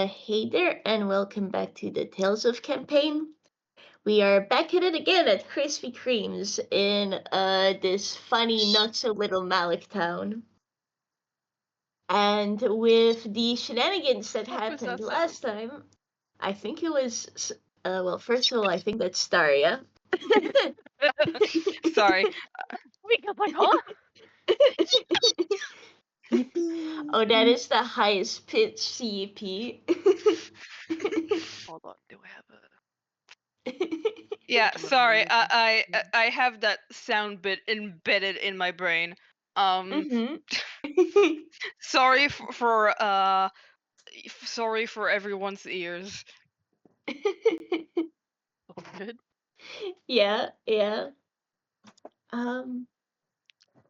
Hey there, and welcome back to the Tales of Campaign. We are back at it again at Krispy Kreme's in this funny, not so little Malik town. And with the shenanigans that What was happened that last time, I think it was, well, first of all, I think that's Staria. Sorry. We got like, huh? Oh, that is the highest pitch CEP. Hold on. Do I have a? Yeah. Sorry. I have that sound bit embedded in my brain. Mhm. Sorry sorry for everyone's ears. All good. Yeah. Um,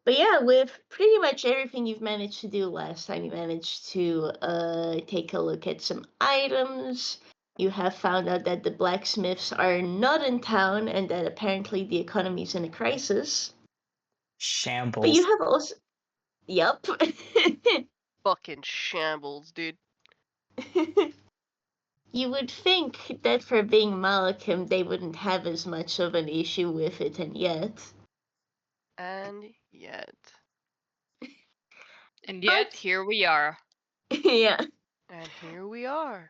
but yeah, with pretty much everything you've managed to do last time, you managed to take a look at some items. You have found out that the blacksmiths are not in town and that apparently the economy is in a crisis. But you Shambles. have also, yup. Fucking shambles, dude. You would think that for being Malachim, they wouldn't have as much of an issue with it, and yet. And yet. And yet, But- here we are. Yeah. And here we are.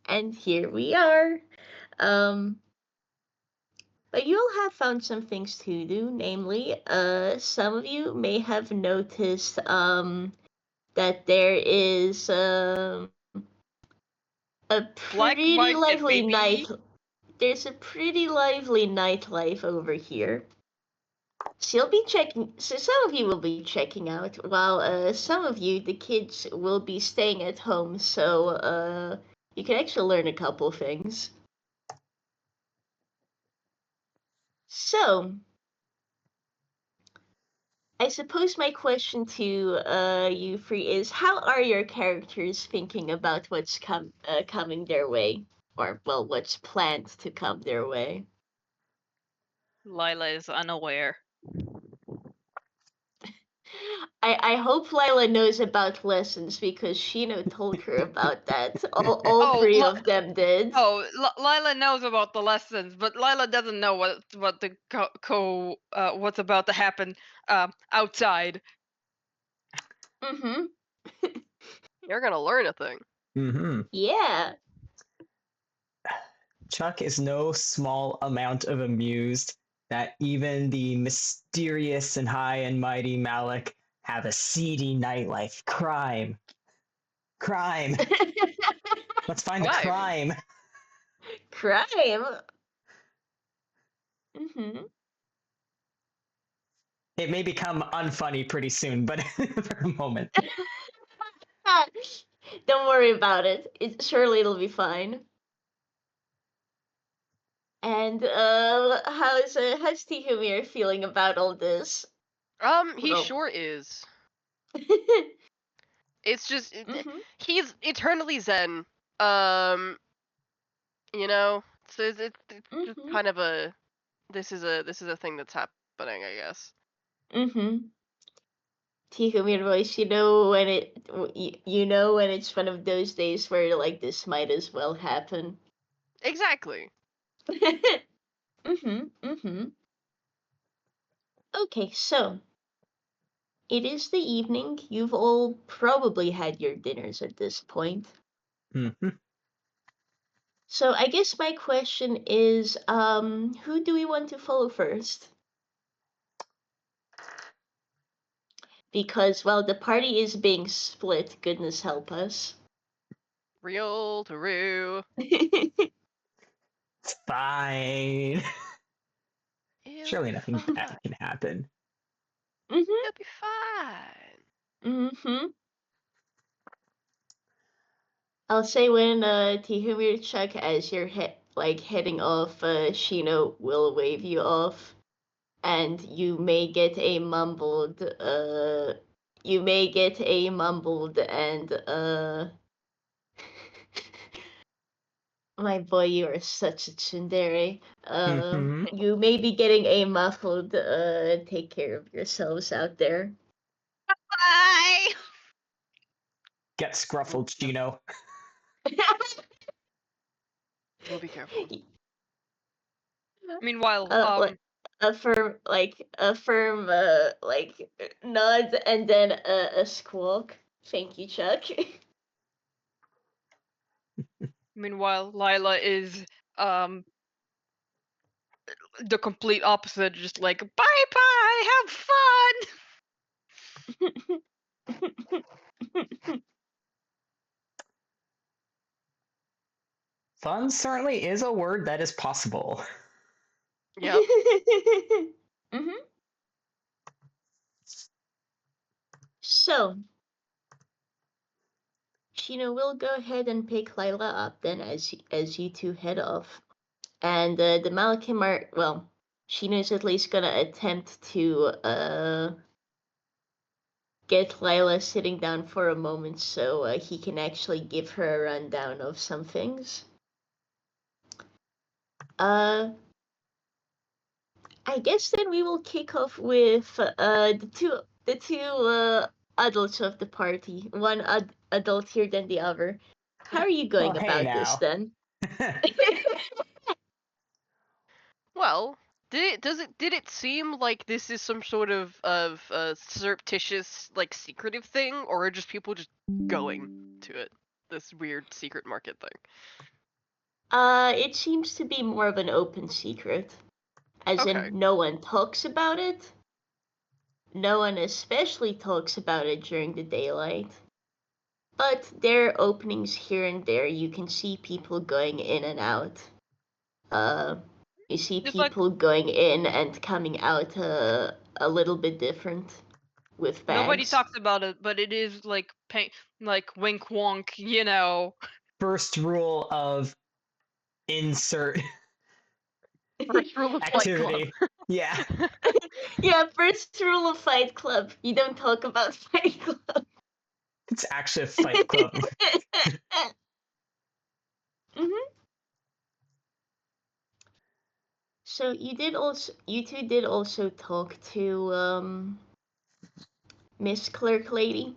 And here we are. But you'll have found some things to do, namely, some of you may have noticed that there is a Black pretty market, lively baby. night. There's a pretty lively nightlife over here. So you'll be checking. So some of you will be checking out, while some of you, the kids, will be staying at home. So you can actually learn a couple things. So, I suppose my question to you three is: how are your characters thinking about what's coming their way, or well, what's planned to come their way? Lailah is unaware. I hope Lialah knows about lessons because Shino told her about that. All Oh, three of them did. Oh, Lailah knows about the lessons, but Lailah doesn't know what the what's about to happen outside. Mm-hmm. You're gonna learn a thing. Mm-hmm. Yeah. Chuck is no small amount of amused that even the mysterious and high and mighty Malik have a seedy nightlife. Crime. Let's find the crime. Crime. Mm-hmm. It may become unfunny pretty soon, but for a moment. Don't worry about it. Surely it'll be fine. And how's Tihomir feeling about all this? He Well- sure is. It's just Mhm. he's eternally zen. You know, so it's just Mhm. kind of a this is a thing that's happening, I guess. Mhm. Tihomir voice, you know when you know when it's one of those days where like this might as well happen. Exactly. Mhm. Okay, so it is the evening. You've all probably had your dinners at this point. Mm-hmm. So I guess my question is, who do we want to follow first? Because, well, the party is being split, goodness help us. Real to real. It's fine. Surely It'll nothing be bad fine. can happen. Mhm. It'll be fine. Mhm. I'll say when Tihomir Chuck, as you're heading off, Shino will wave you off, and you may get a mumbled and my boy, you are such a tsundere. Mhm. You may be getting a muffled take care of yourselves out there. Bye. Get scruffled, Chino. We'll be careful. Meanwhile, a firm nod and then a squawk. Thank you, Chuck. meanwhile, Lialah is the complete opposite, just like bye bye, have fun. Fun certainly is a word that is possible. Yep. Mm-hmm. So, Shino will go ahead and pick Lailah up then as you two head off. And the Malachim are, well, Shino's at least gonna attempt to get Lailah sitting down for a moment so he can actually give her a rundown of some things. I guess then we will kick off with the two adults of the party. One adult here than the other. How are you going Well, hey about this now. then? Well, did it seem like this is some sort of surreptitious, like, secretive thing, or are just people just going to it? This weird secret market thing. It seems to be more of an open secret. As Okay. in, no one talks about it. No one especially talks about it during the daylight. But there are openings here and there. You can see people going in and out. You see Just like- people going in and coming out a little bit different with bags. Nobody talks about it, but it is like like wink wonk, you know. First rule of insert First rule of Fight Club. activity. Yeah. Yeah, first rule of Fight Club. You don't talk about Fight Club. It's actually a Fight Club. Mm-hmm. So you two did also talk to Miss Clerk Lady.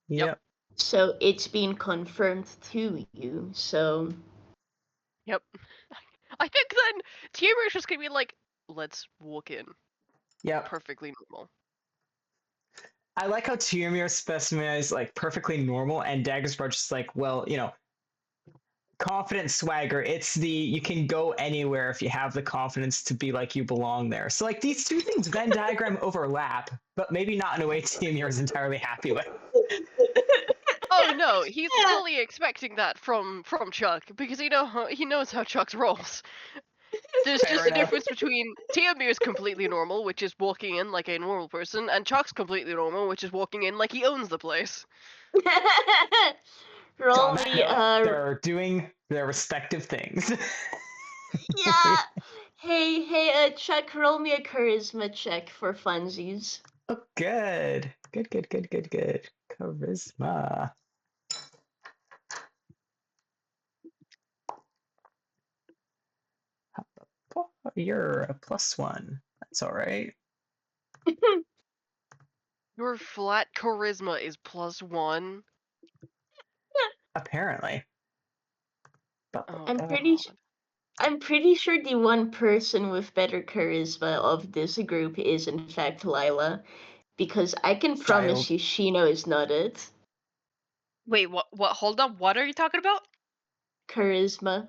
Yep. So it's been confirmed to you. So Yep. I think then Tihomir is just gonna be like, let's walk in. Yep. Perfectly normal. I like how Tihomir specifies like perfectly normal, and Dagger's just like, well, confident swagger. It's the you can go anywhere if you have the confidence to be like you belong there. So like these two things Venn diagram overlap, but maybe not in a way Tihomir is entirely happy with. Oh no, he's fully expecting that from Chuck because he knows how Chuck rolls. There's Fair just a enough. difference between Tihomir's completely normal, which is walking in like a normal person, and Chuck's completely normal, which is walking in like he owns the place. roll On that me note, they're doing their respective things. yeah. Hey, Chuck, roll me a charisma check for funsies. Oh, good. Good. Charisma. Oh, you're a +1. That's all right. Your flat charisma is +1. Apparently. Oh, I'm pretty sure the one person with better charisma of this group is in fact Lailah, because I can promise you Shino is not it. Wait, what? Hold on. What are you talking about? Charisma.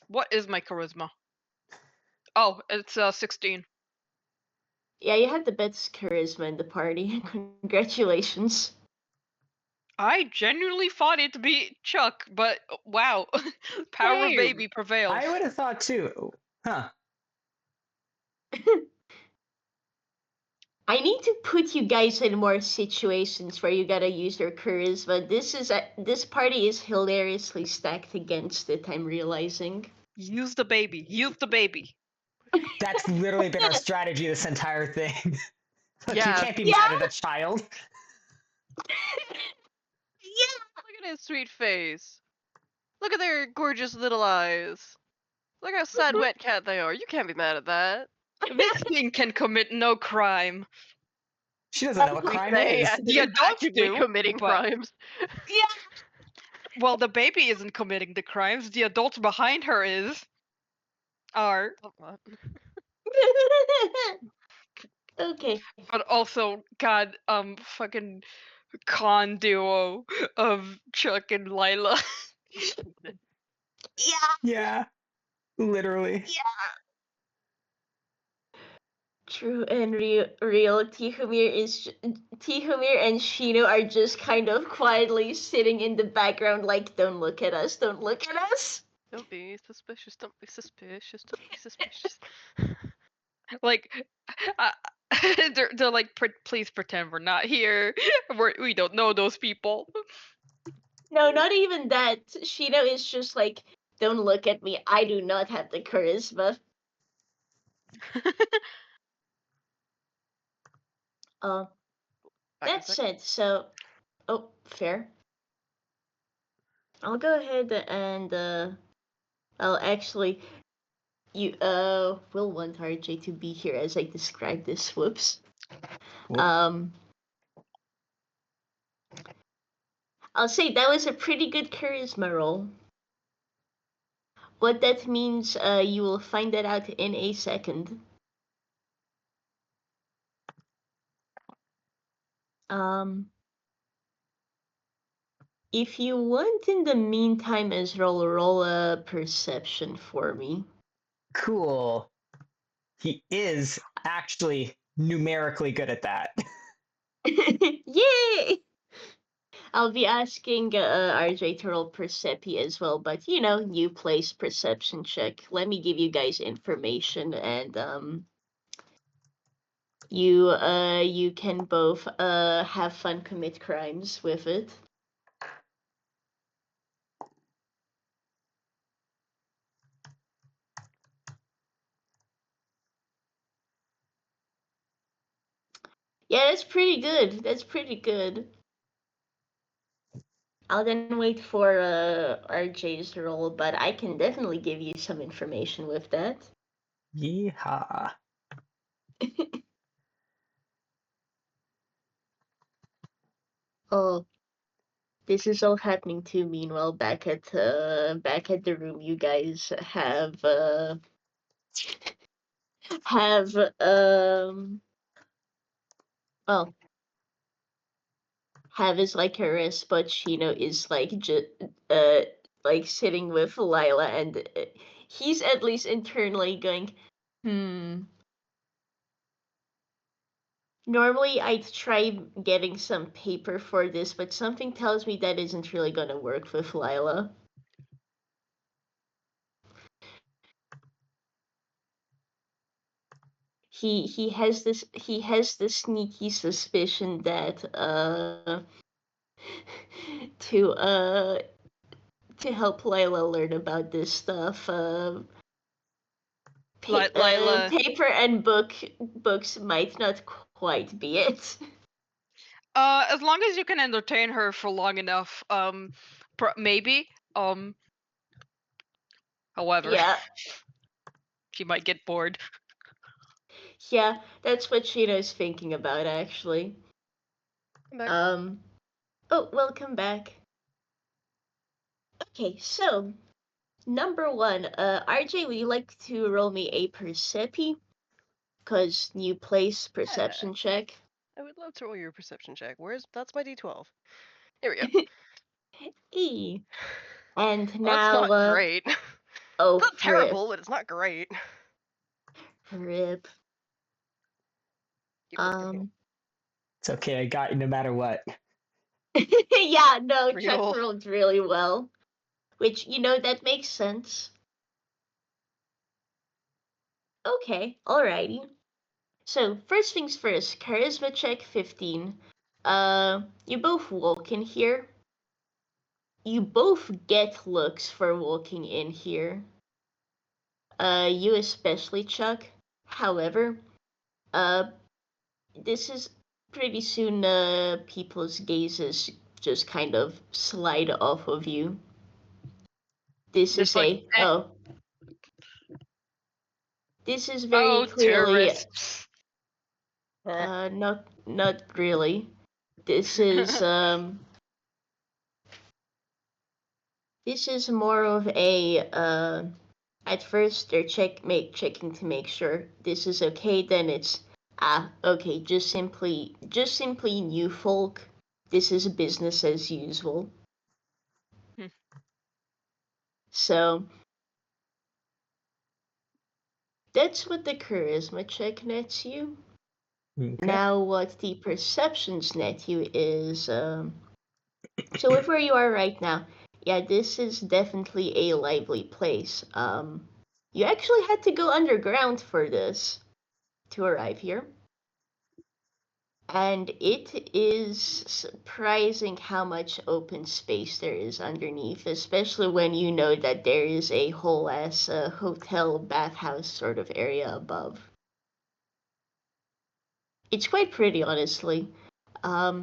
What is my charisma? Oh, it's 16. Yeah, you have the best charisma in the party. Congratulations. I genuinely thought it to be Chuck, but wow, power Same. baby prevails. I would have thought too. Huh. I need to put you guys in more situations where you gotta use your charisma. This party is hilariously stacked against it, I'm realizing. Use the baby. Use the baby. That's literally been our strategy this entire thing. Look, Yeah. you can't be mad at a child. Yeah. Look at his sweet face. Look at their gorgeous little eyes. Look how sad wet cat they are. You can't be mad at that. This thing can commit no crime. She doesn't know what We crime say is. as The if adults actively do, committing but- crimes. Yeah. well, the baby isn't committing the crimes. The adults behind her are. What? Okay. But also, God, fucking con duo of Chuck and Lailah. Yeah. Yeah, literally. True and real. Tihomir and Shino are just kind of quietly sitting in the background, like, don't look at us, don't look at us. Don't be suspicious. Don't be suspicious. Don't be suspicious. Like, uh, they're like, please pretend we're not here. We don't know those people. No, not even that. Shino is just like, don't look at me. I do not have the charisma. Back in a That sec. said, so, oh, fair. I'll go ahead and I'll actually, will want RJ to be here as I describe this. Whoops. Whoop. I'll say that was a pretty good charisma roll. What that means, you will find that out in a second. If you want in the meantime, Ezreal, roll a perception for me. Cool. He is actually numerically good at that. Yay! I'll be asking RJ to roll Percepi as well, but new place perception check. Let me give you guys information, and you can both have fun, commit crimes with it. Yeah, that's pretty good. That's pretty good. I'll then wait for RJ's roll, but I can definitely give you some information with that. Yeehaw. Oh, this is all happening too. Meanwhile, back at the room, you guys have well, have is like a wrist, but Shino is like like sitting with Lialah, and he's at least internally going, Normally, I'd try getting some paper for this, but something tells me that isn't really gonna work with Lialah. He has this sneaky suspicion that to help Lialah learn about this stuff, Lialah. paper and books might not quite be it. As long as you can entertain her for long enough, maybe. However, Yeah, she might get bored. yeah, that's what Shino's thinking about actually. Come back. Oh, welcome back. Okay, so number one, RJ, would you like to roll me a Percepi? Cause new place perception check. I would love to roll your perception check. That's my D12. Here we go. E. And Well, it's now, not great. oh, It's not terrible, but it's not great. Rip. It's okay, I got you no matter what. Yeah, no, Real. Chuck rolled really well. Which, that makes sense. Okay, alrighty. So, first things first, charisma check 15. You both walk in here. You both get looks for walking in here. You especially, Chuck. However, this is pretty soon, people's gazes just kind of slide off of you. This Just is like, this is very clearly, terrorists. not really. This is, This is more of a at first they're checking to make sure this is okay, then it's okay, just simply new folk. This is business as usual. So that's what the charisma check nets you. Okay. Now what the perceptions net you is so with where you are right now, yeah, this is definitely a lively place. You actually had to go underground for this to arrive here. And it is surprising how much open space there is underneath, especially when you know that there is a whole ass hotel bathhouse sort of area above. It's quite pretty, honestly. I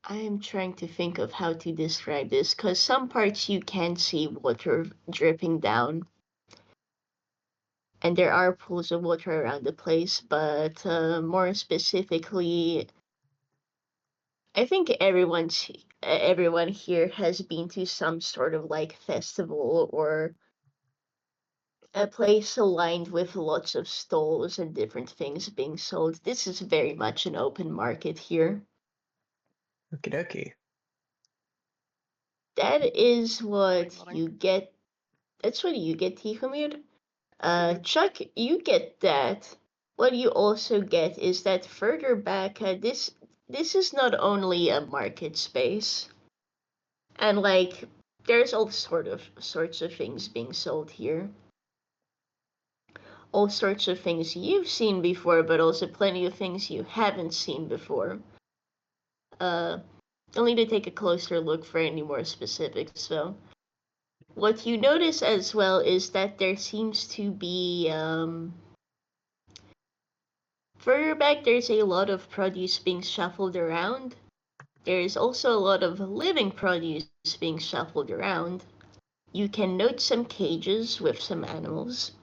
am trying to think of how to describe this, because some parts you can see water dripping down, and there are pools of water around the place, but more specifically, I think everyone here has been to some sort of like festival or a place aligned with lots of stalls and different things being sold. This is very much an open market here. Okie dokie. That is what Nodding. you get. That's what you get, Tihomir. Mhm. Chuck, you get that. What you also get is that further back, this is not only a market space, and like there's all sorts of things being sold here. All sorts of things you've seen before, but also plenty of things you haven't seen before. You'll need to take a closer look for any more specifics, though. What you notice as well is that there seems to be further back, there's a lot of produce being shuffled around. There's also a lot of living produce being shuffled around. You can note some cages with some animals.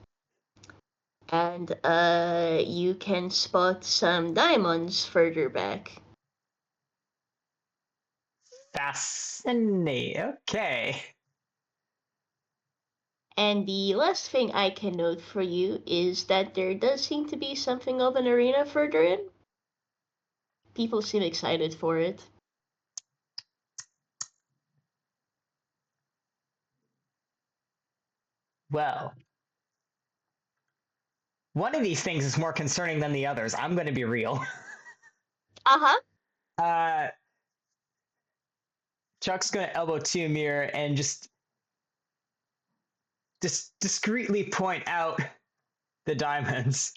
And you can spot some diamonds further back. Fascinating. Okay. And the last thing I can note for you is that there does seem to be something of an arena further in. People seem excited for it. Well, one of these things is more concerning than the others. I'm going to be real. Uh-huh. Chuck's going to elbow Tihomir and just discreetly point out the diamonds.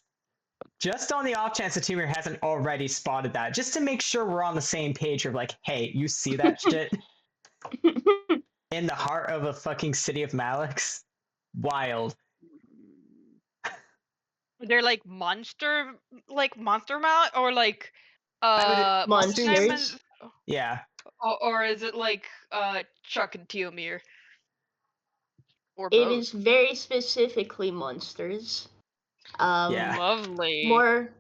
Just on the off chance that Tihomir hasn't already spotted that, just to make sure we're on the same page of like, hey, you see that shit? In the heart of a fucking city of Malix? Wild. They're like monster mouth, or like I would Monsters. diamonds, yeah. or is it like Chuck and Tihomir? Or It both. is very specifically monsters. Yeah. Lovely. More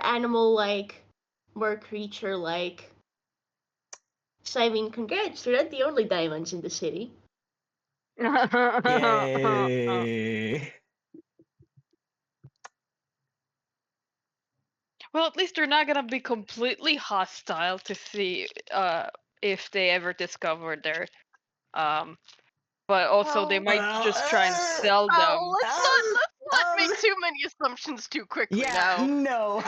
animal-like, more creature-like. So I mean, congrats, you're not the only diamonds in the city. Yay. Well, at least they're not gonna be completely hostile to see if they ever discover their but also they might just try and sell them. Oh, let's not make too many assumptions too quickly Yeah, now. no.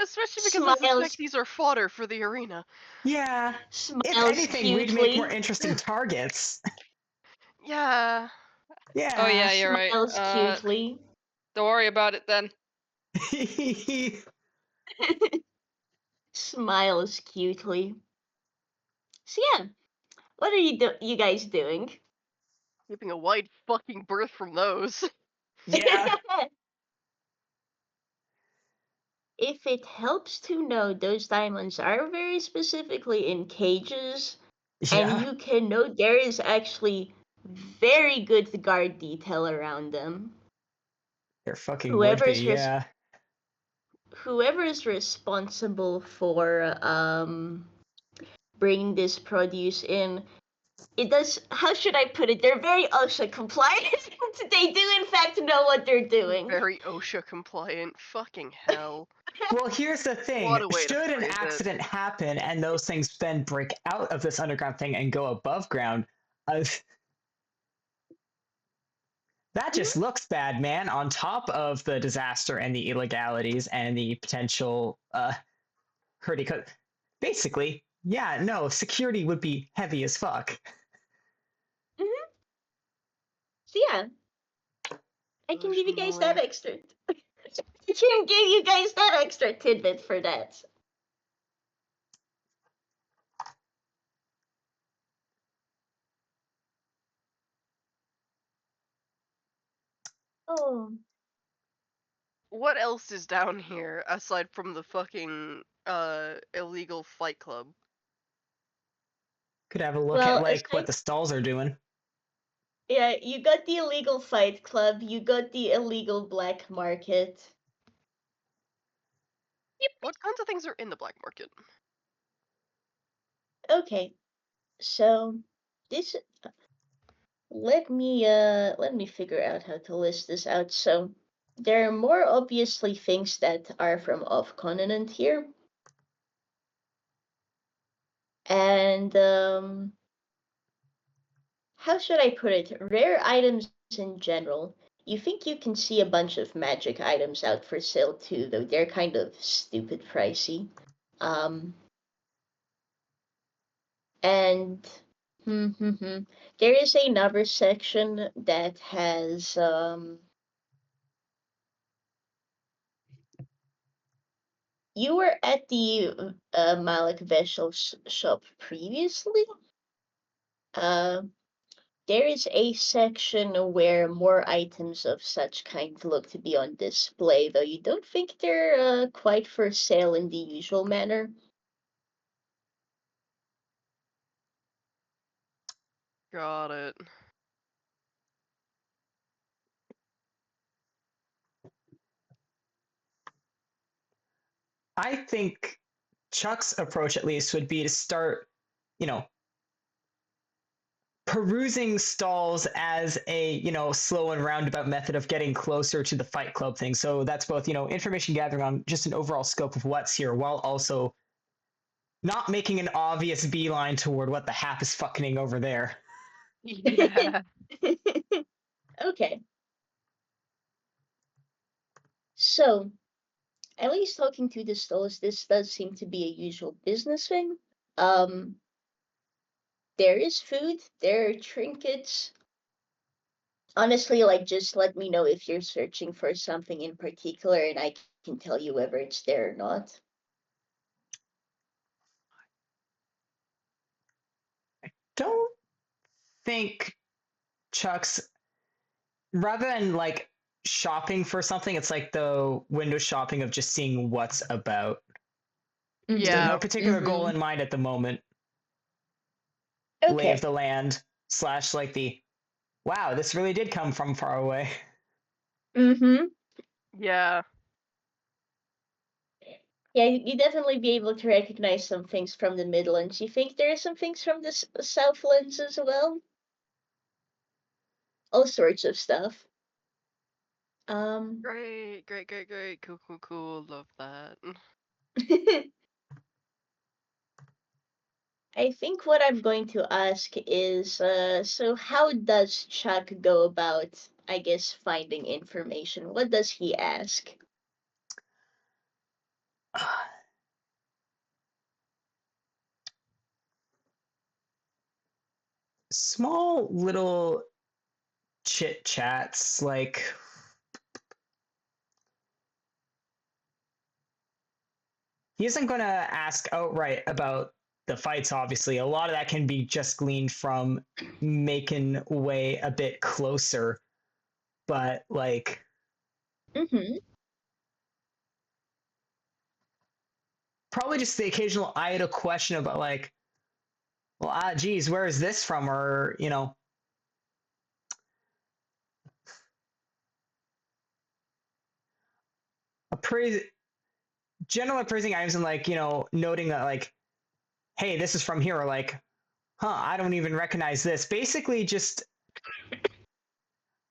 Especially because I Smiles. suspect these are fodder for the arena. Yeah. Smiles If anything, we'd make more cutely. interesting targets. Yeah. Yeah. Oh yeah, you're right. Smiles cutely. Don't worry about it then. Smiles cutely. So yeah, what are you guys doing? Keeping a wide fucking berth from those. Yeah. If it helps to know, those diamonds are very specifically in cages, and Yeah. you can note there is actually very good guard detail around them. There fucking would be, yeah. Whoever is responsible for bringing this produce in. It does, how should I put it? They're very OSHA compliant. They do, in fact, know what they're doing. Very OSHA compliant. Fucking hell. Well, here's the thing. What a way to Should an phrase it. accident happen and those things then break out of this underground thing and go above ground, that just looks bad, man, on top of the disaster and the illegalities and the potential hurting. Basically, yeah, no, security would be heavy as fuck. So yeah, I can give you guys that Emotionally. extra. I can give you guys that extra tidbit for that. Oh. What else is down here aside from the fucking illegal fight club? Could have a look Well, at like what aside, the stalls are doing. yeah, you got the illegal fight club, you got the illegal black market. What kinds of things are in the black market? Okay, so this, let me figure out how to list this out. So there are more obviously things that are from off continent here, and how should I put it? Rare items in general. You think you can see a bunch of magic items out for sale too, though they're kind of stupid pricey. And there is another section that has you were at the Malik Veshel's shop previously. There is a section where more items of such kind look to be on display, though you don't think they're quite for sale in the usual manner. Got it. I think Chuck's approach, at least, would be to start, perusing stalls as a, slow and roundabout method of getting closer to the Fight Club thing. So that's both, information gathering on just an overall scope of what's here, while also not making an obvious beeline toward what the hap is fucking over there. Yeah. Okay. So, at least talking to the stalls, this does seem to be a usual business thing. There is food, there are trinkets. Honestly, like, just let me know if you're searching for something in particular, and I can tell you whether it's there or not. Don't think Chuck's, rather than like shopping for something, it's like the window shopping of just seeing what's about. So Yeah. no particular goal in mind at the moment. Lay of Okay. the land / like the, wow, this really did come from far away. Yeah. Yeah, you definitely be able to recognize some things from the Midlands. You think there are some things from the Southlands as well? All sorts of stuff. Great. Cool. Love that. I think what I'm going to ask is, so how does Chuck go about, I guess, finding information? What does he ask? Small little chit chats, like, he isn't going to ask outright about the fights, obviously. A lot of that can be just gleaned from making way a bit closer. But, like, probably just the occasional idle question about, like, well, geez, where is this from? Or, appraise general appraising items, and, like, noting that, like, hey, this is from here, or like, I don't even recognize this. Basically, just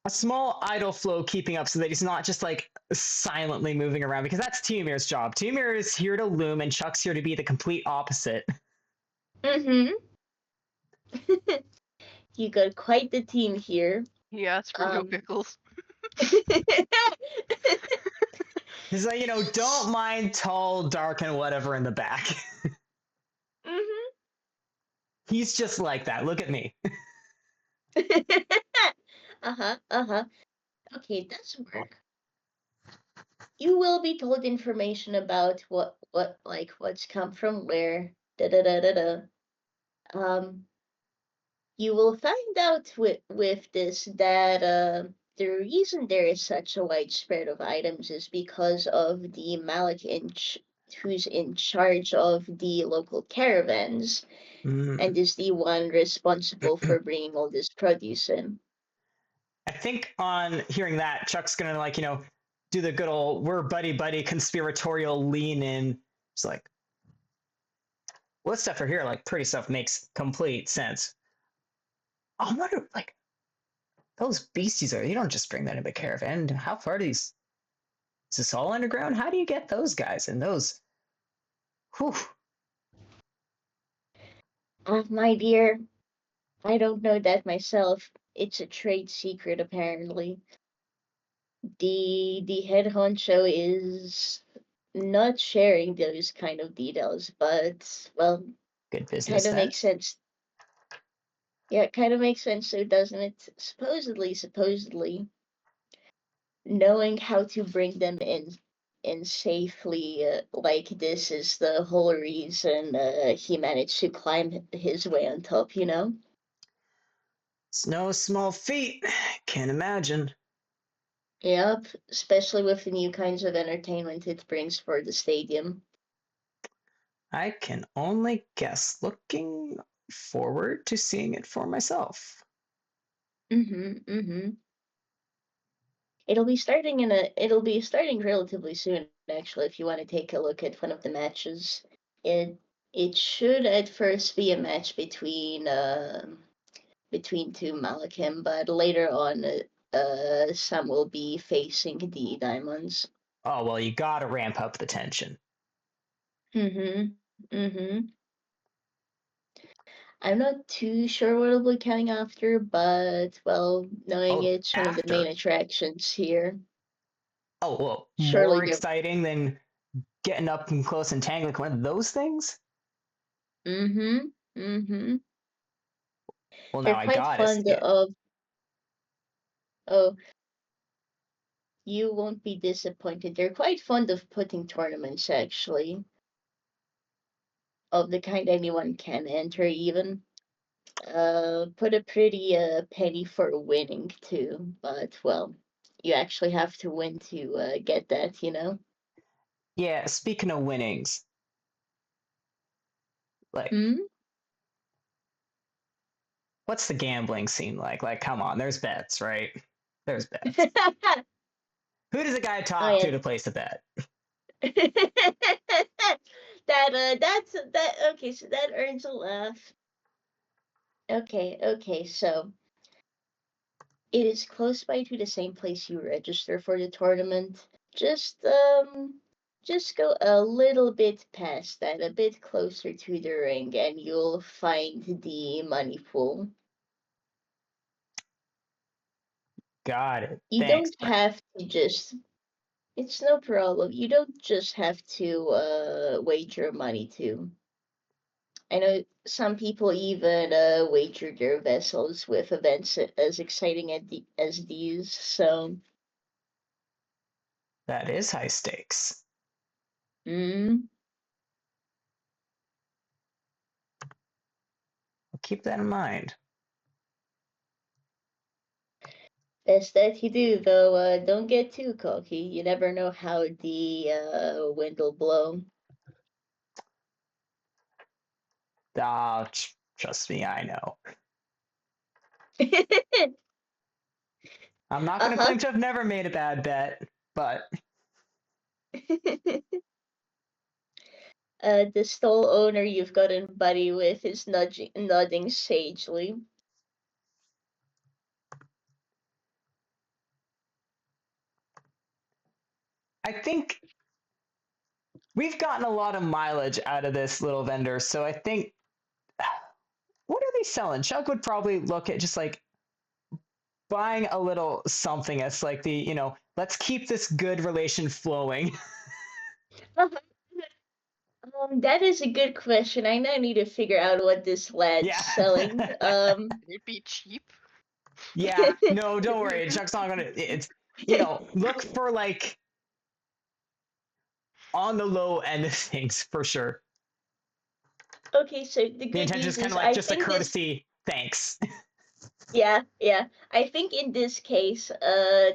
a small idle flow keeping up so that he's not just like silently moving around, because that's Tihomir's job. Tihomir is here to loom, and Chuck's here to be the complete opposite. Mm-hmm. You got quite the team here. He asked for no pickles. He's like, don't mind tall, dark, and whatever in the back. Mm-hmm. He's just like that. Look at me. Uh-huh. Okay, it does work. You will be told information about what's come from where. Da da da da da. You will find out with this that the reason there is such a wide spread of items is because of the Malik who's in charge of the local caravans and is the one responsible for bringing all this produce in. I think on hearing that, Chuck's gonna do the good old we're buddy conspiratorial lean in. It's like, well, this stuff for here, like pretty stuff, makes complete sense. I wonder, like, those beasties you don't just bring that in a caravan. How far do these? Is this all underground? How do you get those guys and those? Whew. My dear, I don't know that myself. It's a trade secret, apparently. The head honcho is not sharing those kind of details, but well, Good business kind of makes sense. sense. Yeah, it kind of makes sense, so doesn't it? Supposedly, knowing how to bring them in safely, like this is the whole reason he managed to climb his way on top. It's no small feat. Can't imagine. Yep, especially with the new kinds of entertainment it brings for the stadium. I can only guess. Looking forward to seeing it for myself. Mm-hmm. It'll be starting relatively soon, actually, if you want to take a look at one of the matches. It should at first be a match between two Malakim, but later on some will be facing the Diamonds. Oh, well, you gotta ramp up the tension. Mm-hmm. I'm not too sure what it'll be coming after, but well, knowing it's one of the main attractions here. Oh, well, Surely more exciting than getting up and close and tangling with one of those things? Mm-hmm. Well, They're now I quite gotta fond see it. of. Oh, you won't be disappointed. They're quite fond of putting tournaments, actually, of the kind anyone can enter, even. Put a pretty penny for winning too, but well, you actually have to win to get that. Yeah, speaking of winnings, like, what's the gambling scene like? Like, come on, there's bets, right? There's bets. Who does a guy talk to place a bet? That okay, so that earns a laugh. Okay, so it is close by to the same place you register for the tournament. Just go a little bit past that, a bit closer to the ring, and you'll find the money pool. Got it. You Thanks, don't Brent. have to just. It's no problem. You don't just have to wager money too. I know some people even wager their vessels with events as exciting as these. So. That is high stakes. Mm. I'll keep that in mind. Best that you do, though. Don't get too cocky. You never know how the wind will blow. Ah, trust me, I know. I'm not going to claim to have never made a bad bet, but The stall owner you've gotten buddy with is nodding sagely. I think we've gotten a lot of mileage out of this little vendor, so I think what are they selling? Chuck would probably look at just like buying a little something as like the, let's keep this good relation flowing. That is a good question. I now need to figure out what this lad's Yeah. selling. Can it be cheap? Yeah, no, don't worry. Chuck's not gonna. It's look for like on the low end of things for sure. Okay, so the The good intention news is kind is of like I just a think this. courtesy thanks. Yeah. I think in this case,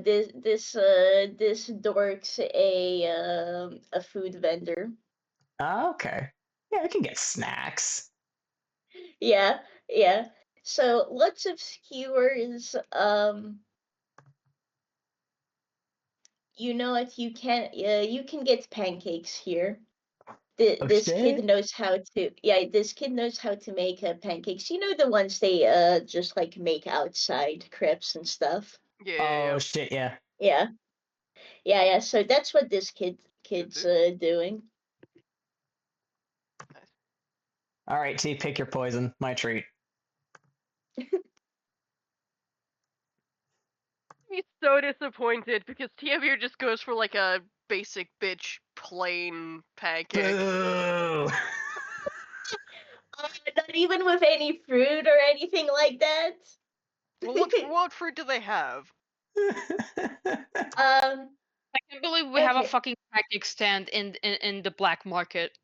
this dork's a food vendor. Okay. Yeah, I can get snacks. Yeah. So lots of skewers. You know what? You can get pancakes here. Oh This kid shit. knows how to. Yeah, this kid knows how to make pancakes. You know the ones they just like make outside, crepes and stuff. Oh shit. Yeah. Yeah. So that's what this kid's Food. doing. Nice. All right, T, pick your poison. My treat. He's so disappointed because Tihomir just goes for like a basic bitch plain pancake. Boo. Not even with any fruit or anything like that. Well, what fruit do they have? I can't believe we have a Okay. fucking pancake stand in the black market.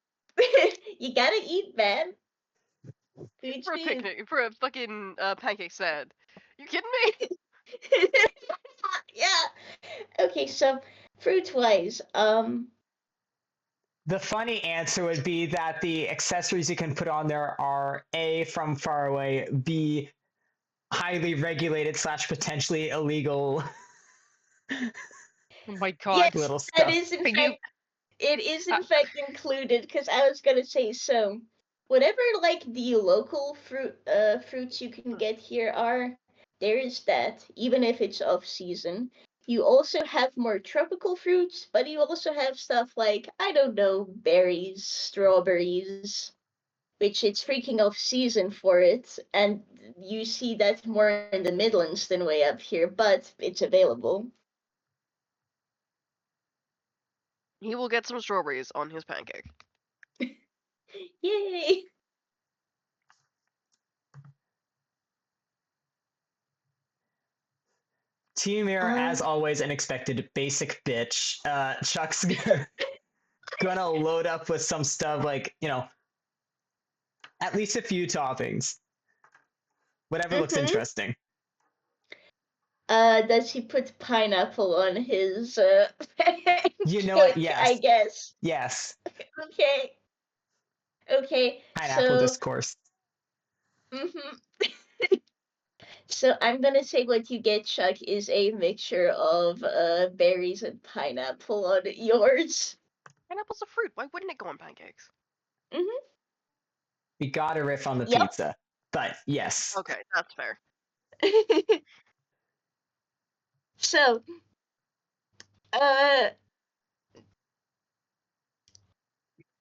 You gotta eat, man. Food's For a food. picnic, for a fucking pancake stand. You kidding me? Yeah. Okay, so fruit-wise, The funny answer would be that the accessories you can put on there are A, from far away, B, highly regulated / potentially illegal Oh my god. little yes, that stuff. is in Are you fact it is in fact included because I was gonna say so. Whatever like the local fruits you can get here are, there is that, even if it's off season. You also have more tropical fruits, but you also have stuff like, I don't know, berries, strawberries, which it's freaking off season for it, and you see that more in the Midlands than way up here, but it's available. He will get some strawberries on his pancake. Yay! Tihomir, as always, an expected basic bitch. Chuck's gonna load up with some stuff like, at least a few toppings. Whatever looks interesting. Does he put pineapple on his You know what? cake, I Yes. guess. Yes. Okay, Pineapple so discourse. so I'm gonna say what you get, Chuck, is a mixture of berries and pineapple on yours. Pineapple's a fruit. Why wouldn't it go on pancakes? We got a riff on the Yep. pizza. But yes. Okay, that's fair. So, uh,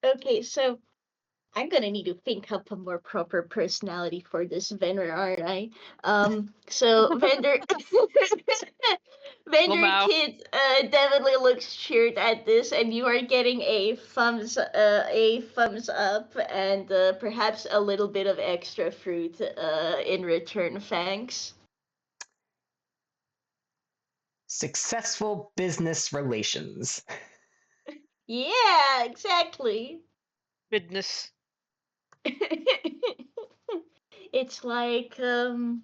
okay, so I'm gonna need to think up a more proper personality for this vendor, aren't I? So vendor vendor Lamau. kid definitely looks cheered at this, and you are getting a thumbs up and perhaps a little bit of extra fruit in return. Thanks. Successful business relations. Yeah, exactly. Goodness. It's like I'm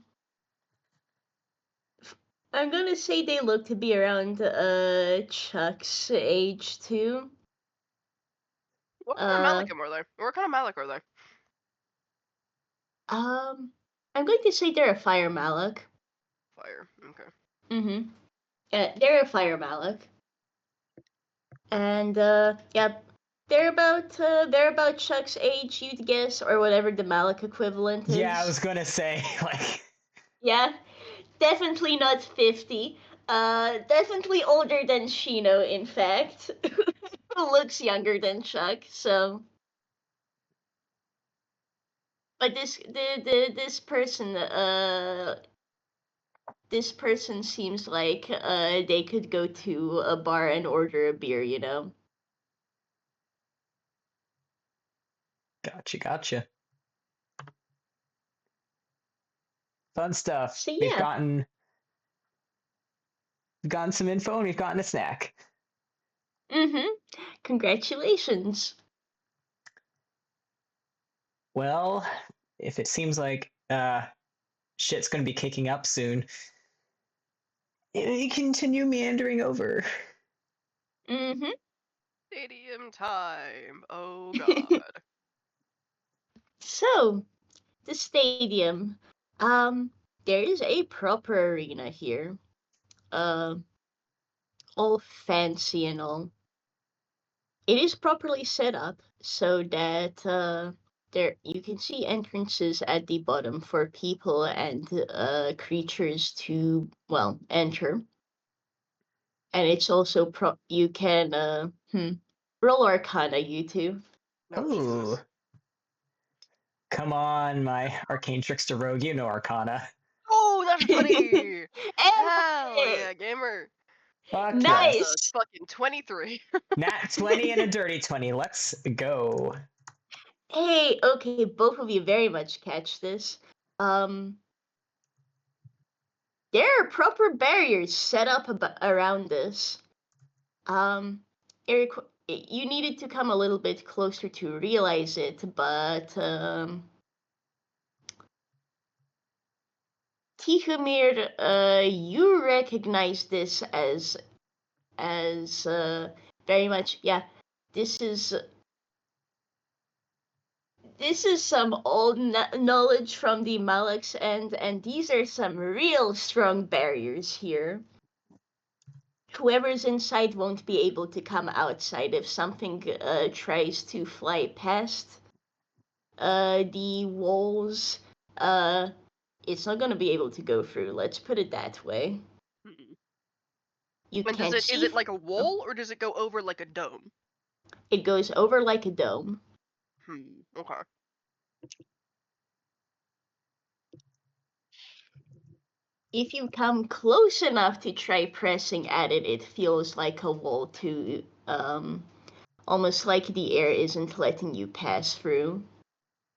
gonna say they look to be around Chuck's age too. What kind of Malachim are they? What kind of Malak are they? I'm going to say they're a fire Malak. Fire. Okay. They're a fire Malak. And yeah, They're about Chuck's age, you'd guess, or whatever the Malik equivalent is. Yeah, I was gonna say, like... Yeah, definitely not 50. Definitely older than Shino, in fact. Who looks younger than Chuck, so... But this person seems like they could go to a bar and order a beer, you know? Gotcha. Fun stuff. So We've yeah. gotten some info and we've gotten a snack. Mm-hmm. Congratulations. Well, if it seems like shit's gonna be kicking up soon, we continue meandering over. Mm-hmm. Stadium time. Oh god. So, the stadium. There is a proper arena here. All fancy and all. It is properly set up so that there you can see entrances at the bottom for people and creatures to enter. And it's also you can roll Arcana, you two. No, Oh, Jesus. come on, my arcane trickster rogue, you know Arcana. Oh, that's funny. Hell Hey! yeah, gamer. Fuck Nice. yes. Fucking 23. Nat 20 and a dirty 20. Let's go. Hey, okay, both of you very much catch this. There are proper barriers set up around this. Eric, you needed to come a little bit closer to realize it, but Tihomir, you recognize this as very much, yeah. This is some old knowledge from the Malik's end, and these are some real strong barriers here. Whoever's inside won't be able to come outside if something tries to fly past the walls. It's not gonna be able to go through. Let's put it that way. You And can't see. is it like a wall or does it go over like a dome? It goes over like a dome. Okay. If you come close enough to try pressing at it, it feels like a wall too. Almost like the air isn't letting you pass through.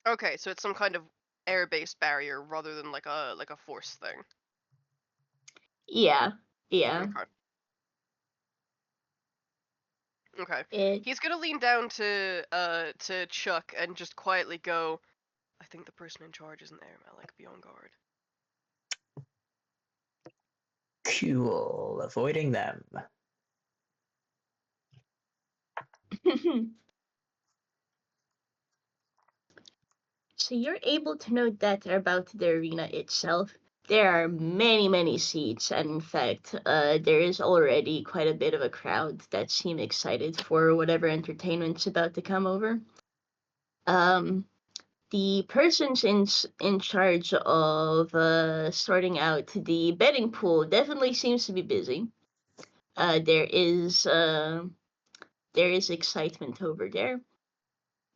Okay, so it's some kind of air-based barrier rather than like a force thing. Yeah. Okay. He's gonna lean down to Chuck and just quietly go, I think the person in charge isn't there, Malik. Be on guard. Cool. Avoiding them. So you're able to note that about the arena itself. There are many seats, and in fact, there is already quite a bit of a crowd that seem excited for whatever entertainment's about to come over. The persons in charge of sorting out the betting pool definitely seems to be busy. There is excitement over there.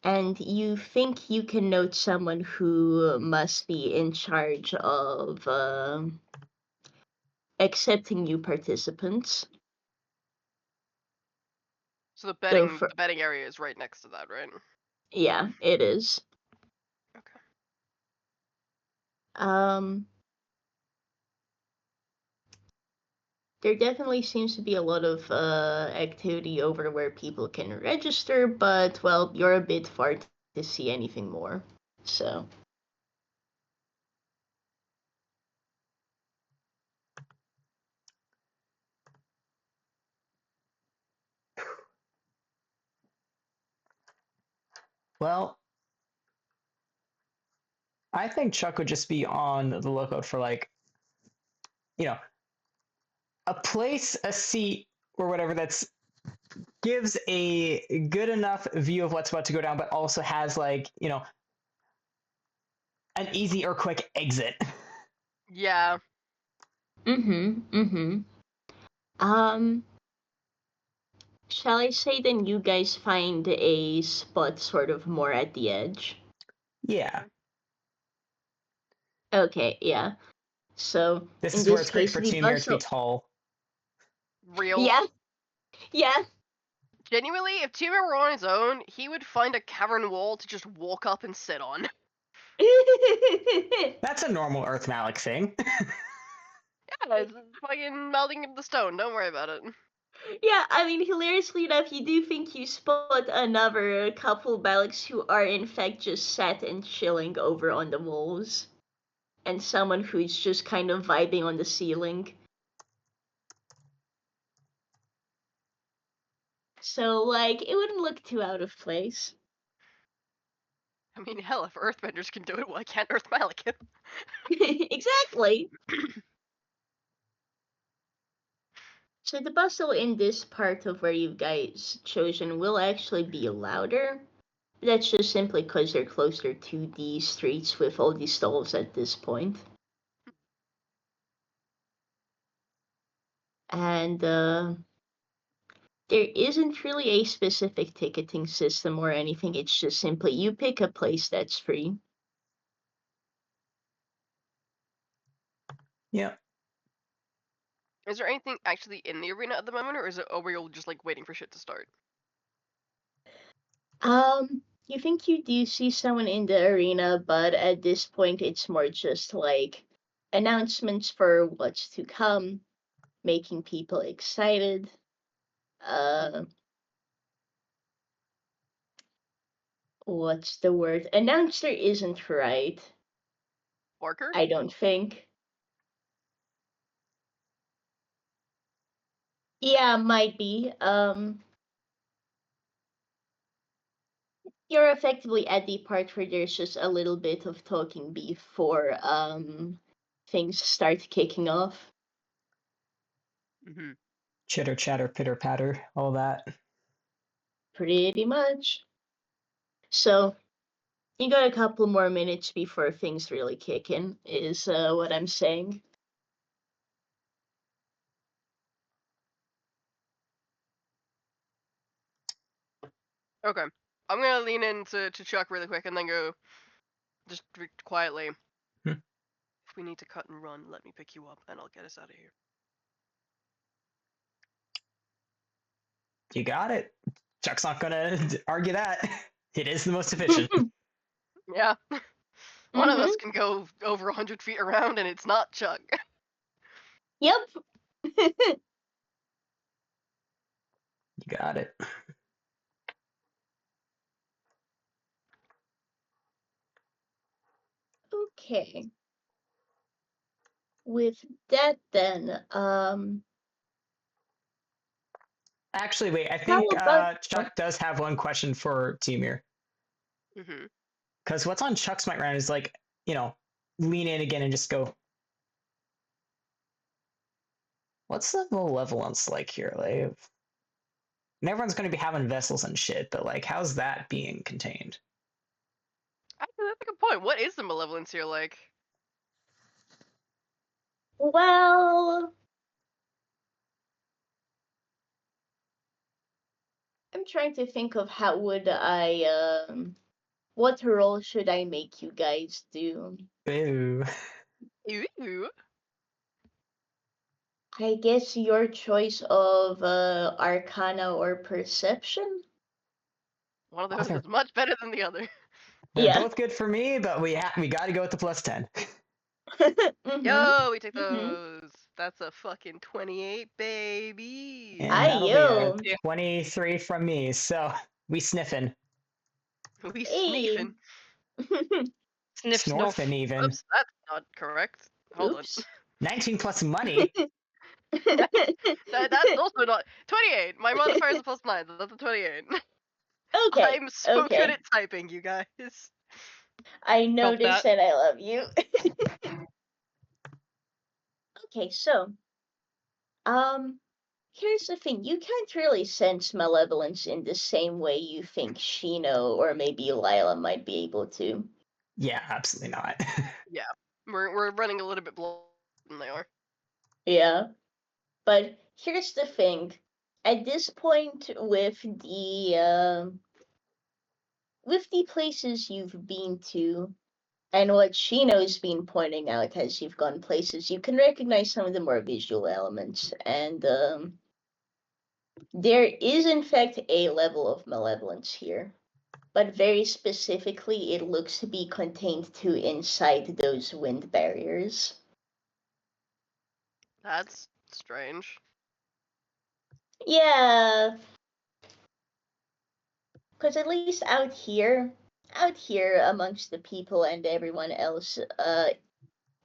And you think you can note someone who must be in charge of accepting new participants. So the So betting area is right next to that, right? yeah, it is. Okay. There definitely seems to be a lot of activity over where people can register, but well, you're a bit far to see anything more. So Well, I think Chuck would just be on the lookout for, like, a place, a seat, or whatever that's gives a good enough view of what's about to go down, but also has like, an easy or quick exit. Yeah. Shall I say then you guys find a spot sort of more at the edge? Yeah. Okay, yeah. So This in is where this it's great case, for the Tihomir to be bustle. tall. Real. Yeah. Genuinely, if Tihomir were on his own, he would find a cavern wall to just walk up and sit on. That's a normal Earth Malik thing. Yeah, it's fucking melting into the stone. Don't worry about it. Yeah, I mean, hilariously enough, you do think you spot another couple Baliks who are in fact just sat and chilling over on the walls. And someone who's just kind of vibing on the ceiling. So, like, it wouldn't look too out of place. I mean, hell, if Earthbenders can do it, why can't Earth Malik it? Exactly. So the bustle in this part of where you guys chosen will actually be louder. That's just simply because they're closer to the streets with all these stalls at this point. And there isn't really a specific ticketing system or anything. It's just simply you pick a place that's free. Yep. Is there anything actually in the arena at the moment, or are we all just like waiting for shit to start? You think you do see someone in the arena, but at this point it's more just like announcements for what's to come, making people excited. What's the word? Announcer isn't right. Barker? I don't think. Yeah, might be. You're effectively at the part where there's just a little bit of talking before things start kicking off. Mm-hmm. Chitter chatter, pitter patter, all that. Pretty much. So you got a couple more minutes before things really kick in, is what I'm saying. Okay. I'm gonna lean into Chuck really quick and then go just quietly. Hmm. If we need to cut and run, let me pick you up and I'll get us out of here. You got it. Chuck's not gonna argue that. It is the most efficient. Yeah. One of Mhm. us can go over 100 feet around and it's not Chuck. Yep. You got it. Okay. With that then, Actually, wait. I how think about Chuck does have one question for Tihomir. Mm-hmm. Because what's on Chuck's mind round is like, lean in again and just go. What's the malevolence like here? Like, and everyone's going to be having vessels and shit, but like, how's that being contained? Actually, that's a good point. What is the malevolence here like? well, I'm trying to think of how would I what role should I make you guys do? Ooh. Ooh. I guess your choice of Arcana or Perception? One of Oh, those they're, is much better than the other. they're Yeah. both good for me, but we got to go with the plus 10. Mm-hmm. Yo, we take Mm-hmm. those. That's a fucking 28, baby. And Aye, that'll be a yo. 23 from me. So we sniffing. We Hey. sneefing. Sniff snuff. Snorfing even. Oops, that's not correct. Hold on. Oops. 19 plus money. That's also not 28. My modifier is a plus 9. So that's a 28. Okay. I'm so good Okay. at typing, you guys. I Felt noticed that. and I love you. Okay, so um here's the thing, you can't really sense malevolence in the same way you think Shino or maybe Lailah might be able to. Yeah, absolutely not. Yeah, we're running a little bit below than they are. Yeah. But here's the thing. At this point with the places you've been to, and what Shino's been pointing out as you've gone places, you can recognize some of the more visual elements. And there is, in fact, a level of malevolence here. But very specifically, it looks to be contained to inside those wind barriers. That's strange. Yeah, because at least out here amongst the people and everyone else, there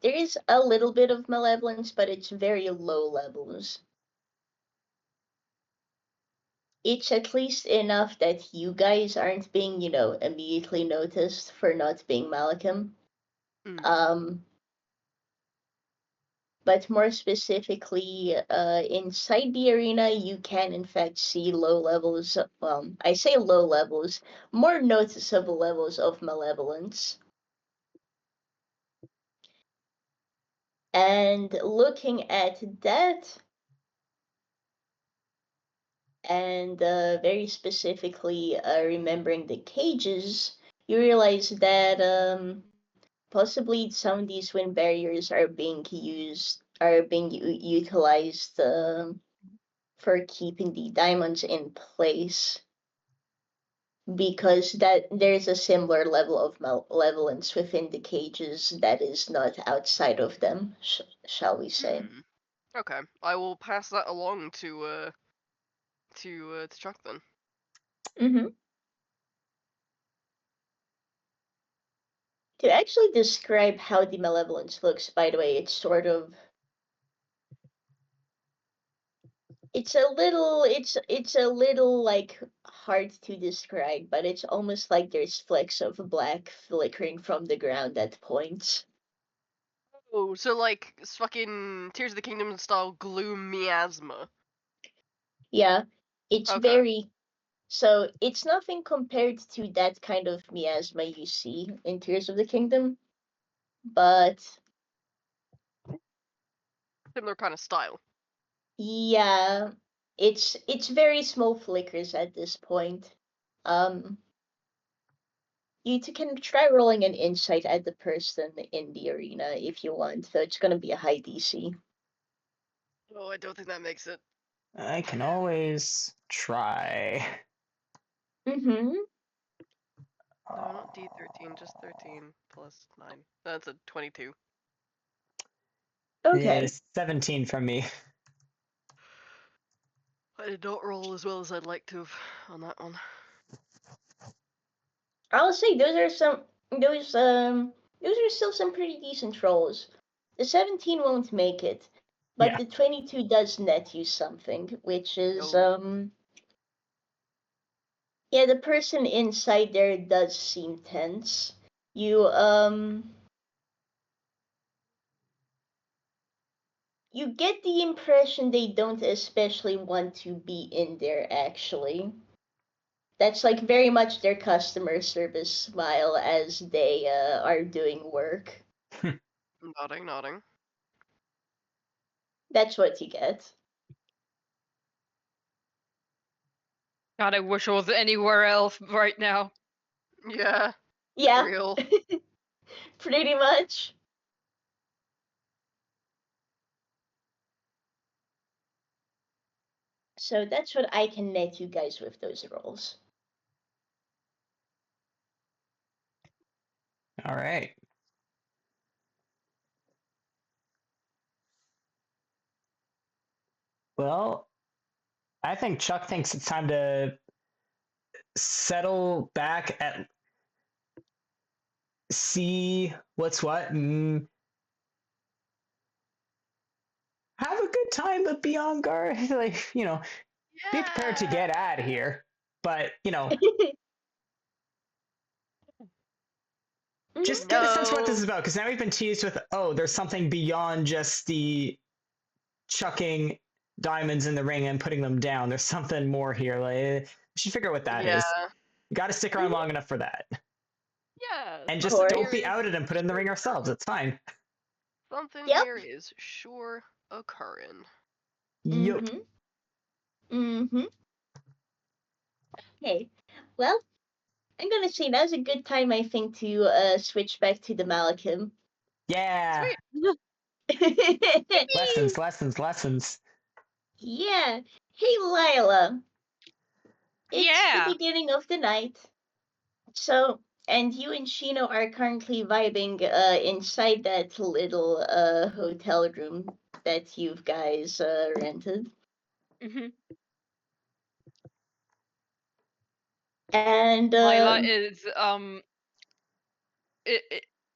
is a little bit of malevolence, but it's very low levels. It's at least enough that you guys aren't being, immediately noticed for not being Malcolm. But more specifically, inside the arena, you can in fact see low levels. Well, I say low levels, more noticeable levels of malevolence. And looking at that, and very specifically remembering the cages, you realize that possibly some of these wind barriers are being utilized for keeping the diamonds in place, because that there's a similar level of malevolence within the cages that is not outside of them, shall we say. Okay, I will pass that along to Chuck then. Mm-hmm. To actually describe how the malevolence looks, by the way, it's a little like hard to describe, but it's almost like there's flecks of black flickering from the ground at points. Oh, so like fucking Tears of the Kingdom style gloom miasma. Yeah, it's Okay. so it's nothing compared to that kind of miasma you see in Tears of the Kingdom, but Similar kind of style. yeah, it's very small flickers at this point. Um, can try rolling an insight at the person in the arena if you want, so it's gonna be a high DC. Oh, I don't think that makes it. I can always try. Mm-hmm. No, not D13, just 13 plus 9. That's a 22. Okay. 17 from me. I did not roll as well as I'd like to have on that one. I'll say those are still some pretty decent rolls. The 17 won't make it, but Yeah. the 22 does net you something, which is yeah, the person inside there does seem tense. You get the impression they don't especially want to be in there, actually. That's like very much their customer service smile as they are doing work. Nodding. That's what you get. God, I wish I was anywhere else right now. Yeah. Yeah. Real. Pretty much. So that's what I can net you guys with those rolls. All right. Well, I think Chuck thinks it's time to settle back at see what's what and have a good time, but be on guard. Like, be prepared to get out of here. But, just get a sense of what this is about, because now we've been teased with, oh, there's something beyond just the chucking diamonds in the ring and putting them down. There's something more here. Like, we should figure out what that is. You got to stick around long enough for that. Yeah. And just something don't be here is outed and put it in the ring sure ourselves. It's fine. Something Yep. here is sure occurring. Yup. Mm-hmm. Okay. Well, I'm gonna say now's a good time, I think, to switch back to the Malachim. Yeah. Sweet. Lessons. Yeah. Hey, Lialah. It's the Yeah. beginning of the night. So, and you and Shino are currently vibing inside that little hotel room that you guys rented. hmm And Lailah is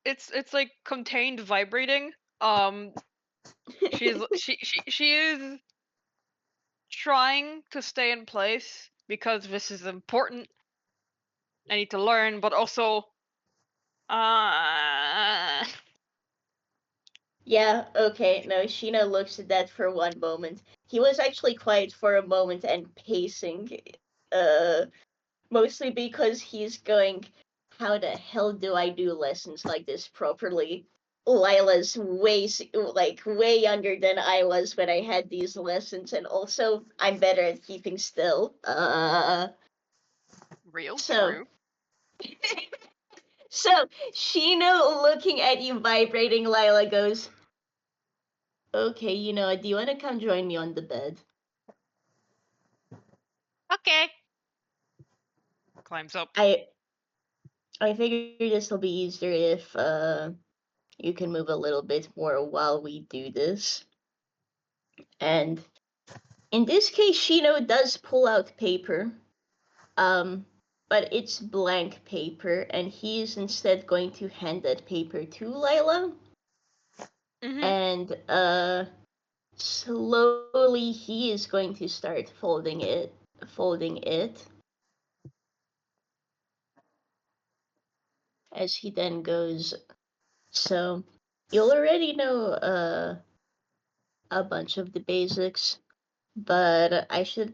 it's like contained vibrating. She is trying to stay in place because this is important. I need to learn, but also yeah, okay, no, Shino looks at that for one moment. He was actually quiet for a moment and pacing, mostly because he's going, how the hell do I do lessons like this properly? Lila's way younger than I was when I had these lessons, and also I'm better at keeping still. Real So true. so Shino looking at you vibrating, Lila goes, okay, you know, do you want to come join me on the bed? okay. Climbs up. I figure this will be easier if you can move a little bit more while we do this. And in this case, Shino does pull out paper, but it's blank paper, and he's instead going to hand that paper to Lailah. And slowly he is going to start folding it. As he then goes, so you'll already know a bunch of the basics, but I should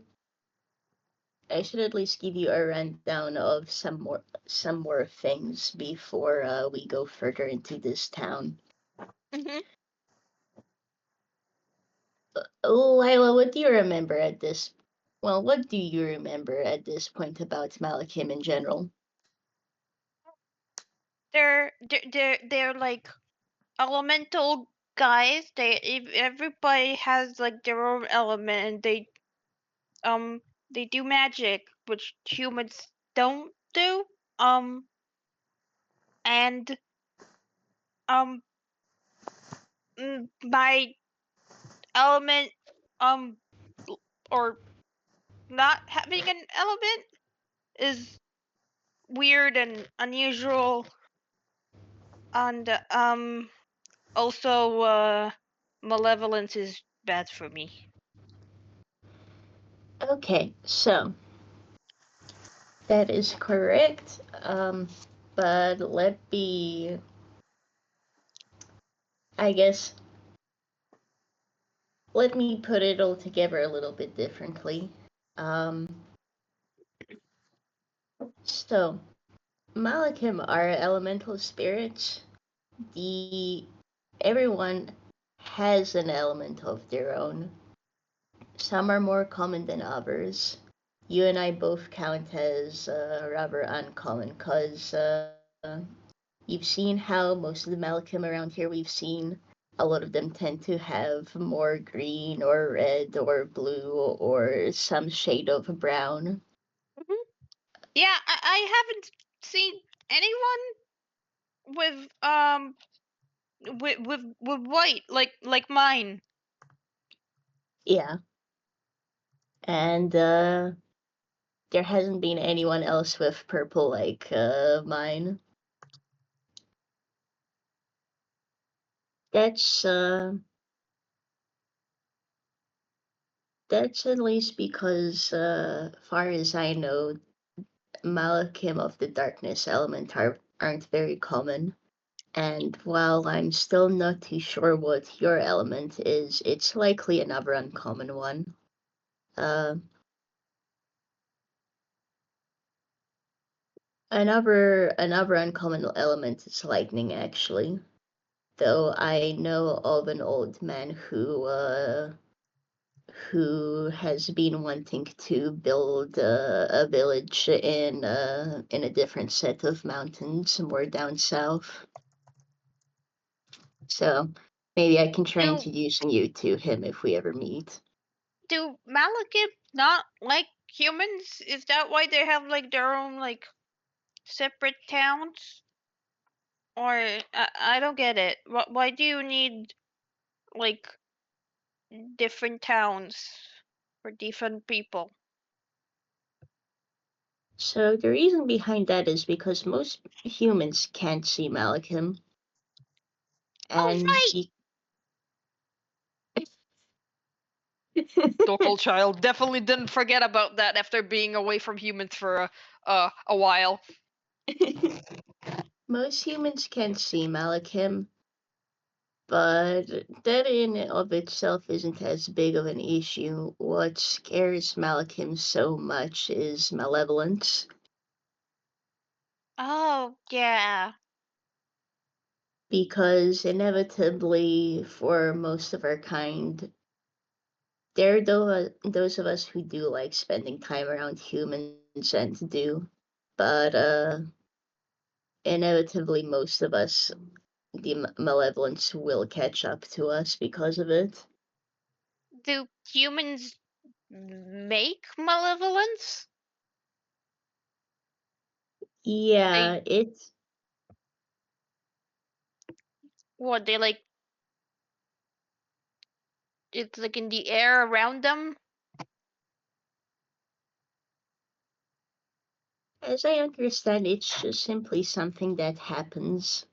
at least give you a rundown of some more things before we go further into this town. Lailah, what do you remember at this? Well, what do you remember at this point about Malachim in general? They're like elemental guys. Everybody has like their own element, and they do magic, which humans don't do. And um my element, um or not having an element, is weird and unusual, and also malevolence is bad for me. Okay, so that is correct. But I guess, let me put it all together a little bit differently. So Malachim are elemental spirits. Everyone has an element of their own. Some are more common than others. You and I both count as rather uncommon because you've seen how most of the Malachim around here we've seen, a lot of them tend to have more green or red or blue or some shade of brown. Yeah, I haven't seen anyone with white like mine. Yeah. And there hasn't been anyone else with purple like mine. That's at least because, far as I know, Malachim of the Darkness element aren't very common. And while I'm still not too sure what your element is, it's likely another uncommon one. Another uncommon element is lightning, actually. Though I know of an old man who has been wanting to build a village in a different set of mountains more down south. So maybe I can try Do introducing you to him if we ever meet. do Malekith not like humans? Is that why they have like their own like separate towns? Or I don't get it. Why do you need like different towns for different people? So the reason behind that is because most humans can't see Malachim, Oh and right. Local child definitely didn't forget about that after being away from humans for a while. most humans can't see Malachim, but that in and of itself isn't as big of an issue. What scares Malachim so much is malevolence, Oh yeah. because inevitably, for most of our kind, there are those of us who do like spending time around humans and do, but inevitably most of us, the malevolence will catch up to us because of it. Do humans make malevolence? Yeah, They it's what they like it's like in the air around them? as I understand, it's just simply something that happens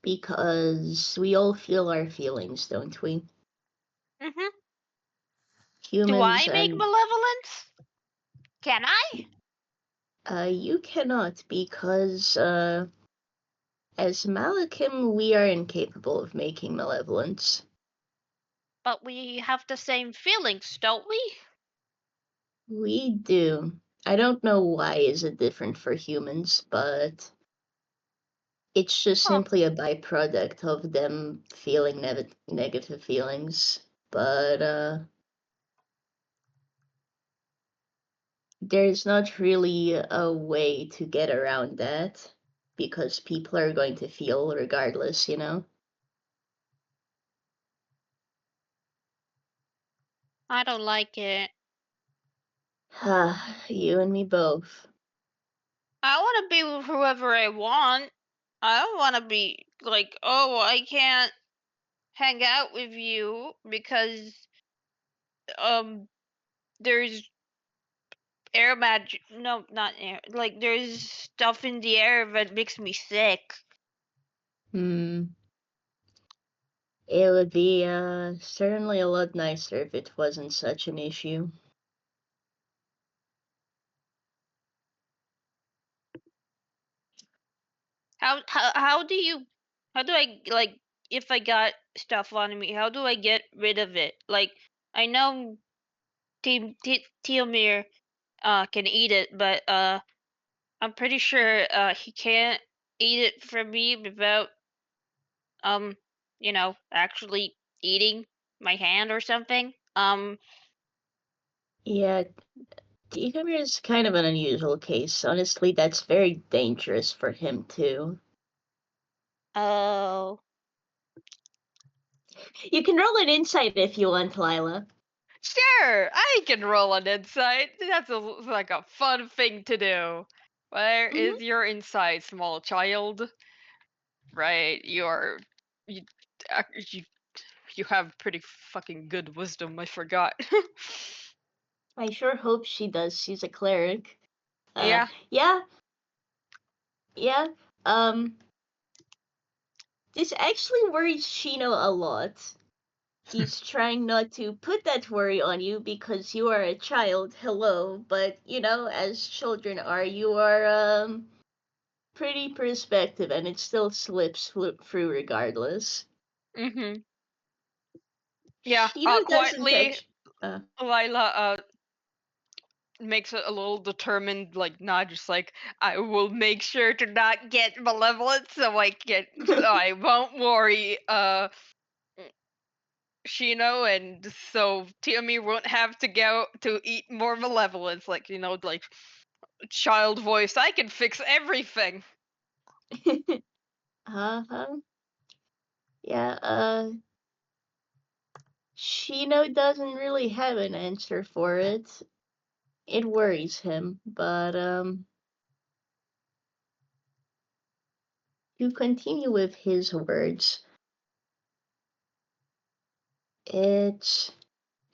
because we all feel our feelings, don't we? Mhm. Do Humans I make and malevolence? Can I? you cannot because as Malachim we are incapable of making malevolence. But we have the same feelings, don't we? We do. I don't know why is it different for humans, but it's just Huh. simply a byproduct of them feeling negative feelings. But there's not really a way to get around that because people are going to feel regardless, you know? I don't like it. You and me both. I want to be with whoever I want. I don't want to be like, oh, I can't hang out with you because um there's air magic. No, not air. Like there's stuff in the air that makes me sick. Hmm. It would be certainly a lot nicer if it wasn't such an issue. How do you how do I like if I got stuff on me? How do I get rid of it? Like I know Tihomir can eat it, but I'm pretty sure he can't eat it from me without um actually eating my hand or something. Yeah, Tihomir is kind of an unusual case. Honestly, that's very dangerous for him too. Oh. You can roll an insight if you want, Lailah. Sure, I can roll an insight. That's like a fun thing to do. Where is your insight, small child? Right, you, you you have pretty fucking good wisdom. I forgot. I sure hope she does. She's a cleric. Yeah. Yeah, yeah. Um, this actually worries Shino a lot. He's trying not to put that worry on you because you are a child. Hello, but you know, as children are, pretty perspective, and it still slips through regardless. Mm-hmm. Yeah. Shino doesn't Quietly, actually. Lailah makes a little determined nod, just like, I will make sure to not get malevolent, so I won't worry Shino, and so Tihomir won't have to go to eat more malevolence, child voice, I can fix everything. Uh-huh. Yeah, Shino doesn't really have an answer for it. It worries him, but to continue with his words, it's,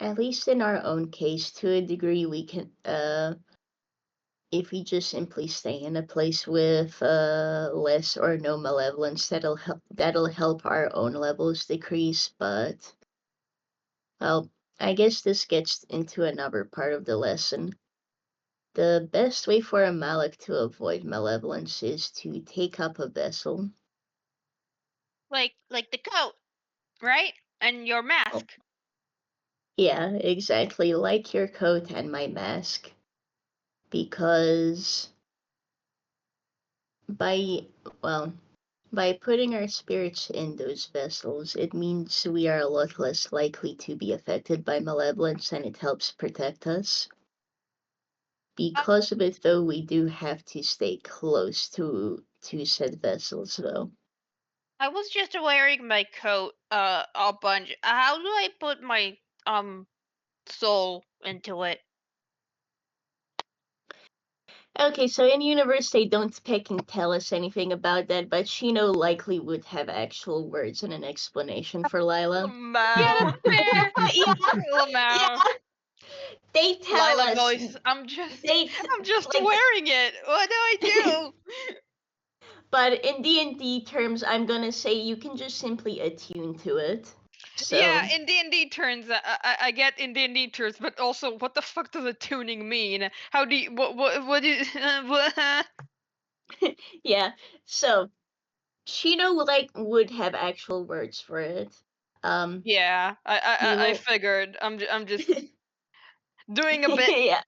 at least in our own case, to a degree we can, if we just simply stay in a place with less or no malevolence, that'll help our own levels decrease. But, well, I guess this gets into another part of the lesson. The best way for a Malik to avoid malevolence is to take up a vessel. Like the coat, right? And your Oh, mask. yeah, exactly, like your coat and my mask. Because by, well, by putting our spirits in those vessels, it means we are a lot less likely to be affected by malevolence, and it helps protect us. Because of it, though, we do have to stay close to said vessels, though. I was just wearing my coat a bunch. How do I put my soul into it? Okay, so in universe they don't pick and tell us anything about that, but Shino likely would have actual words and an explanation for Lailah. Yeah, Lamau. that's fair. Yeah, Lamau. they tell Lailah us. voice, I'm just Like, wearing it. What do I do? but in D&D terms, I'm gonna say you can just simply attune to it. Yeah, So in D&D turns, I get in D&D turns, but also, what the fuck does attuning mean? How do you, what is, what? yeah, so Shino would have actual words for it. Yeah, He I will. figured. I'm just doing a bit. Yeah.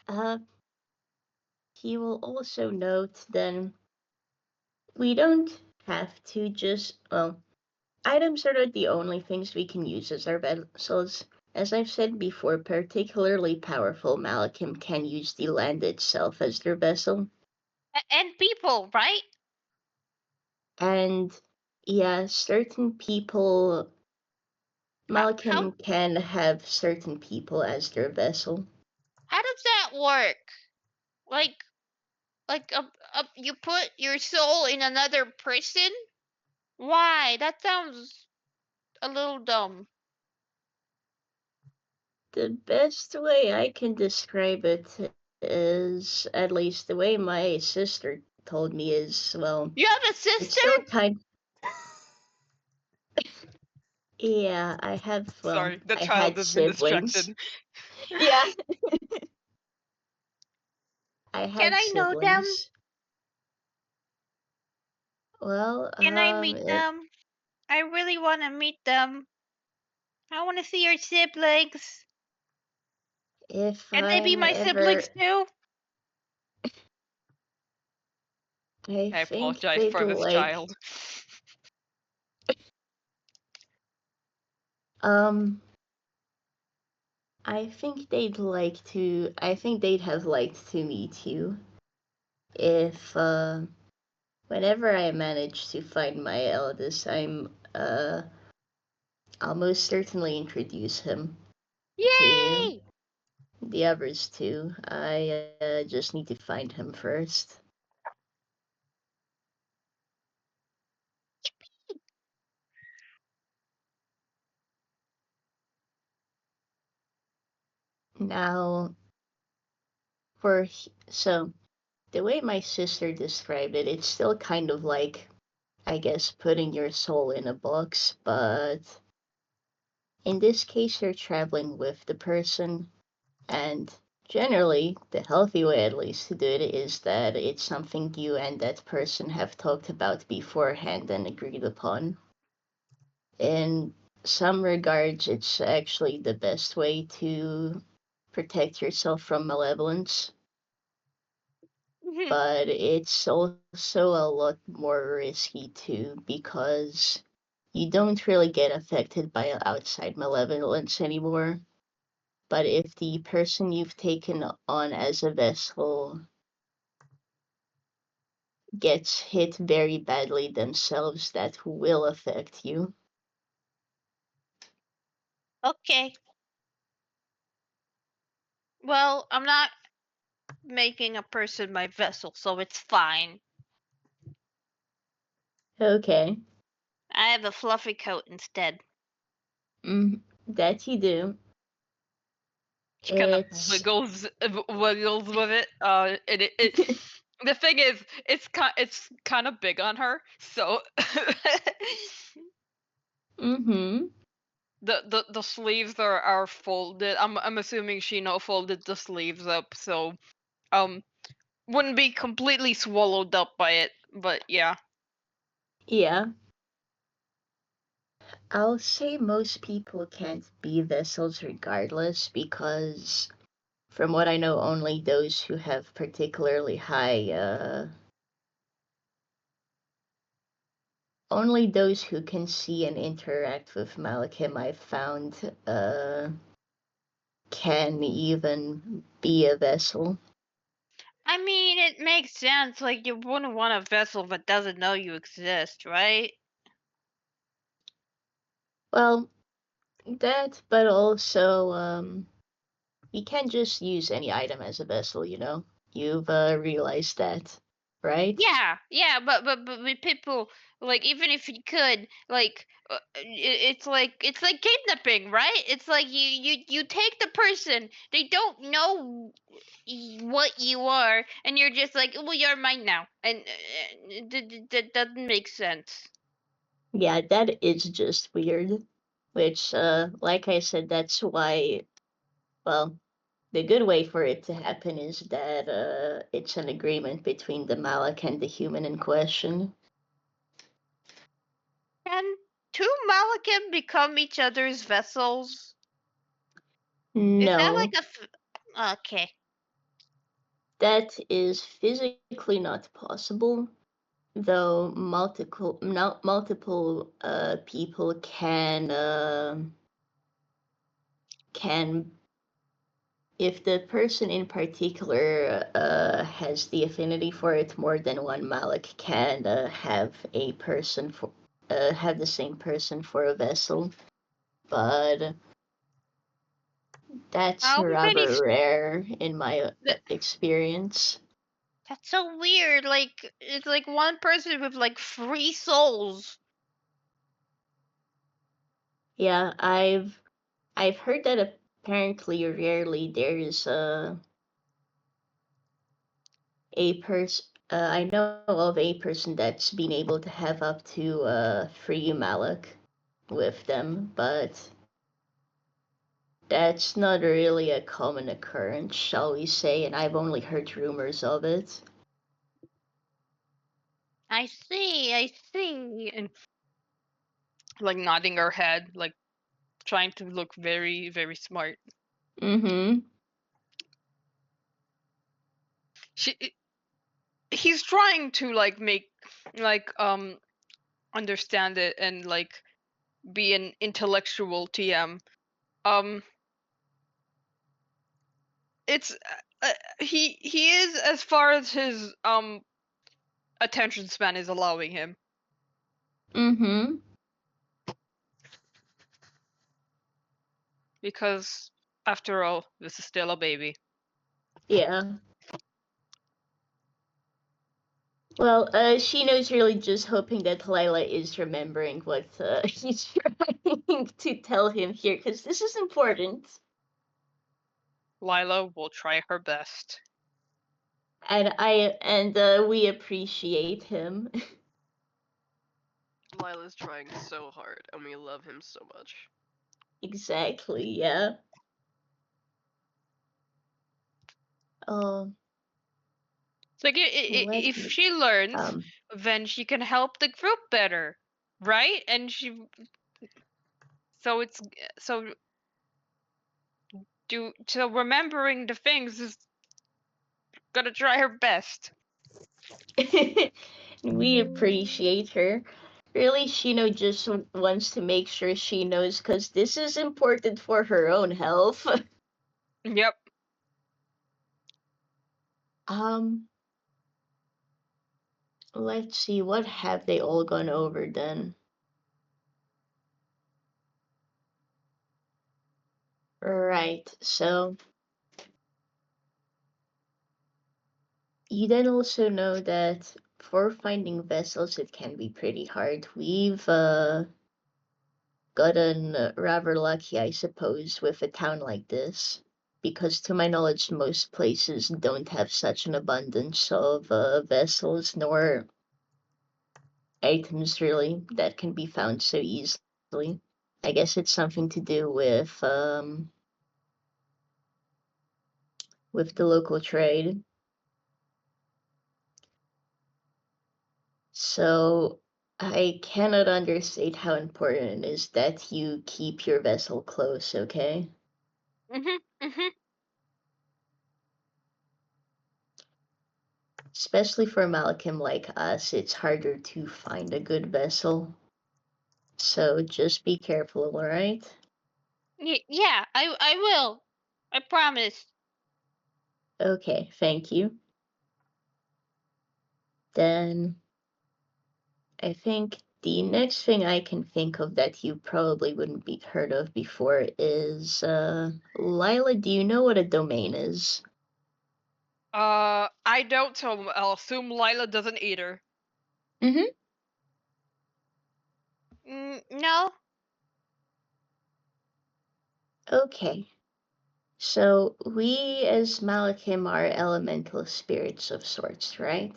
Uh, he will also note then we don't have to just, well, items are not the only things we can use as our vessels. As I've said before, particularly powerful Malachim can use the land itself as their vessel. And people, right? And yeah, certain people, How Malachim can have certain people as their vessel. how does that work? Like you put your soul in another person? Why? That sounds a little dumb. The best way I can describe it is, at least the way my sister told me, is, well, You have a it's sister? still kind. Yeah, I have, well, Sorry, the I child had has been siblings. distracted. Yeah, I Can had I know them? siblings. Well, Can I meet them? I really want to meet them. I want to see your siblings. if Can they be I'm my ever, siblings too? I I think apologize they'd for this like, child. um, I think they'd have liked to meet you if, whenever I manage to find my eldest, I'll most certainly introduce him to you. Yay! The others too. I just need to find him first. Now, so the way my sister described it, it's still kind of like, I guess, putting your soul in a box, but in this case, you're traveling with the person, and Generally, the healthy way at least to do it is that it's something you and that person have talked about beforehand and agreed upon. In some regards, it's actually the best way to protect yourself from malevolence, but it's also a lot more risky too because you don't really get affected by outside malevolence anymore. But if the person you've taken on as a vessel gets hit very badly themselves, that will affect you. Okay. Well, I'm not making a person my vessel, so it's fine. Okay. I have a fluffy coat instead. That you do. She kind of It's wiggles with it. And the thing is, it's kind of big on her, so mm-hmm. the sleeves are folded. I'm assuming Shino folded the sleeves up, so wouldn't be completely swallowed up by it. But yeah. Yeah. I'll say most people can't be vessels regardless because from what I know only those who have particularly high only those who can see and interact with Malachim I've found can even be a vessel. I mean, it makes sense. Like, you wouldn't want a vessel that doesn't know you exist, right? Well, that, but also, you can't just use any item as a vessel, you know? You've realized that, right? Yeah, but with people, like, even if you could, like, it's like kidnapping, right? It's like you take the person, they don't know what you are, and you're just like, well, you're mine now, and that doesn't make sense. Yeah, that is just weird. Which, like I said, that's why, well, the good way for it to happen is that it's an agreement between the Malak and the human in question. Can two Malakim become each other's vessels? Is that No, like okay? that is physically not possible, though multiple people can if the person in particular has the affinity for it more than one Malik can have the same person for a vessel, but that's How many? rather rare in my Th- experience. That's so weird. Like, it's like one person with like 3 souls. Yeah, I've heard that apparently rarely there's a person. I know of a person that's been able to have up to 3 Malik with them, but that's not really a common occurrence, shall we say, and I've only heard rumors of it. I see. I see. And like nodding her head, like trying to look very, very smart. Mm-hmm. She he's trying to like make like understand it and like be an intellectual TM. Um it's he is as far as his attention span is allowing him, Mm-hmm. because after all, this is still a baby. Yeah. Well, Shino's really just hoping that Lailah is remembering what he's trying to tell him here, because this is important. Lilah will try her best. And we appreciate him. Lila's trying so hard, and we love him so much. Exactly, yeah. It's like let if me she learns, um then she can help the group better, right? And so it's so so remembering the things is gonna try her best. we appreciate her. Really, Shino just wants to make sure she knows because this is important for her own health. Yep. um, let's see, what have they all gone over then? Right, so you then also know that for finding vessels, it can be pretty hard. We've gotten rather lucky, I suppose, with a town like this, because to my knowledge, most places don't have such an abundance of vessels nor items really that can be found so easily. I guess it's something to do with the local trade. So I cannot understate how important it is that you keep your vessel close, okay? Mhm. Mhm. Especially for Malcolm like us, it's harder to find a good vessel. So just be careful, alright? Yeah, I will. I promise. Okay, thank you. Then I think the next thing I can think of that you probably wouldn't be heard of before is Lailah, do you know what a domain is? I don't, so I'll assume Lialah doesn't either. Mm-hmm. No. Okay. So we as Malachim are elemental spirits of sorts, right?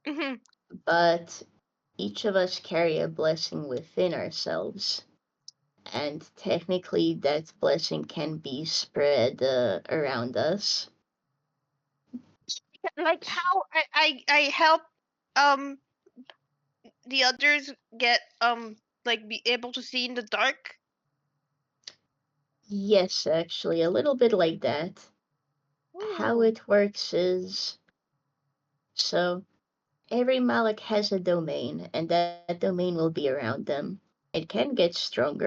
Mhm. But each of us carry a blessing within ourselves. And technically that blessing can be spread around us. Like how I help um the others get like be able to see in the dark. Yes, actually, a little bit like that. How Ooh. it works is so every Malak has a domain, and that domain will be around them. It can get stronger,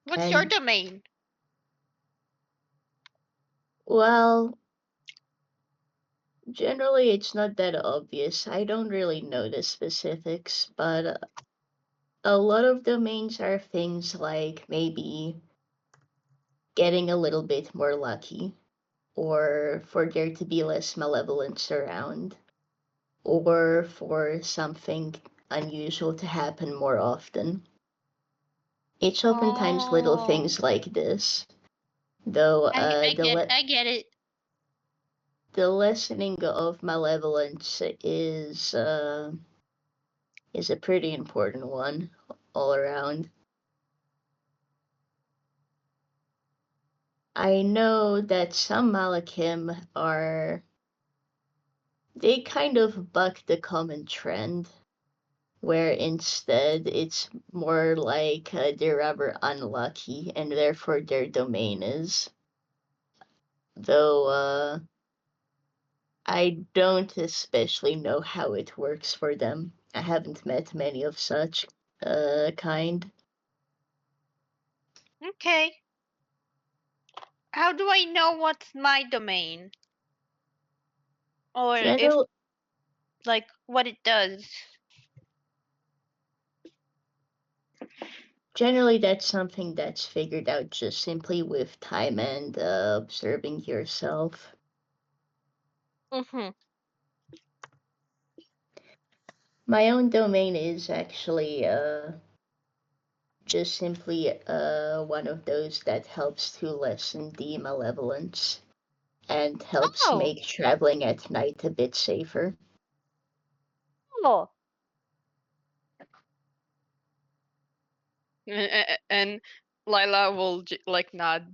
What's your and domain? well, generally it's not that obvious. I don't really know the specifics, but a lot of domains are things like maybe getting a little bit more lucky, or for there to be less malevolence around, or for something unusual to happen more often. It's oftentimes little Oh, things like this, though I get it. the lessening of malevolence is a pretty important one all around. I know that some Malachim are they kind of buck the common trend, where instead it's more like they're rather unlucky and therefore their domain is. Though I don't especially know how it works for them. I haven't met many of such kind. Okay. How do I know what's my domain? Or if General, like what it does? Generally, that's something that's figured out just simply with time and observing yourself. Mhm. My own domain is actually just simply one of those that helps to lessen the malevolence and helps Oh. make traveling at night a bit safer. Oh. And Lialah will like nod,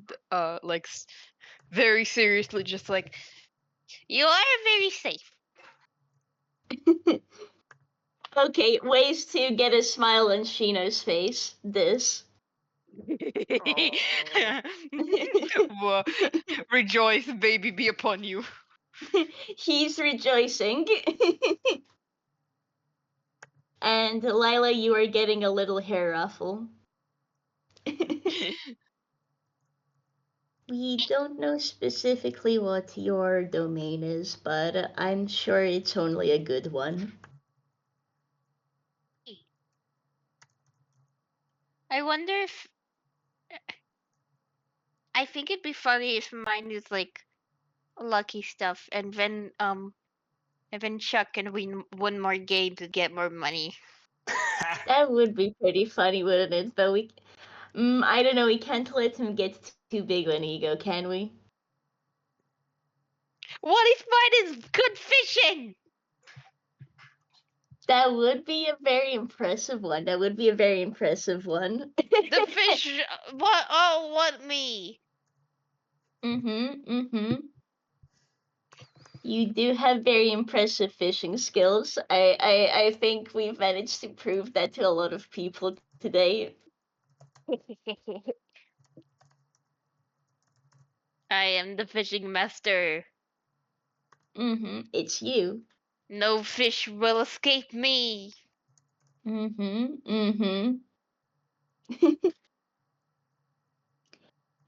very seriously, just like, You are very safe. Okay, ways to get a smile on Shino's face. This. Whoa. Rejoice, baby, be upon you. He's rejoicing. And Lailah, you are getting a little hair ruffle. We don't know specifically what your domain is, but I'm sure it's only a good one. I wonder if I think it'd be funny if mine is like lucky stuff, and then Chuck can win one more game to get more money. That would be pretty funny, wouldn't it? But I don't know. We can't let him get too big an ego, can we? What if mine is good fishing? That would be a very impressive one. That would be a very impressive one. The fish want me. Mm-hmm. You do have very impressive fishing skills. I think we've managed to prove that to a lot of people today. I am the fishing master. It's you. No fish will escape me. Mm-hmm.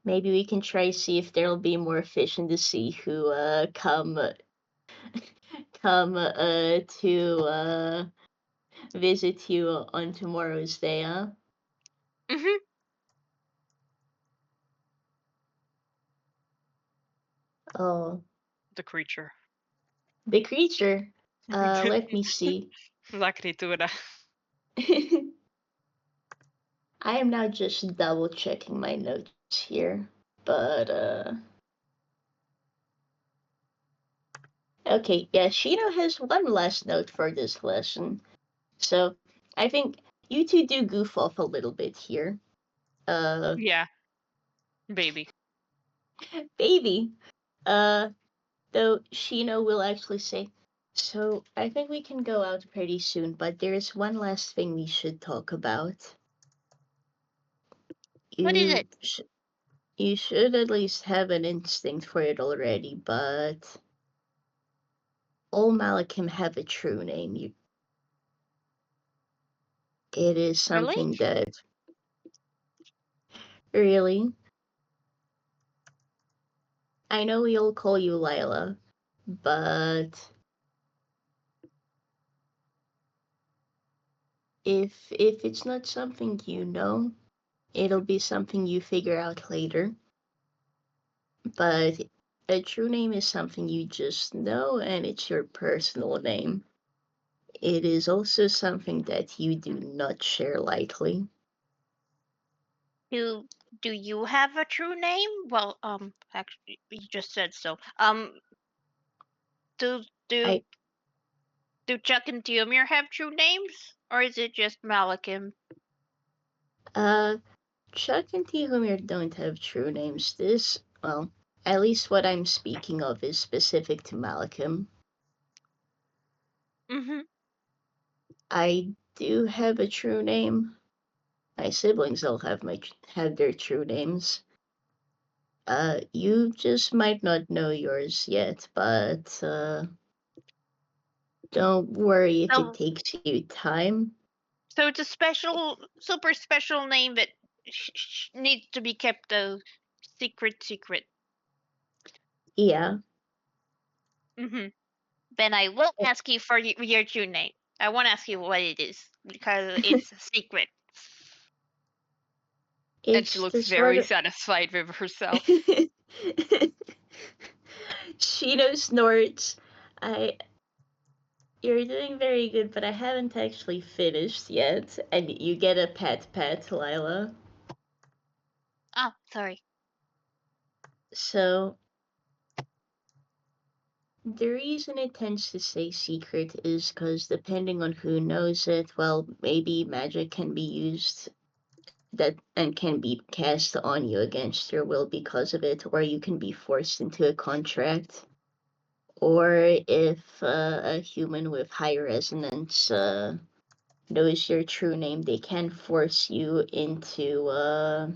Maybe we can try see if there'll be more fish in the sea who come to visit you on tomorrow's day, huh? Mhm. Oh, The creature. the creature. Let me see. La criatura. I am now just double checking my notes here, but okay, yeah, Shino has one last note for this lesson. So I think you two do goof off a little bit here. Yeah. Baby. Baby. Though Shino will actually say, so I think we can go out pretty soon, but there's one last thing we should talk about. What is You it? you should at least have an instinct for it already, but all Malachim have a true name. It is Really? something that really. I know we all call you Lialah, but if it's not something you know, it'll be something you figure out later. But a true name is something you just know, and it's your personal name. It is also something that you do not share lightly. Do do you have a true name? Well, actually, you just said so. Do do I do Chuck and Tihomir have true names, or is it just Malachim? uh Chuck and Tihomir don't have true names. This, well, at least what I'm speaking of is specific to Malachim. Mm-hmm. I do have a true name. My siblings all have their true names. You just might not know yours yet, but don't worry if it So takes you time. so it's a special, super special name that needs to be kept a secret. Yeah. Mm-hmm. Then I will Eh, ask you for your true name. I won't ask you what it is because it's a secret. And she It's the looks sort very of. satisfied with herself. Shino snorts. I. You're doing very good, but I haven't actually finished yet. And you get a pat, Lailah. Oh, sorry. So, the reason it tends to stay secret is because depending on who knows it, well, maybe magic can be used and can be cast on you against your will because of it, or you can be forced into a contract. Or if a human with high resonance knows your true name, they can force you into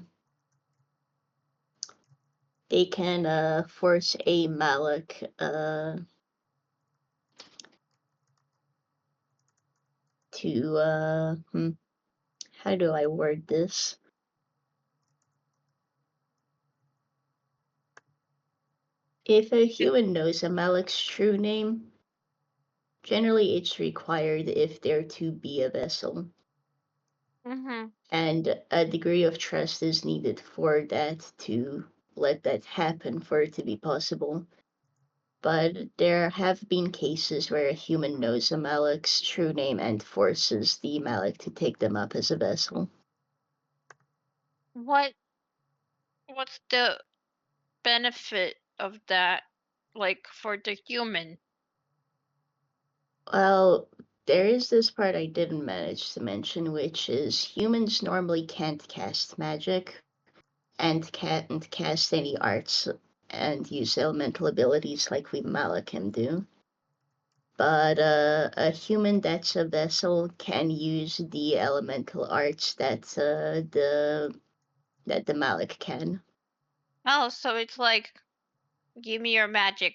they can force a Malak to how do I word this? If a human knows a Malak's true name, generally it's required if they're to be a vessel. And a degree of trust is needed for that to let that happen, for it to be possible. But there have been cases where a human knows a Malak's true name and forces the Malak to take them up as a vessel. What's the benefit of that, like for the human? Well, there is this part I didn't manage to mention, which is humans normally can't cast magic and can't cast any arts and use elemental abilities like we Malachim do. But a human that's a vessel can use the elemental arts that the Malak can. Oh, so it's like, give me your magic.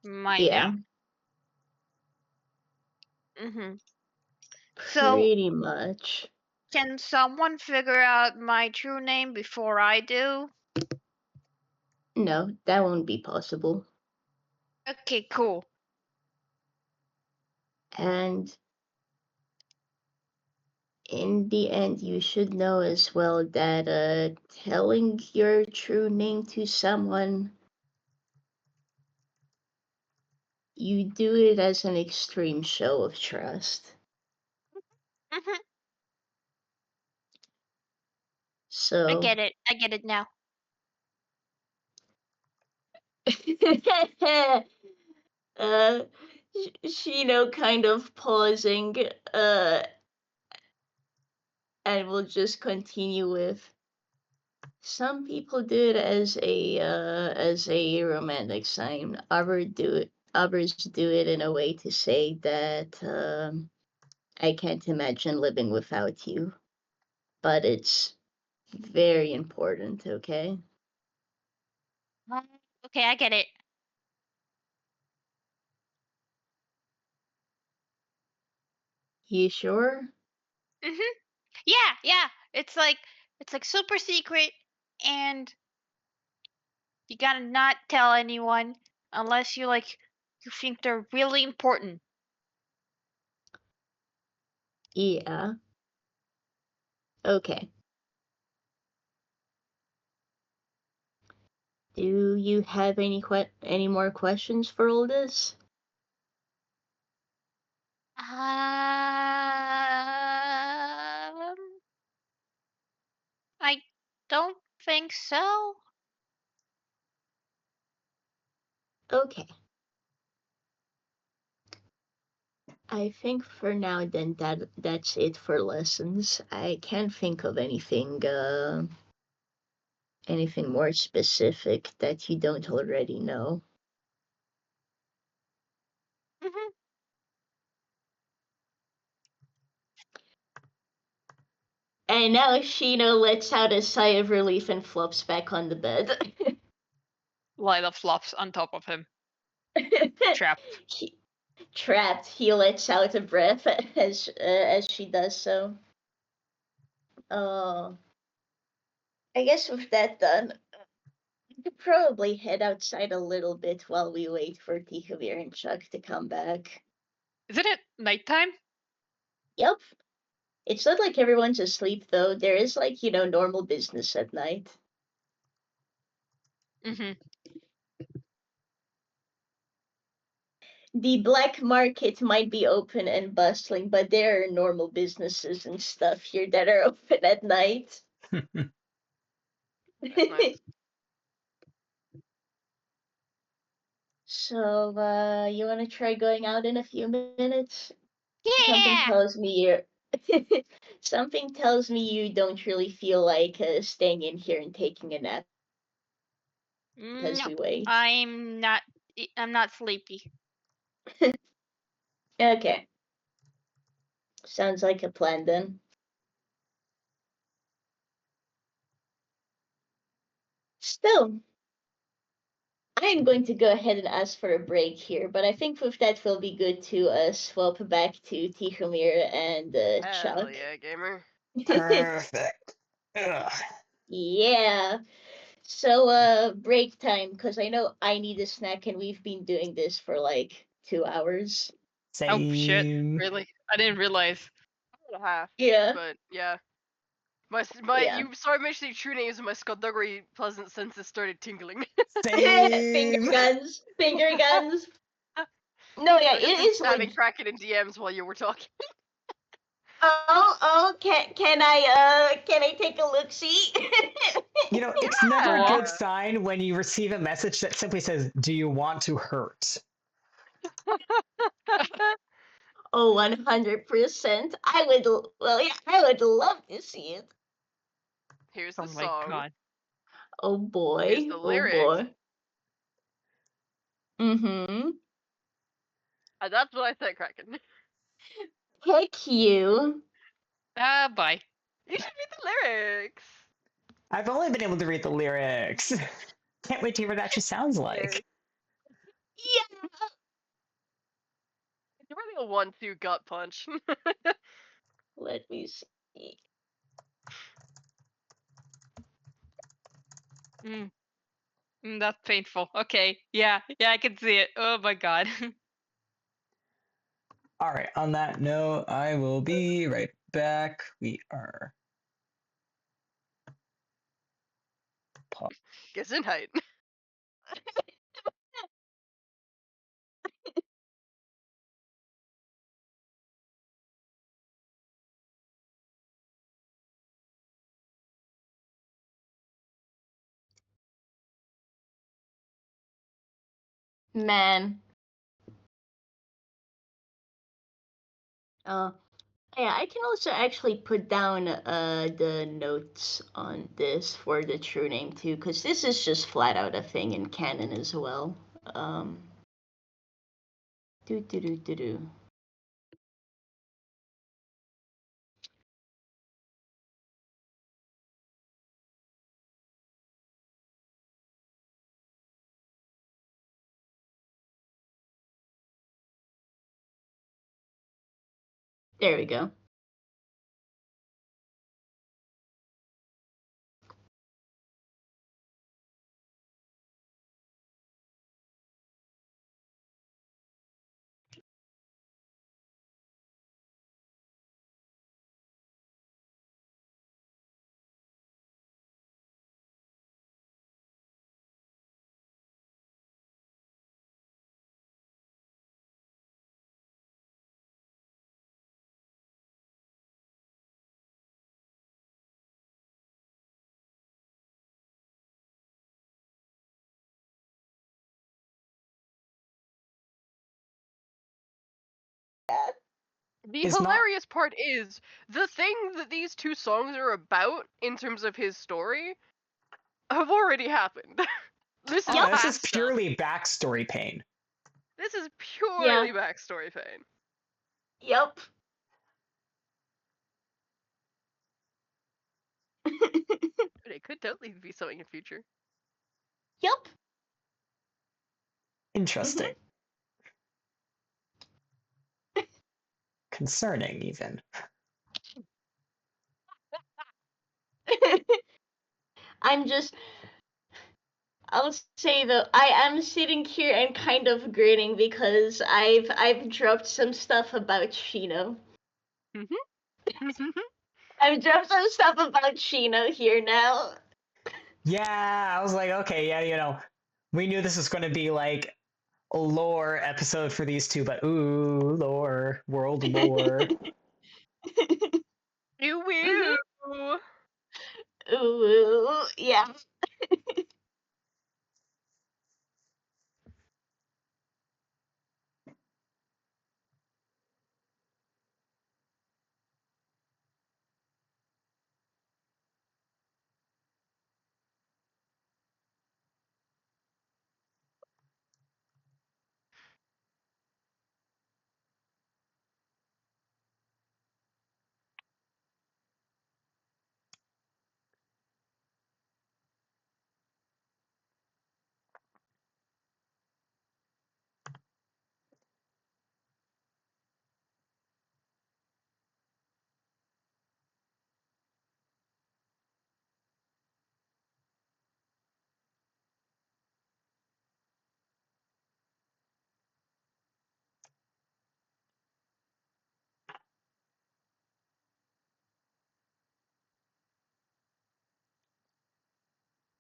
Mine Yeah, now. So, pretty much. can someone figure out my true name before I do? No, that won't be possible. Okay, cool. And in the end, you should know as well that telling your true name to someone, you do it as an extreme show of trust. I So, get it. I get it now. uh, Shino kind of pausing, and we'll just continue with. Some people do it as a romantic sign. Others do it in a way to say that I can't imagine living without you. But it's very important, okay? Okay, I get it. You sure? Yeah. It's like super secret, and you gotta not tell anyone unless you think they're really important. Yeah. Okay. Do you have any more questions for all this? I don't think so. Okay. I think for now then that's it for lessons. I can't think of anything more specific that you don't already know. And now Shino lets out a sigh of relief and flops back on the bed. Lialah flops on top of him. Trapped. Trapped, he lets out a breath as she does so. Oh, I guess with that done, we could probably head outside a little bit while we wait for Tihomir and Chuck to come back. Isn't it nighttime? Yep. It's not like everyone's asleep though. There is normal business at night. The black market might be open and bustling, but there are normal businesses and stuff here that are open at night. Nice. So, you want to try going out in a few minutes? Something Yeah. tells me Something tells me you don't really feel like staying in here and taking a nap as No, we wait. I'm not. I'm not sleepy. Okay, sounds like a plan then. Still, I'm going to go ahead and ask for a break here, but I think with that will be good to swap back to Tihomir and Hell Chuck. yeah, gamer. Perfect. Ugh. Yeah. So break time, because I know I need a snack and we've been doing this for like 2 hours. Oh shit! Same. Really? I didn't realize. And a half. Yeah. But yeah. My Yeah. you started mentioning true names and my skullduggery pleasant senses started tingling. Finger Same. guns. Finger guns. No, yeah, I've it just been is spamming like Kraken in DMs while you were talking. can I take a look see? You know, it's never a Aw. good sign when you receive a message that simply says, "Do you want to hurt?" Oh, 100%. I would well, yeah, I would love to see it. Here's Oh the my song. god. Oh Here's boy. the Oh lyrics. boy. Mhm. And that's what I said, Kraken. Pick you. Bye. You should read the lyrics. I've only been able to read the lyrics. Can't wait to hear what it actually sounds like. Yeah. It's really a 1-2 gut punch. Let me see. That's painful. Okay. Yeah, I can see it. Oh my god. All right, on that note, I will be right back. We are. Gesundheit. Man. Uh yeah, I can also actually put down the notes on this for the true name too, because this is just flat out a thing in canon as well. Do do do do do. There we go. The Is not. hilarious part is the thing that these two songs are about in terms of his story have already happened. This is Oh, this past is stuff. purely backstory pain. This is Yeah. purely backstory pain. Yep. But it could totally be something in the future. Yep. Interesting. Concerning, even. I'm just I'll say though, I am sitting here and kind of grinning because I've dropped some stuff about Shino. I've dropped some stuff about Shino here now. Yeah, I was like, okay, yeah, we knew this was going to be like a lore episode for these two, but ooh, lore, world lore. You Mhm. will. Ooh, yeah.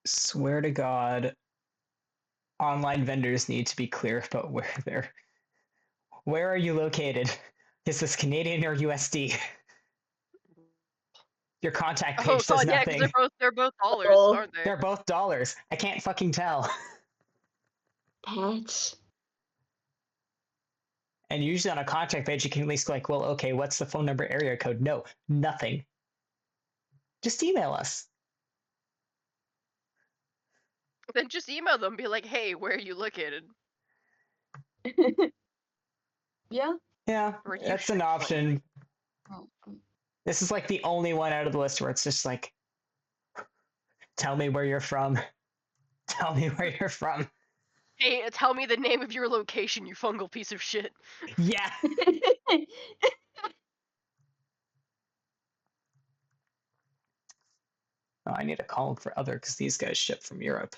Swear to God, online vendors need to be clear about where are you located? Is this Canadian or USD? Your contact page Oh says god, yeah, because nothing. they're both dollars, Uh-oh. aren't they? They're both dollars. I can't fucking tell. Pats. And usually on a contact page, you can at least go like, well, okay, what's the phone number, area code? No, nothing. Just email us. Then just email them, be like, hey, where are you located? Yeah. Yeah, Or you that's should, an option. Oh, This is like the only one out of the list where it's just like, tell me where you're from. Tell me where you're from. Hey, tell me the name of your location, you fungal piece of shit. Yeah. Oh, I need a column for other because these guys ship from Europe.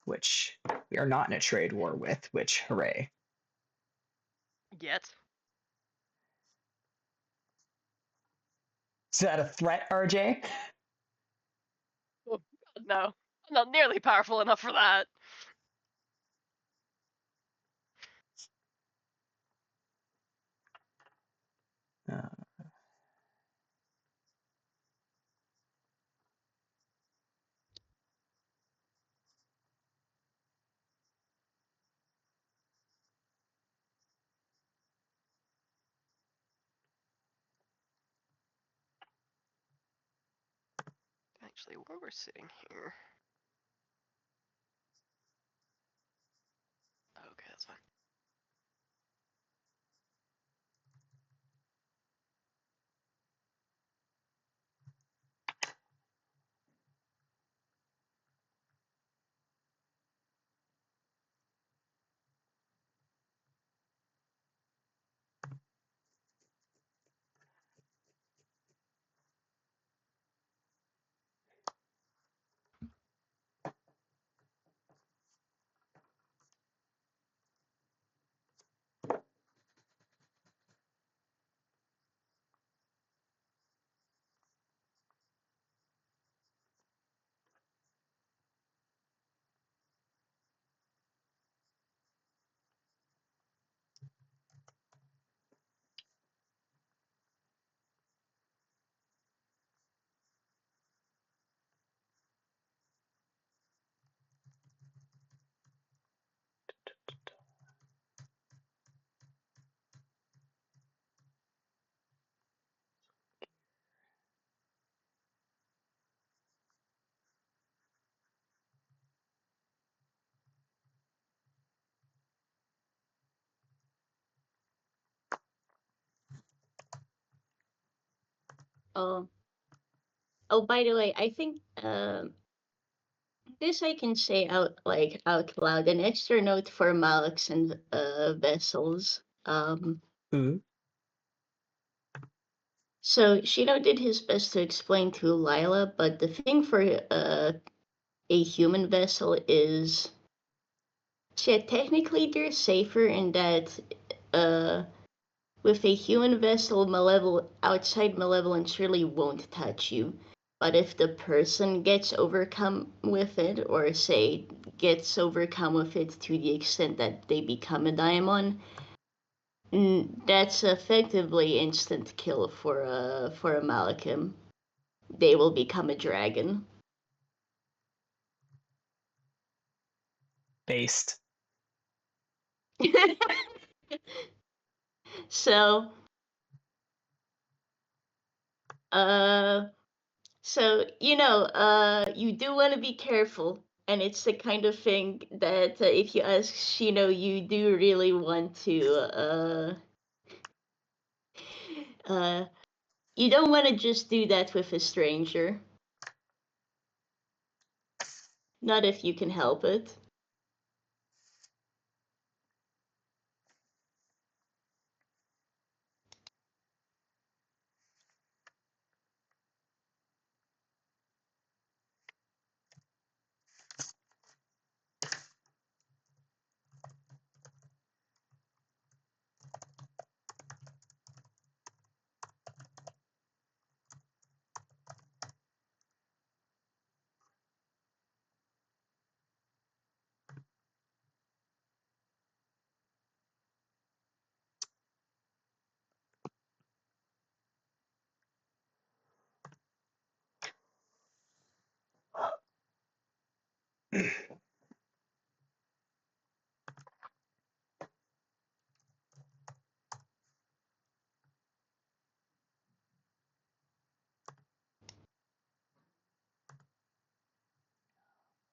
Which we are not in a trade war with, which hooray. Yet. Is that a threat, RJ? Oh, god, no. I'm not nearly powerful enough for that. Uh, Actually, while we're sitting here. Okay, that's fine. Oh. Oh, by the way, I think this I can say out loud. An extra note for Malaks and vessels. ooh. So Shino did his best to explain to Lialah, but the thing for a human vessel is, yeah, technically they're safer in that with a human vessel, outside malevolence really won't touch you. But if the person gets overcome with it, or say gets overcome with it to the extent that they become a daimon, that's effectively instant kill for a Malachim. They will become a dragon. Based. So, uh, you do want to be careful, and it's the kind of thing that if you ask Shino, you do really want to. You don't want to just do that with a stranger. Not if you can help it.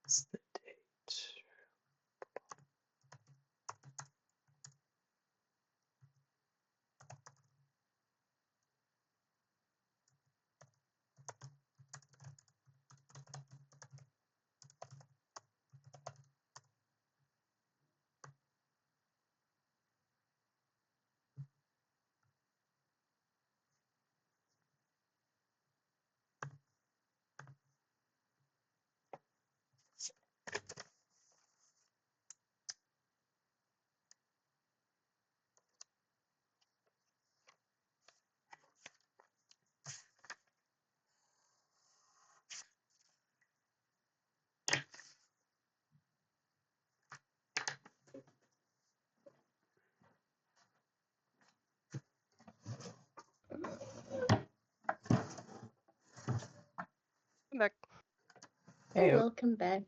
What's the date? I'm back. Hey, Welcome back.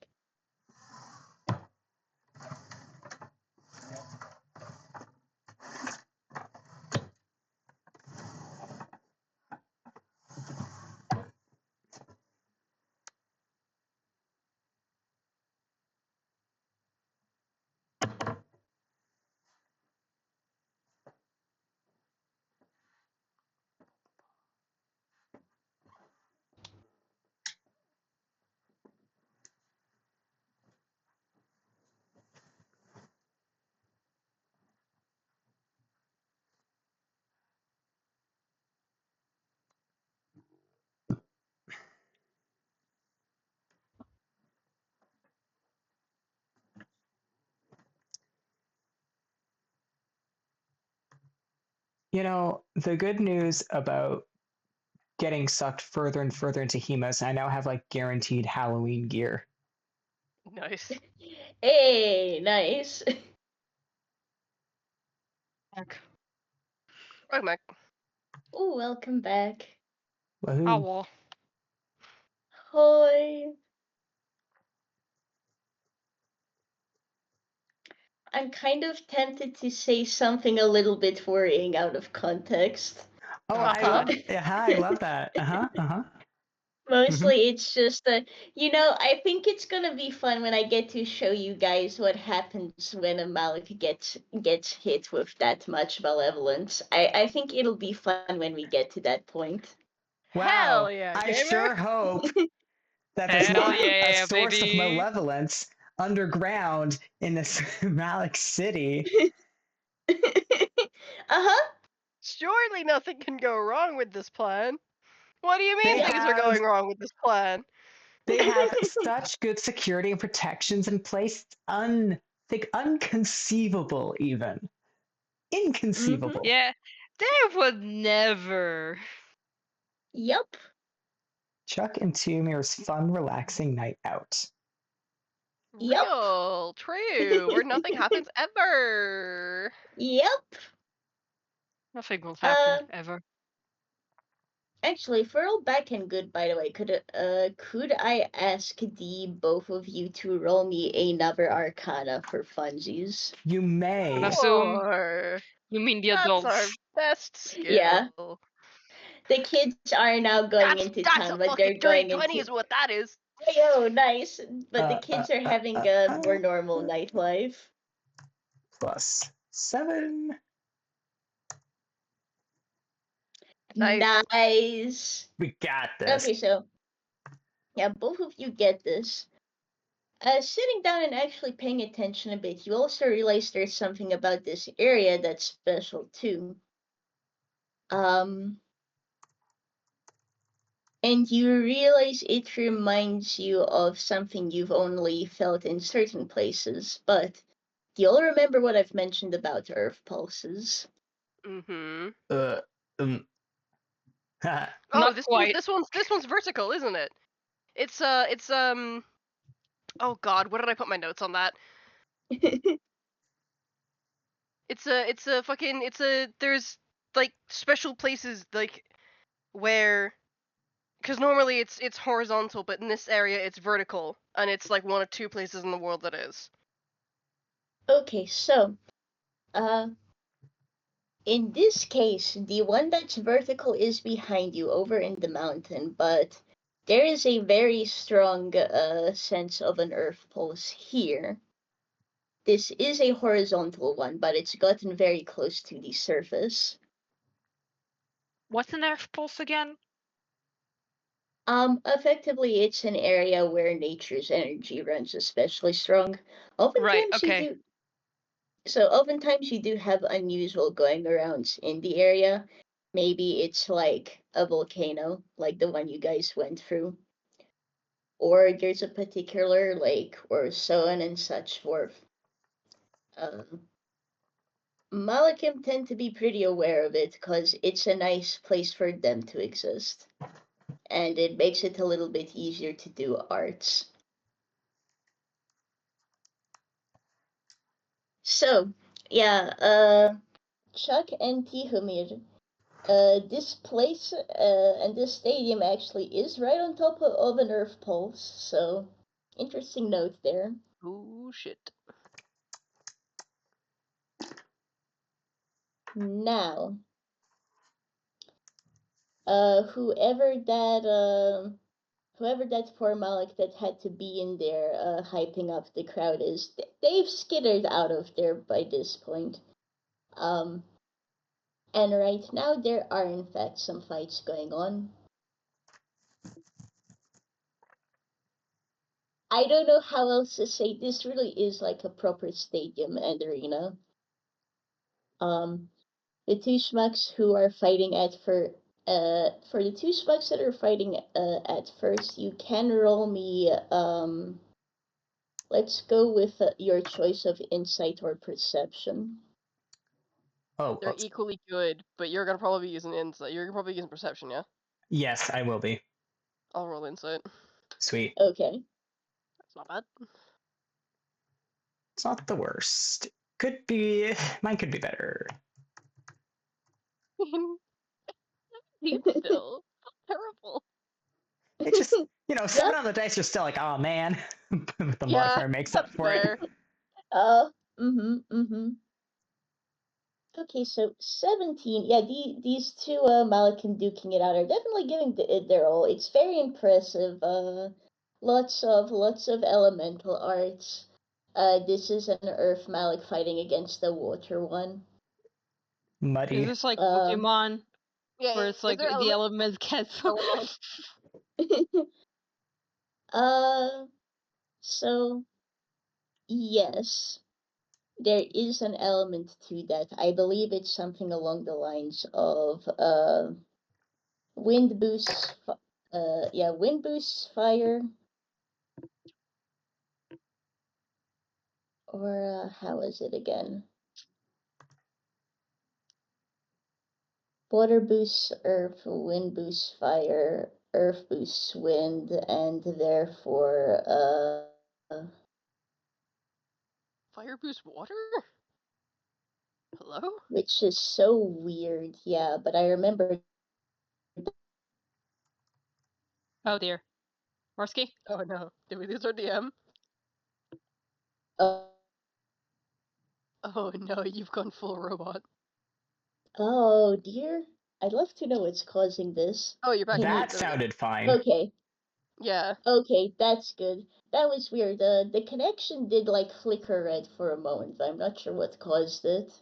you know, the good news about getting sucked further and further into Hemos, I now have like guaranteed Halloween gear. Nice. Hey, nice. I'm back. Oh, welcome back. Woohoo. Owl. Hoi. I'm kind of tempted to say something a little bit worrying out of context. Oh, Oh, I God. love, I love that. Mostly it's just I think it's gonna be fun when I get to show you guys what happens when a Malik gets hit with that much malevolence. I think it'll be fun when we get to that point. Wow. Hell yeah, I gamer. sure hope that there's Hell not a yeah, source of baby. malevolence underground in this Malik city. Uh-huh. Surely nothing can go wrong with this plan. What do you mean They things are have going wrong with this plan? they have such good security and protections in place. Unconceivable even. Inconceivable. Yeah, they would never. Yup. Chuck and Tihomir's fun, relaxing night out. Yup. Real, true, where nothing happens ever. Yup. Nothing will happen Uh, ever. Actually, for all back and good, by the way, could I ask the both of you to roll me another Arcana for funsies? You may. I assume Or you mean the that's adults. our best skill. Yeah. The kids are now going into That's town, a but they're fucking dirty going 20 into. is what that is. Oh, nice. But the kids are having a more normal nightlife. Plus 7. Nice. Nice. We got this. Okay, so yeah, both of you get this. Sitting down and actually paying attention a bit, you also realize there's something about this area that's special too. And you realize it reminds you of something you've only felt in certain places, but you'll remember what I've mentioned about earth pulses. Mm-hmm. Ha. Oh, Not this quite. this one's vertical, isn't it? It's oh god, where did I put my notes on that? It's a fucking there's like special places like where Because normally it's horizontal, but in this area it's vertical, and it's like one of two places in the world that is. Okay, so, in this case, the one that's vertical is behind you over in the mountain, but there is a very strong sense of an earth pulse here. This is a horizontal one, but it's gotten very close to the surface. What's an earth pulse again? Effectively, it's an area where nature's energy runs especially strong. Right, Oftentimes okay. oftentimes you do have unusual going arounds in the area. Maybe it's like a volcano, like the one you guys went through, or there's a particular lake, or so on and such forth. Malachim tend to be pretty aware of it because it's a nice place for them to exist, and it makes it a little bit easier to do arts. So, yeah, Chuck and Tihomir, this place and this stadium actually is right on top of an earth pulse, so interesting note there. Oh shit. Now, whoever that poor Malik that had to be in there hyping up the crowd is, they've skittered out of there by this point. And right now there are in fact some fights going on. I don't know how else to say, this really is like a proper stadium and arena. The two schmucks who are fighting for the two schmucks that are fighting at first, you can roll me let's go with your choice of insight or perception. Oh, They're equally good, but you're gonna probably be using insight. You're probably using perception, yeah? yes, I will be. I'll roll insight. Sweet. Okay. That's not bad. It's not the worst. Could be. Mine could be better. Still terrible. It's just, Yeah. 7 on the dice, you're still like, oh man. But the Yeah, modifier makes up that's for it. fair. Okay, so 17. Yeah, these two Malakan duking it out are definitely giving it their all. It's very impressive. Lots of elemental arts. This is an Earth Malik fighting against the Water one. Is Muddy. this like Um, Pokemon? Yeah, Where it's like there the elements get going on? so yes, there is an element to that. I believe it's something along the lines of wind boosts. Wind boosts fire. Or how is it again? Water boosts earth, wind boosts fire, earth boosts wind, and therefore Fire boost water? Hello? which is so weird, yeah, but I remember. Oh dear. Morski? Oh no. Did we lose our DM? Uh, Oh no, you've gone full robot. oh dear. I'd love to know what's causing this. Oh, you're back. Can That There we go. sounded fine. Okay, Yeah. okay, that's good. That was weird. The connection did like flicker red for a moment. I'm not sure what caused it.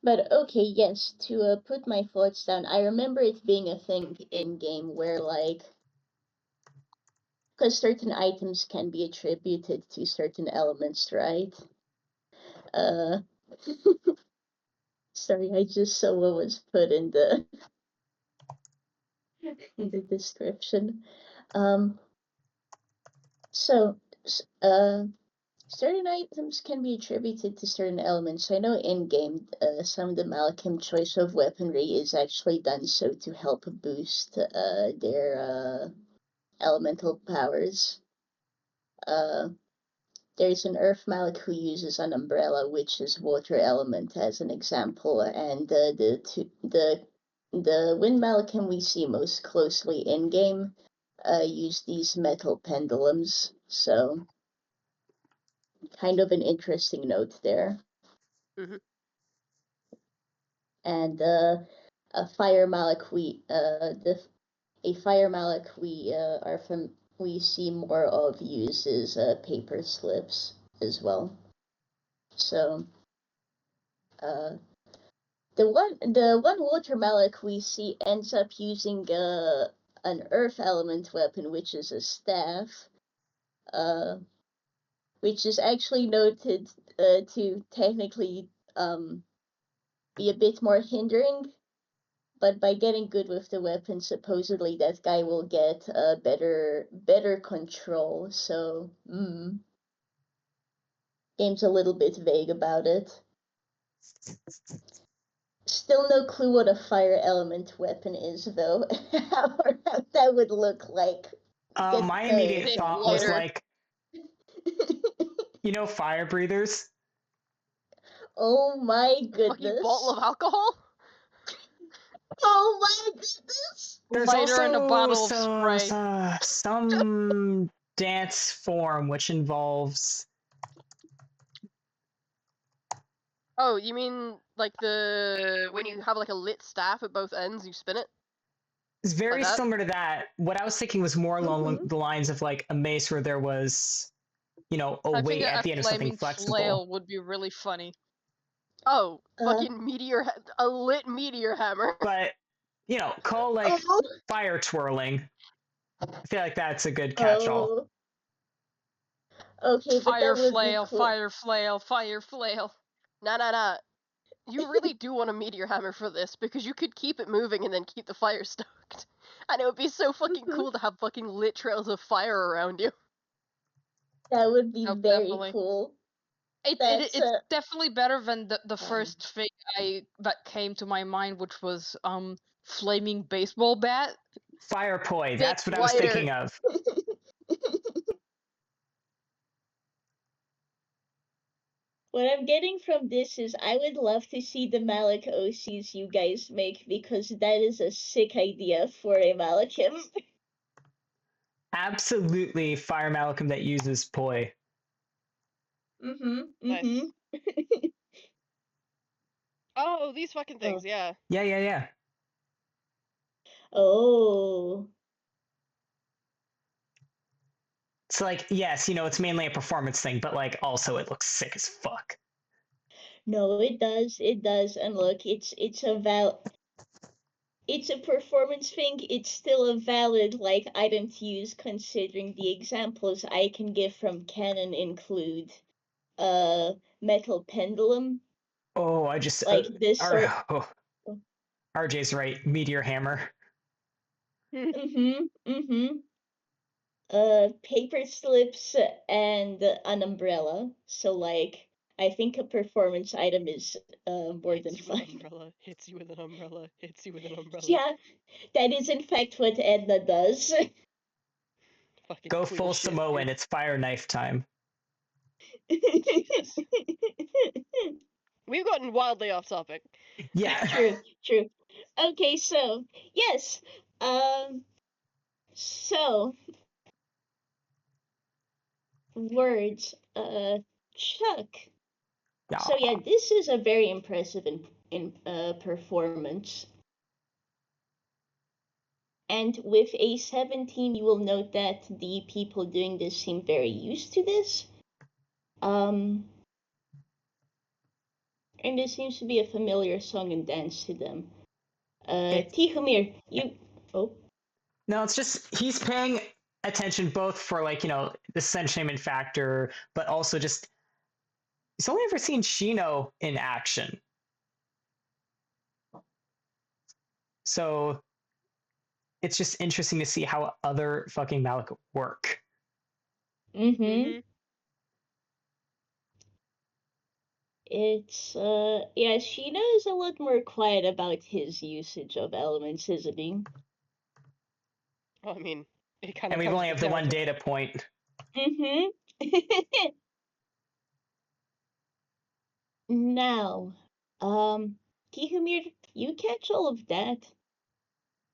But okay, yes, to put my thoughts down, I remember it being a thing in game where, like, because certain items can be attributed to certain elements, right? Uh, sorry, I just saw what was put in the in the description. So, certain items can be attributed to certain elements. I know in game, some of the Malachim choice of weaponry is actually done so to help boost their elemental powers. There's an Earth Malik who uses an umbrella, which is water element, as an example, and the the Wind Malachim we see most closely in game use these metal pendulums, so kind of an interesting note there. Mhm. And a Fire Malach a Fire Malach we see more of uses paper slips as well. So the one Water Malach we see ends up using an Earth Element weapon, which is a staff, which is actually noted to technically be a bit more hindering. But by getting good with the weapon, supposedly that guy will get better control. So, game's a little bit vague about it. Still no clue what a fire element weapon is, though. How that would look like. My immediate Big thought was lighter. like, fire breathers. Oh my Fucking bottle goodness. of alcohol? Oh my goodness. There's Lighter and a also bottle of spray. some dance form which involves. Oh, you mean like when you have like a lit staff at both ends, you spin it? It's very that? similar to that. What I was thinking was more along Mhm. the lines of like a mace where there was, a I weight think at the end of something flaming flexible. flail would be really funny. Oh, Uh, fucking a lit meteor hammer. But, call like Oh. fire twirling. I feel like that's a good catch-all. Oh. Okay, but Fire that would flail, be cool. fire flail, fire flail. Nah. You really do want a meteor hammer for this, because you could keep it moving and then keep the fire stoked. And it would be so fucking cool to have fucking lit trails of fire around you. That would be Oh, very definitely. cool. It's definitely better than the first thing that came to my mind, which was flaming baseball bat. Fire poi, Big that's what I was lighter. thinking of. What I'm getting from this is I would love to see the Malak OCs you guys make, because that is a sick idea for a Malachim. Absolutely fire malachim that uses poi. Nice. Oh, these fucking things, yeah. Yeah. Oh. It's like, yes, it's mainly a performance thing, but like also it looks sick as fuck. No, it does. And look, it's a performance thing. It's still a valid item to use, considering the examples I can give from canon include metal pendulum. Oh, I just This sort. RJ's right. Meteor hammer. Paper slips and an umbrella. So I think a performance item is more than fine. Hits you with an umbrella. Yeah, that is in fact what Edna does. Fucking Go cool full shit, Samoan. dude. It's fire knife time. Jesus. We've gotten wildly off topic. Yeah. True. Okay, so yes. So words. Chuck. Yeah. So yeah, this is a very impressive in performance. And with a 17, you will note that the people doing this seem very used to this. And this seems to be a familiar song and dance to them. Tihomir, you... Oh. No, it's just he's paying attention both for the sentiment factor, but also just he's only ever seen Shino in action. So it's just interesting to see how other fucking Malik work. It's yeah, Shino is a lot more quiet about his usage of elements, isn't he? Well, I mean, it kind And of we only have the one data point. Now, Tihomir you catch all of that.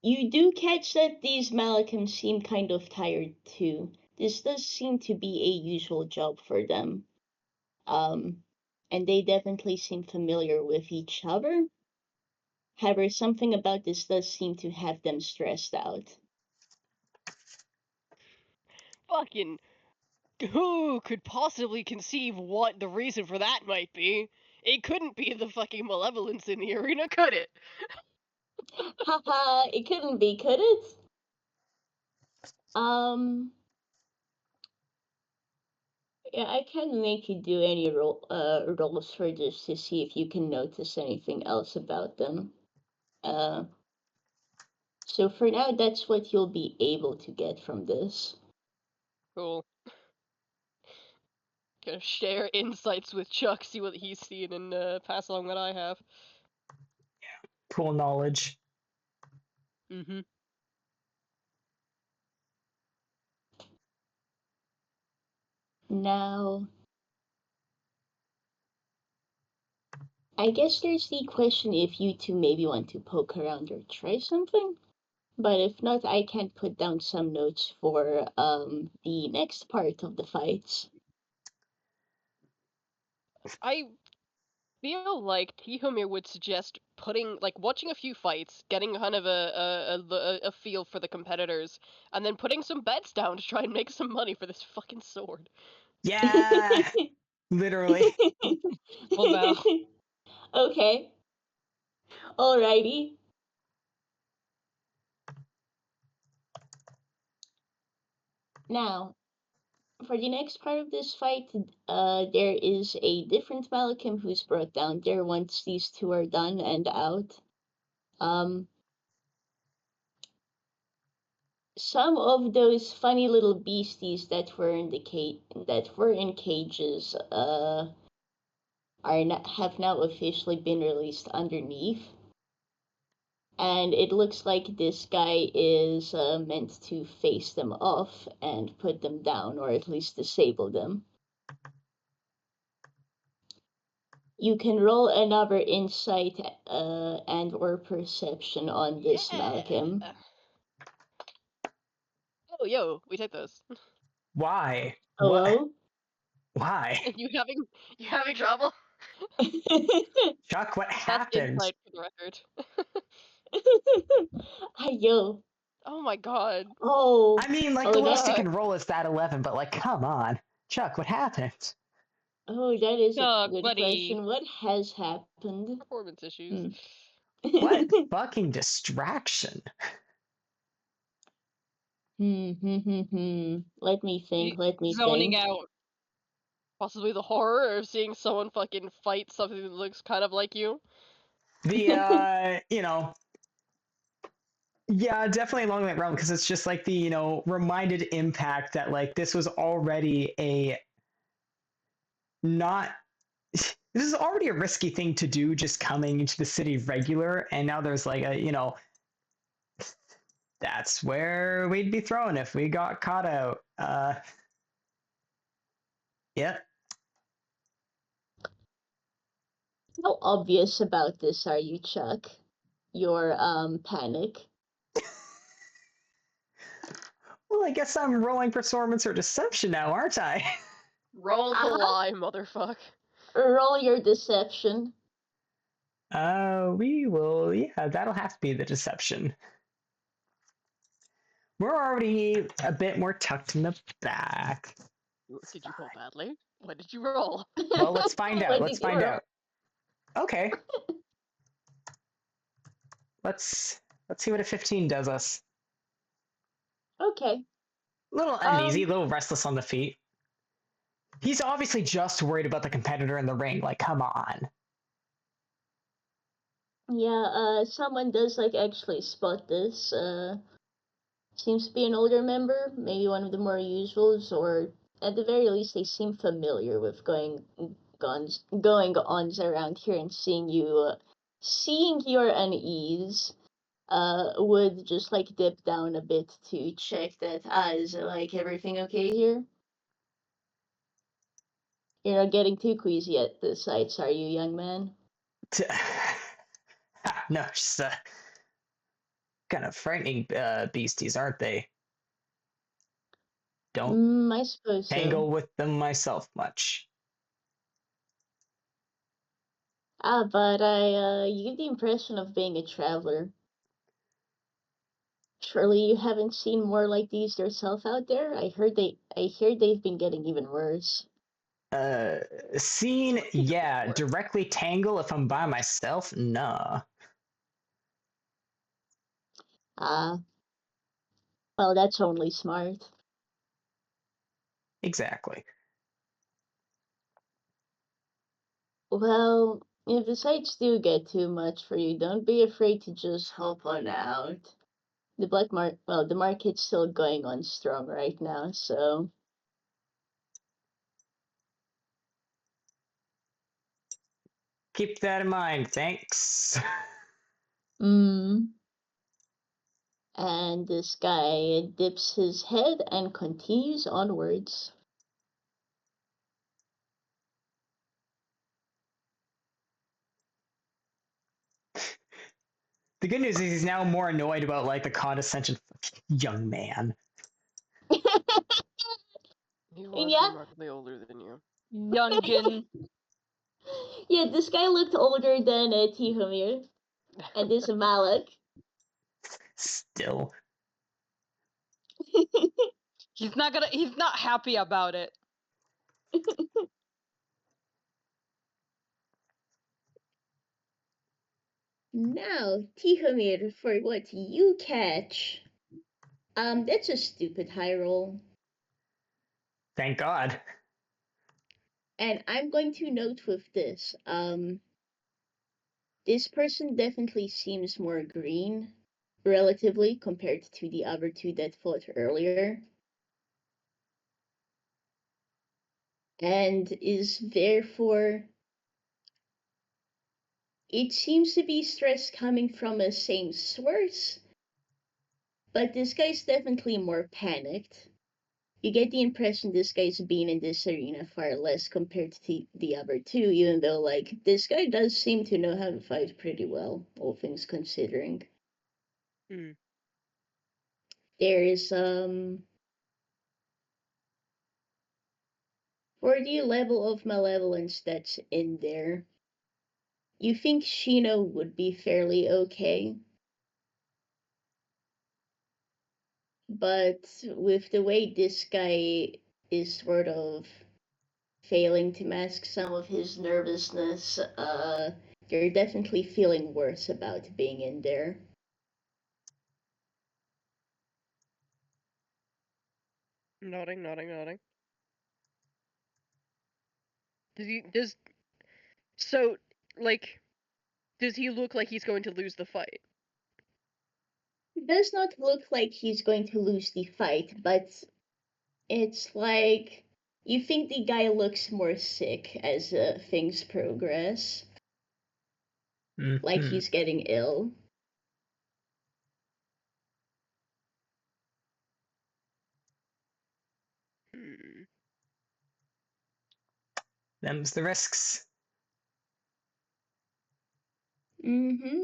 You do catch that these Malachim seem kind of tired too. This does seem to be a usual job for them. And they definitely seem familiar with each other. However, something about this does seem to have them stressed out. Fucking who could possibly conceive what the reason for that might be? It couldn't be the fucking malevolence in the arena, could it? Haha, it couldn't be, could it? Yeah, I can make you do any rolls for this to see if you can notice anything else about them. So for now, that's what you'll be able to get from this. Cool. Gonna share insights with Chuck, see what he's seen, and pass along what I have. Cool knowledge. Mm-hmm. Now, I guess there's the question if you two maybe want to poke around or try something. But if not, I can put down some notes for the next part of the fights. I feel like Tihomir would suggest watching a few fights, getting kind of a feel for the competitors, and then putting some bets down to try and make some money for this fucking sword. Yeah, literally. Well, now. Okay. Alrighty. Now, for the next part of this fight, there is a different Malachim who's brought down there once these two are done and out. Some of those funny little beasties that were in cages have now officially been released underneath. And it looks like this guy is meant to face them off and put them down, or at least disable them. You can roll another insight and or perception on this Malachim. Oh, yo, we take those. Why? Hello? Why? You having trouble? Chuck, what That's happened? insight for the record. Yo. Oh my god. Oh. I mean, like, Oh, the that- lowest you can roll is that 11, but, like, come on. Chuck, what happened? Oh, that is a Chuck, good buddy. question. What has happened? Performance issues. What fucking distraction? Let me think. Zoning out. Possibly the horror of seeing someone fucking fight something that looks kind of like you. The, yeah, definitely along that realm, because it's just like the, reminded impact that, like, this was already this is already a risky thing to do, just coming into the city regular, and now there's like that's where we'd be thrown if we got caught out. Yep. How obvious about this are you, Chuck? Your panic. Well, I guess I'm rolling performance or deception now, aren't I? Roll to lie, motherfuck. Roll your deception. We will. Yeah, that'll have to be the deception. We're already a bit more tucked in the back. Did you roll badly? What did you roll? Well, let's find out. What Let's did you find roll? out. Okay. Let's see what a 15 does us. Okay. A little uneasy, a little restless on the feet. He's obviously just worried about the competitor in the ring. Like, come on. Yeah, someone does actually spot this. Seems to be an older member, maybe one of the more usuals, or at the very least they seem familiar with going ons around here, and seeing your unease, would just dip down a bit to check that is everything okay here? You're not getting too queasy at the sights, are you, young man? no, just kind of frightening beasties, aren't they? Don't I suppose tangle so. with them myself much. But you get the impression of being a traveler. Surely you haven't seen more like these yourself out there? I hear they've been getting even worse. Scene, What? yeah. What? Directly tangle if I'm by myself? Nah. Ah, well, that's only smart. Exactly. Well, if the sights do get too much for you, don't be afraid to just hop on out. The market's still going on strong right now, so. Keep that in mind, thanks. Mm. And this guy dips his head and continues onwards. The good news is he's now more annoyed about like the condescension young man. He was Yeah, remarkably older than you. Youngin. yeah, this guy looked older than Tihomir, and this Malak. Still. He's not happy about it. Now, Tihomir, for what you catch. That's a stupid high roll. Thank God. And I'm going to note with this, this person definitely seems more green, relatively, compared to the other two that fought earlier. And is therefore, it seems to be stress coming from a same source, but this guy's definitely more panicked. You get the impression this guy's been in this arena far less compared to the other two, even though, like, this guy does seem to know how to fight pretty well, all things considering. Mm. There's, for the level of malevolence that's in there, you think Shino would be fairly okay. But with the way this guy is sort of failing to mask some of his nervousness, you're definitely feeling worse about being in there. Nodding, nodding, nodding. Does so like does he look like he's going to lose the fight? It does not look like he's going to lose the fight, but it's like you think the guy looks more sick as things progress, like Mm-hmm. he's getting ill. Hmm. Them's the risks. Mm-hmm.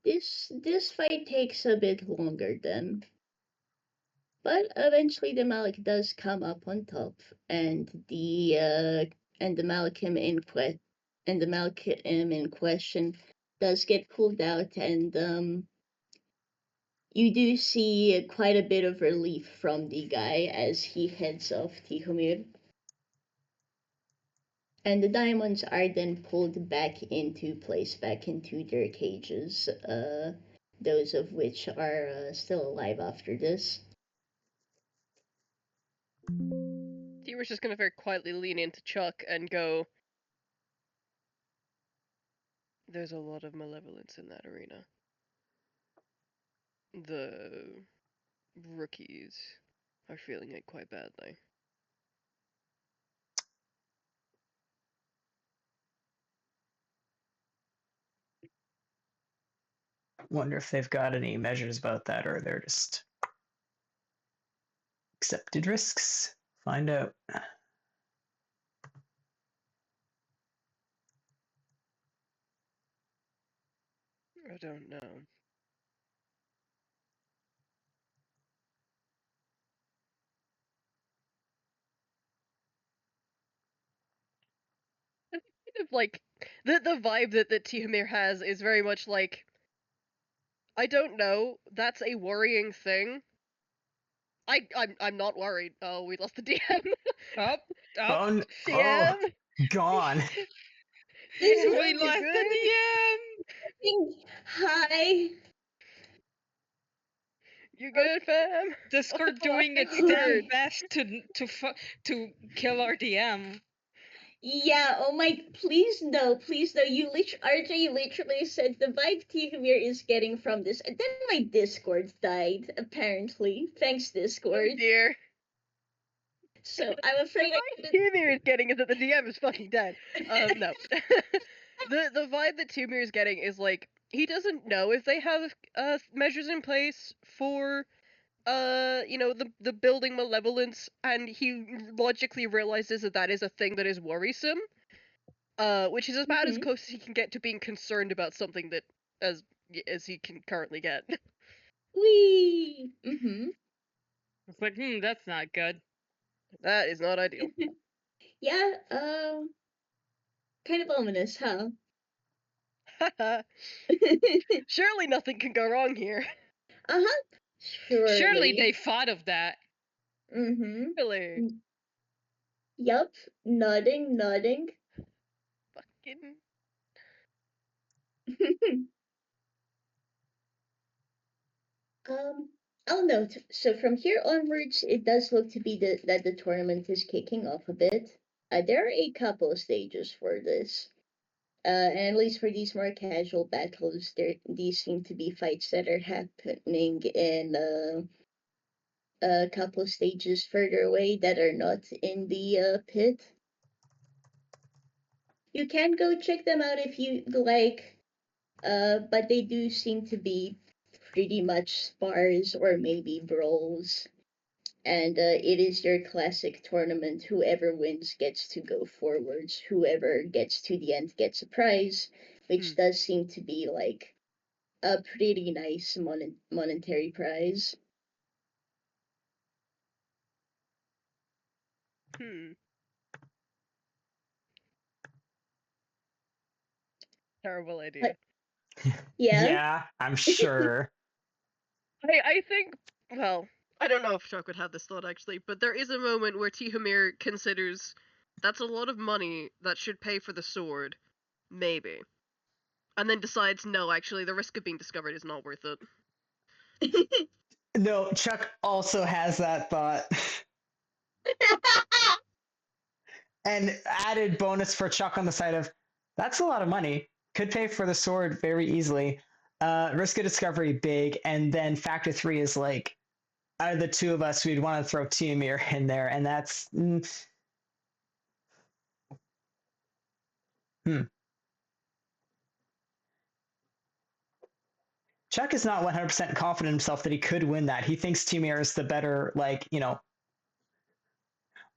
This fight takes a bit longer then. But eventually the Malik does come up on top, and the Malcolm in question does get pulled out, and you do see quite a bit of relief from the guy as he heads off Tihomir. And the diamonds are then pulled back into place, back into their cages, those of which are still alive after this. Timir's just gonna very quietly lean into Chuck and go, "There's a lot of malevolence in that arena. The rookies are feeling it quite badly." Wonder if they've got any measures about that or they're just accepted risks. Find out. I don't know. Kind of like the vibe that Tihomir has is very much like, I don't know. That's a worrying thing. I'm not worried. Oh, we lost the DM. Oh, Oh, DM. gone. This we You lost the good? DM. Hi. You good, fam? Discord Oh, doing I its think you damn heard. best to kill our DM. Yeah, oh my, please no. RJ, you literally said the vibe Tihomir is getting from this, and then my Discord died, apparently. Thanks, Oh Discord. dear. So I'm afraid I The couldn't. vibe Tihomir is getting is that the DM is fucking dead. No. The vibe that Tihomir is getting is like, he doesn't know if they have measures in place for the building malevolence, and he logically realizes that that is a thing that is worrisome, which is about as Mhm. close as he can get to being concerned about something that as he can currently get. Wee. Mm-hmm. It's like, that's not good. That is not ideal. Yeah, kind of ominous, huh? Surely nothing can go wrong here. Uh-huh. Surely Surely. they thought of that. Mm-hmm. Really. Yup. Nodding, nodding. Fucking. I'll note. So from here onwards, it does look to be that the tournament is kicking off a bit. There are a couple stages for this. And at least for these more casual battles, these seem to be fights that are happening in a couple stages further away that are not in the pit. You can go check them out if you like, but they do seem to be pretty much spars or maybe brawls. And it is your classic tournament. Whoever wins gets to go forwards. Whoever gets to the end gets a prize, which does seem to be like a pretty nice monetary prize. Terrible idea. Yeah. Yeah, I'm sure. I think, well, I don't know if Chuck would have this thought actually, but there is a moment where Tihomir considers that's a lot of money that should pay for the sword, maybe, and then decides no, actually, the risk of being discovered is not worth it. No, Chuck also has that thought. And added bonus for Chuck on the side of, that's a lot of money. Could pay for the sword very easily. Risk of discovery big, and then factor 3 is like, out of the two of us, we'd want to throw Tihomir in there, and that's Chuck is not 100% confident in himself that he could win that. He thinks Tihomir is the better, like,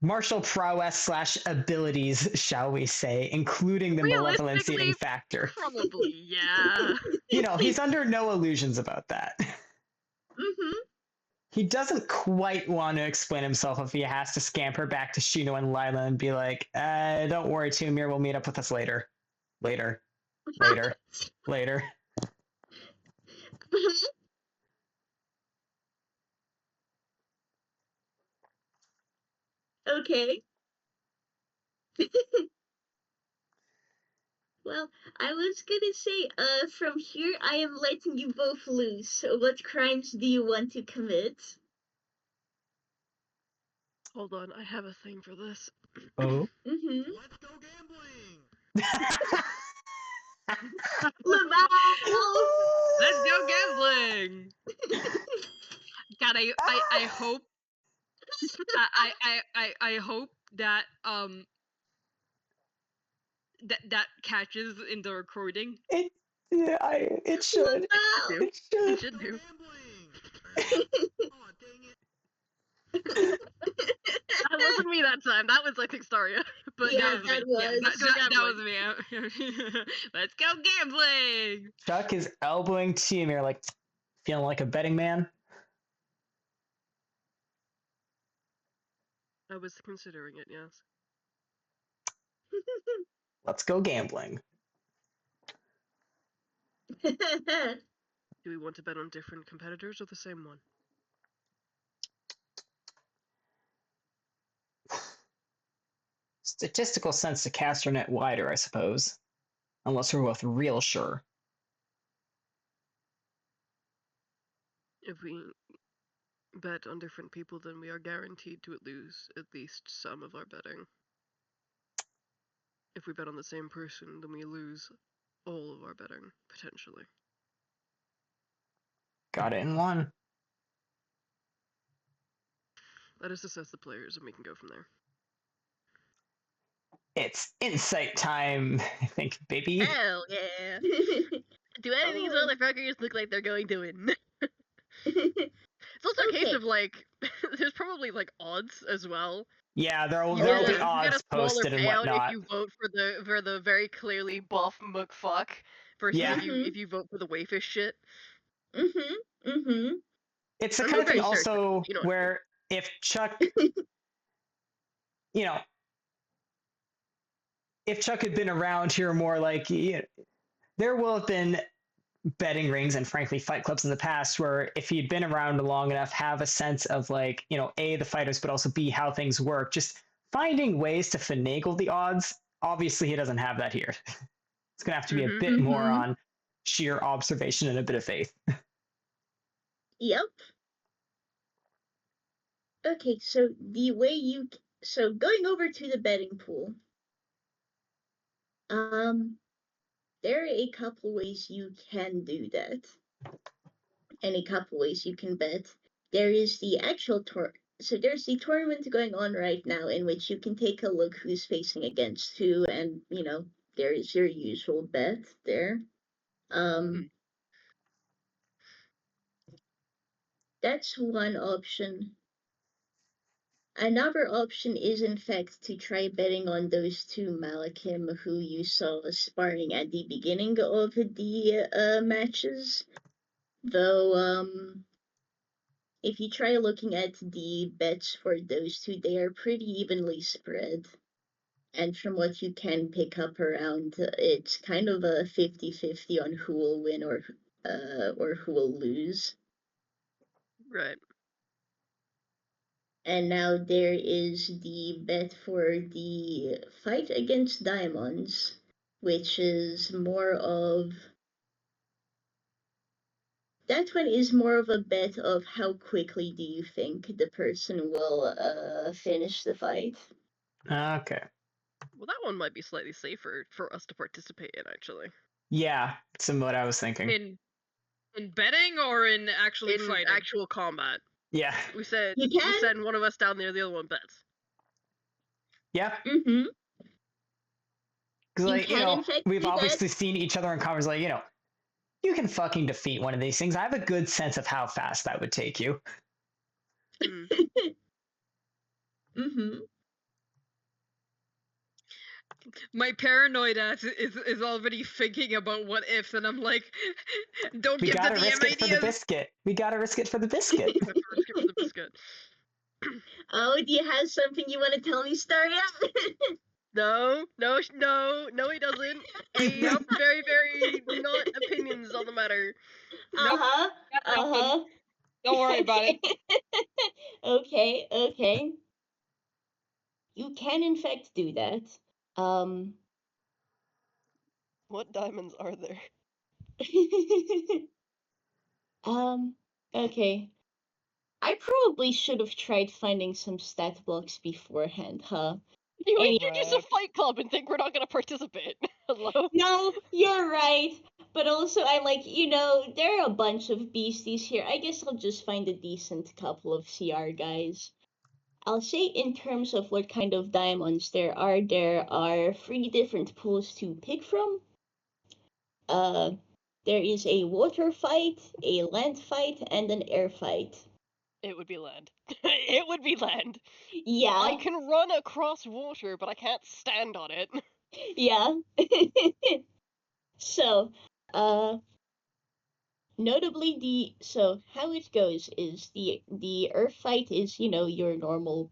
martial prowess slash abilities, shall we say, including the malevolence eating factor. Probably, yeah. He's under no illusions about that. Mm-hmm. He doesn't quite want to explain himself if he has to scamper back to Shino and Lailah and be like, don't worry, Tihomir will meet up with us later. Later. Okay. Well, I was gonna say, from here I am letting you both loose. So what crimes do you want to commit? Hold on, I have a thing for this. Oh. Mm-hmm. Let's go gambling! Laval! Let's go gambling. God, I hope I hope that that catches in the recording. It should. Laval! It should. It should do. Oh, dang it. That wasn't me that time. That was, I think, Staria. But Yeah, that was that me. Yeah, was- that was me. Let's go gambling. Chuck is elbowing Tihomir, like, feeling like a betting man. I was considering it, yes. Let's go gambling. Do we want to bet on different competitors or the same one? Statistical sense to cast our net wider, I suppose. Unless we're both real sure. If we bet on different people, then we are guaranteed to lose at least some of our betting. If we bet on the same person, then we lose all of our betting, potentially. Got it in one. Let us assess the players and we can go from there. It's insight time, I think, baby. Hell yeah! Do any of these Oh. motherfuckers look like they're going to win? It's also a case Okay. of like, there's probably like odds as well. Yeah, there'll You be get a odds smaller posted and payout whatnot. if you vote for the very clearly buff McFuck versus Yeah. if you vote for the wayfish shit. It's the I'm kind not of thing very certain, also you know what I mean. where if Chuck, you know, if Chuck had been around here more, like, there will have been betting rings and frankly fight clubs in the past where if he'd been around long enough, have a sense of, like, A, the fighters, but also B, how things work, just finding ways to finagle the odds. Obviously he doesn't have that here. It's gonna have to be a bit more on sheer observation and a bit of faith. Yep. Okay, so the way so going over to the betting pool, there are a couple ways you can do that, and a couple ways you can bet. There is the actual so there's the tournament going on right now in which you can take a look who's facing against who, and there is your usual bet there. That's one option. Another option is, in fact, to try betting on those two Malachim who you saw sparring at the beginning of the matches. Though, if you try looking at the bets for those two, they are pretty evenly spread. And from what you can pick up around, it's kind of a 50-50 on who will win or who will lose. Right. And now there is the bet for the fight against diamonds, which is more of... That one is more of a bet of how quickly do you think the person will finish the fight. Okay. Well, that one might be slightly safer for us to participate in, actually. Yeah, some what I was thinking. In betting or in actually fighting? In actual combat. Yeah. We said You can? we send one of us down there, the other one bets. Yeah. Mm-hmm. Because, like, in fact we've do obviously that. seen each other in converse, like, you can fucking defeat one of these things. I have a good sense of how fast that would take you. Mm-hmm. My paranoid ass is already thinking about what ifs, and I'm like, don't We give the gotta DM risk it for the ideas. biscuit. We gotta risk it for the biscuit. We have to risk it for the biscuit. Oh, do you have something you want to tell me, Staria? No, he doesn't. I have very, very not opinions on the matter. Uh-huh. Got nothing. Don't worry about it. Okay. You can in fact do that. What diamonds are there? Okay. I probably should have tried finding some stat blocks beforehand, huh? You Any- introduce a fight club and think we're not gonna participate. Hello? No, you're right. But also, I'm like, there are a bunch of beasties here. I guess I'll just find a decent couple of CR guys. I'll say in terms of what kind of diamonds there are 3 different pools to pick from. There is a water fight, a land fight, and an air fight. It would be land. It would be land. Yeah. I can run across water, but I can't stand on it. Yeah. So, notably how it goes is the earth fight is, your normal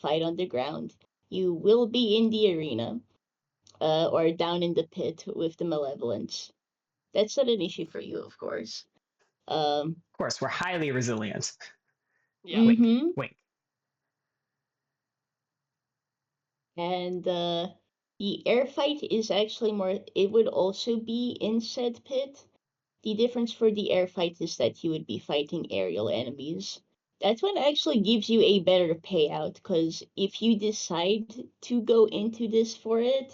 fight on the ground. You will be in the arena, or down in the pit with the malevolence. That's not an issue for you, of course. Of course, we're highly resilient. Yeah. Wink, mhm. wink. And the air fight is actually more. It would also be in said pit. The difference for the air fight is that you would be fighting aerial enemies. That one actually gives you a better payout, because if you decide to go into this for it,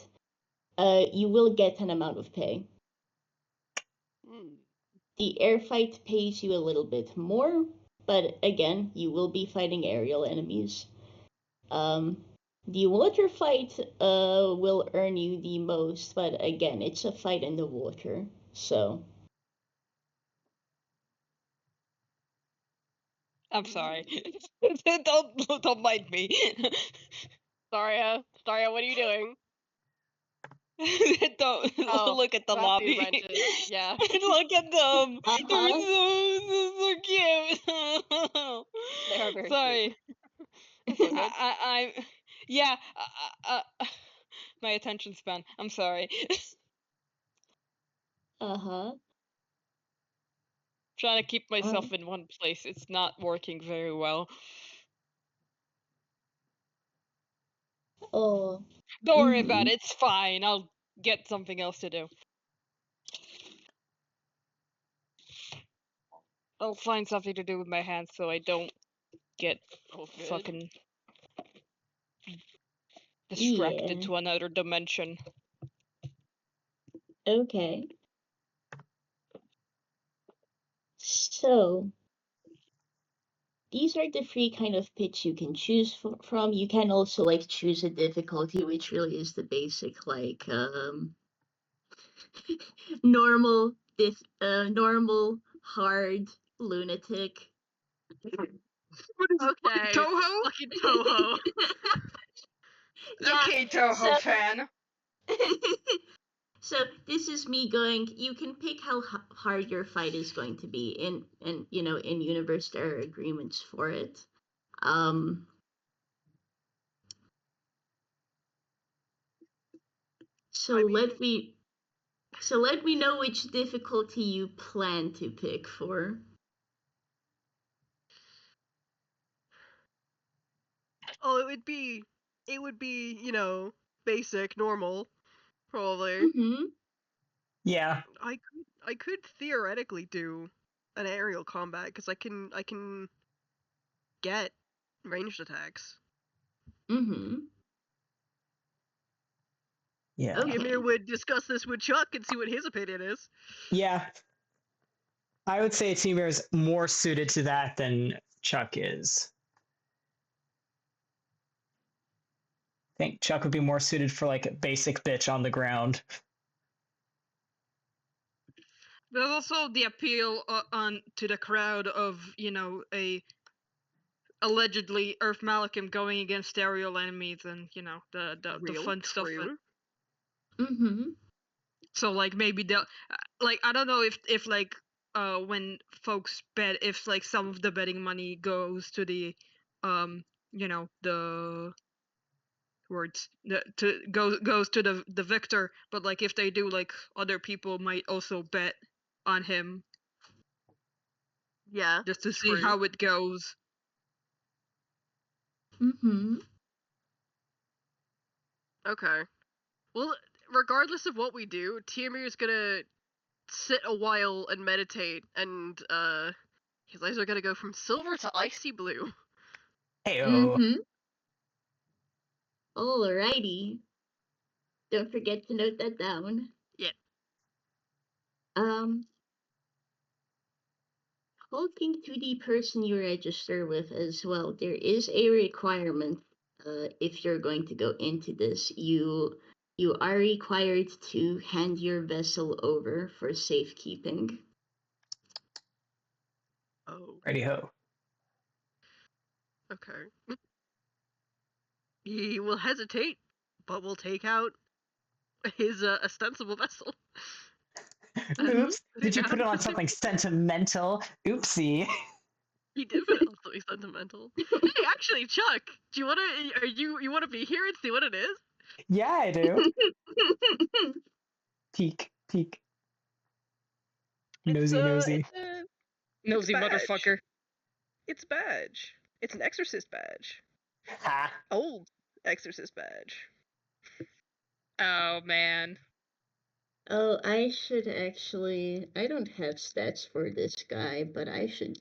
you will get an amount of pay. Mm. The air fight pays you a little bit more, but again, you will be fighting aerial enemies. The water fight will earn you the most, but again, it's a fight in the water, so. I'm sorry. don't mind me. Staria, what are you doing? Don't Oh, look at the crafting lobby. wrenches. Yeah. Look at them. Uh-huh. They're so cute. They are very Sorry. cute. It's all good. I'm yeah. My attention span. I'm sorry. Uh-huh. Trying to keep myself in one place. It's not working very well. Oh. Don't worry about it. It's fine. I'll get something else to do. I'll find something to do with my hands so I don't get All good. fucking distracted Yeah. to another dimension. Okay. So, these are the three kind of pits you can choose from. You can also like choose a difficulty, which really is the basic like normal, normal, hard, lunatic. Okay. Toho? Fucking Toho. Yeah. Okay, Toho so- fan. So this is me going. You can pick how hard your fight is going to be. In universe there are agreements for it. So let me know which difficulty you plan to pick for. Oh, it would be, basic, normal, probably. Mm-hmm. Yeah. I could theoretically do an aerial combat because I can get ranged attacks. Mm-hmm. Yeah. Okay. Tihomir would discuss this with Chuck and see what his opinion is. Yeah. I would say Tihomir is more suited to that than Chuck is. I think Chuck would be more suited for like a basic bitch on the ground. There's also the appeal to the crowd of a allegedly Earth Malachim going against aerial enemies and the fun stuff. Mm-hmm. So like maybe they'll like I don't know if like when folks bet if like some of the betting money goes to the the words goes to the victor, but like if they do, like other people might also bet on him. Yeah. Just to true. see how it goes. Mm-hmm. Okay. Well, regardless of what we do, Tiamir's gonna sit a while and meditate, and his eyes are gonna go from silver to icy blue. Heyo. Mm-hmm. Alrighty. Don't forget to note that down. Yeah. Talking to the person you register with as well, there is a requirement. If you're going to go into this, you are required to hand your vessel over for safekeeping. Oh. Ready ho. Okay. He will hesitate, but will take out his ostensible vessel. Oops! Did you Yeah. put it on something sentimental? Oopsie. He did put it on something sentimental. Hey, actually, Chuck, do you wanna be here and see what it is? Yeah, I do. Peek, peek. Nosy, nosy. It's a Nosy badge. motherfucker. It's a badge. It's an exorcist badge. Ha. Old exorcist badge. Oh man. Oh, I should actually. I don't have stats for this guy, but I should.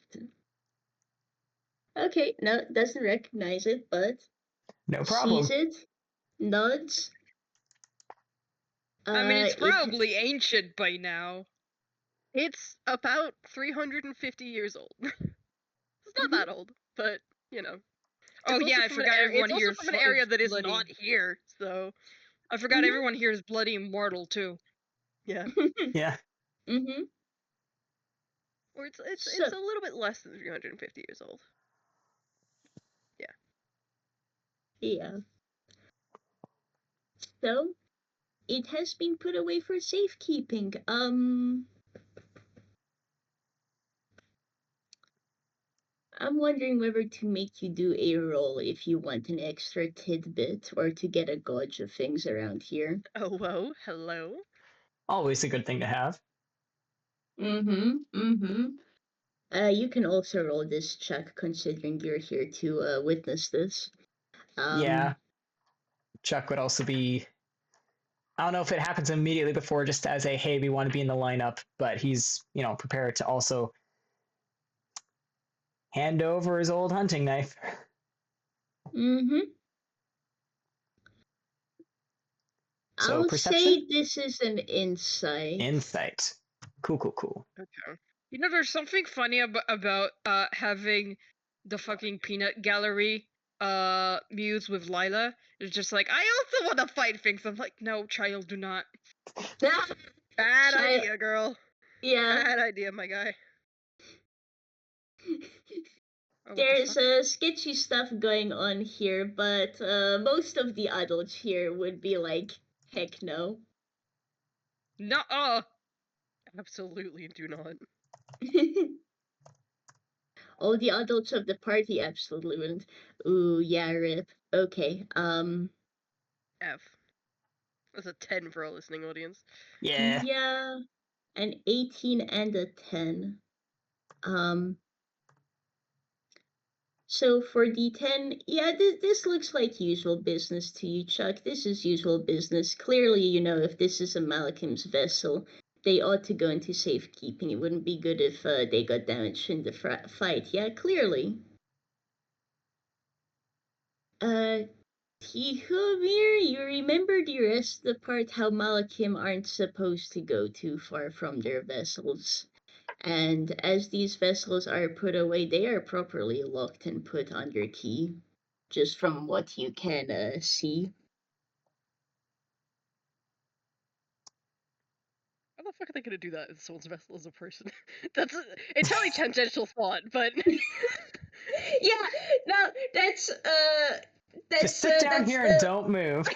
Okay, no, doesn't recognize it, but No problem. sees it, nods. I mean, it's It probably ancient by now. It's about 350 years old. It's not that old, but you know. Oh It's yeah, also I from an forgot area- everyone It's here also is from an area that is bloody. not here, so I forgot Mhm. everyone here is bloody immortal too. yeah. Yeah. Mm-hmm. Or it's So- a little bit less than 350 years old. Yeah. So, it has been put away for safekeeping. I'm wondering whether to make you do a roll if you want an extra tidbit or to get a gauge of things around here. Oh, whoa, hello. Always a good thing to have. You can also roll this check considering you're here to witness this. Yeah. Chuck would also be. I don't know if it happens immediately before, just as a hey, we want to be in the lineup, but he's prepared to also hand over his old hunting knife. Mm-hmm. So I'll perception, say this is an insight. insight. Cool. Okay. You know, there's something funny about having the fucking peanut gallery muse with Lailah. It's just like, I also want to fight things. I'm like, no, child, do not. Bad Child- idea, girl. Yeah. Bad idea, my guy. Oh, what the There's fuck? sketchy stuff going on here, but most of the adults here would be like, heck no. No, Absolutely do not. All the adults of the party absolutely wouldn't. Ooh, yeah, rip. Okay, F. That's a 10 for our listening audience. Yeah. yeah, an 18 and a 10. So for D10, yeah, this looks like usual business to you, Chuck. This is usual business. Clearly, if this is a Malakim's vessel, they ought to go into safekeeping. It wouldn't be good if they got damaged in the fight. Yeah, clearly. Tihomir, you remember the rest of the part how Malakim aren't supposed to go too far from their vessels. And as these vessels are put away, they are properly locked and put under key, just from what you can see. How the fuck are they gonna do that in someone's vessel as a person? That's an entirely tangential thought, but Yeah, no, that's Just sit down here and don't move.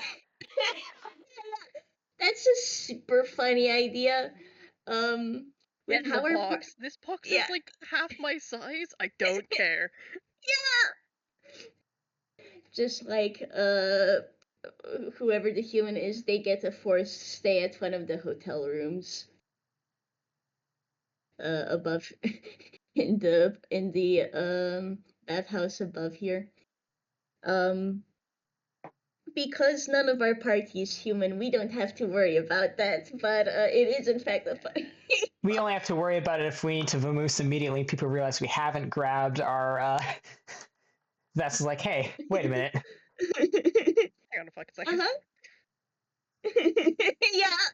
that's a super funny idea. get in How the are box. This box Yeah. is like half my size. I don't care. just like whoever the human is, they get a forced stay at one of the hotel rooms above in the bathhouse above here. Because none of our party is human, we don't have to worry about that, but it is in fact a fun. We only have to worry about it if we need to vamoose immediately. People realize we haven't grabbed our That's like, hey, wait a minute. Hang on a fucking second.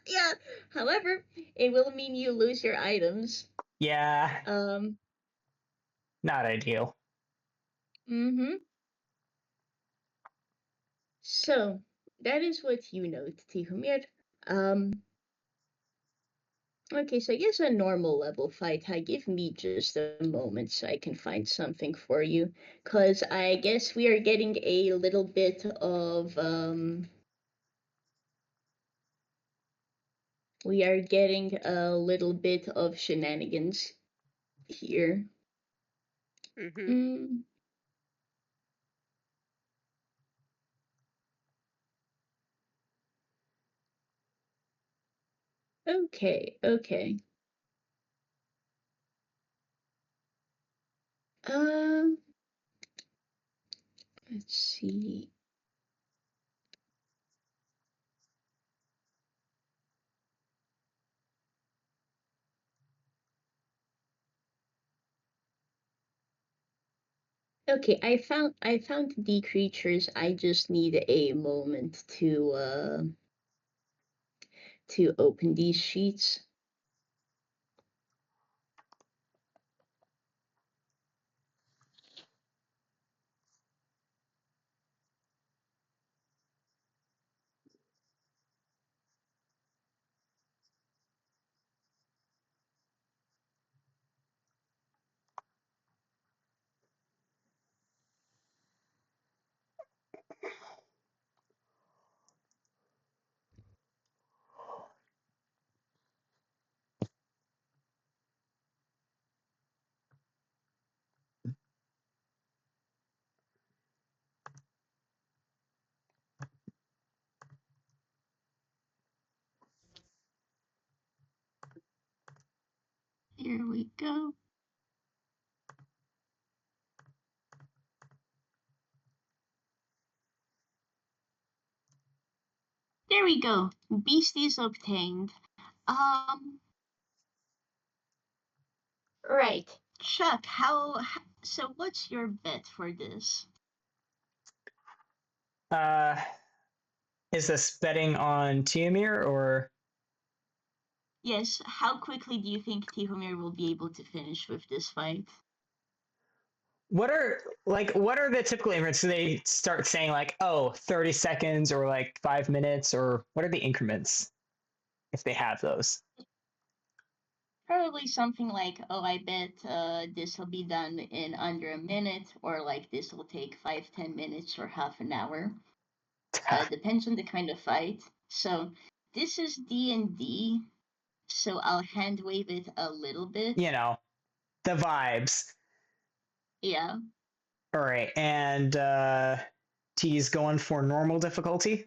Yeah. However, it will mean you lose your items. Yeah, not ideal. So, that is what you know, Tihomir. Okay, so I guess a normal level fight. Give me just a moment so I can find something for you. Because I guess we are getting a little bit of, we are getting a little bit of shenanigans here. Mm-hmm. Mm. Okay, okay. Um, let's see. Okay, I found the creatures. I just need a moment to open these sheets. Here we go. There we go. Beasties obtained. Right. Chuck, so what's your bet for this? Is this betting on Tihomir or Yes, how quickly do you think Tihomir will be able to finish with this fight? what are the typical increments? Do they start saying like, oh, 30 seconds or like 5 minutes, or what are the increments if they have those? Probably something like, oh, I bet this will be done in under a minute, or like this will take 5-10 minutes or half an hour. Depends on the kind of fight. So this is D&D, so I'll hand wave it a little bit. You know, the vibes. Yeah. All right, and T's going for normal difficulty.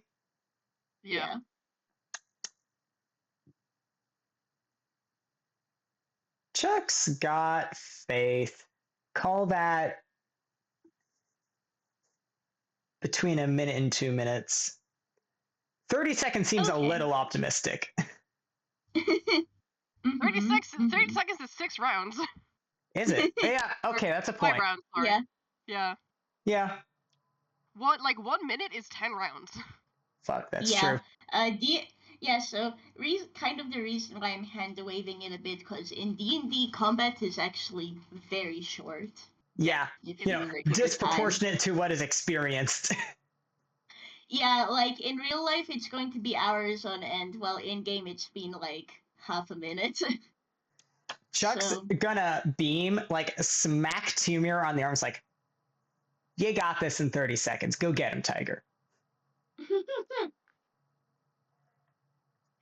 Yeah. Chuck's got faith. Call that between a minute and 2 minutes. 30 seconds seems a Okay. little optimistic. 30 seconds is 6 rounds. Is it? Yeah, okay, that's a 5 point. rounds, sorry. Yeah. Yeah. Yeah. What, like 1 minute is 10 rounds. Fuck, that's Yeah. true. So kind of the reason why I'm hand waving it a bit, because in D&D combat is actually very short. Yeah, If you work your time. disproportionate to what is experienced. Yeah, like in real life it's going to be hours on end, while in game it's been like half a minute. Chuck's So- gonna beam, like smack Tihomir on the arms, like, you got this in 30 seconds. Go get him, Tiger.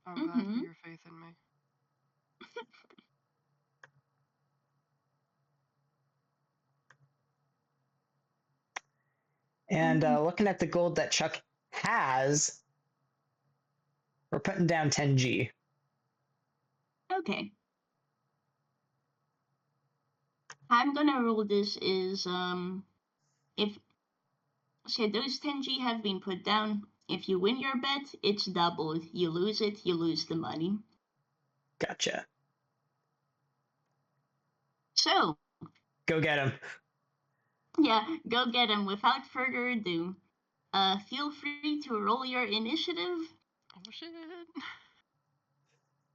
I'm glad for your faith in me. And looking at the gold that Chuck has, we're putting down 10G. Okay. I'm gonna rule this is if so those 10G have been put down. If you win your bet, it's doubled. You lose it, you lose the money. Gotcha. So go get him. Yeah, go get him. Without further ado, feel free to roll your initiative. Oh shit.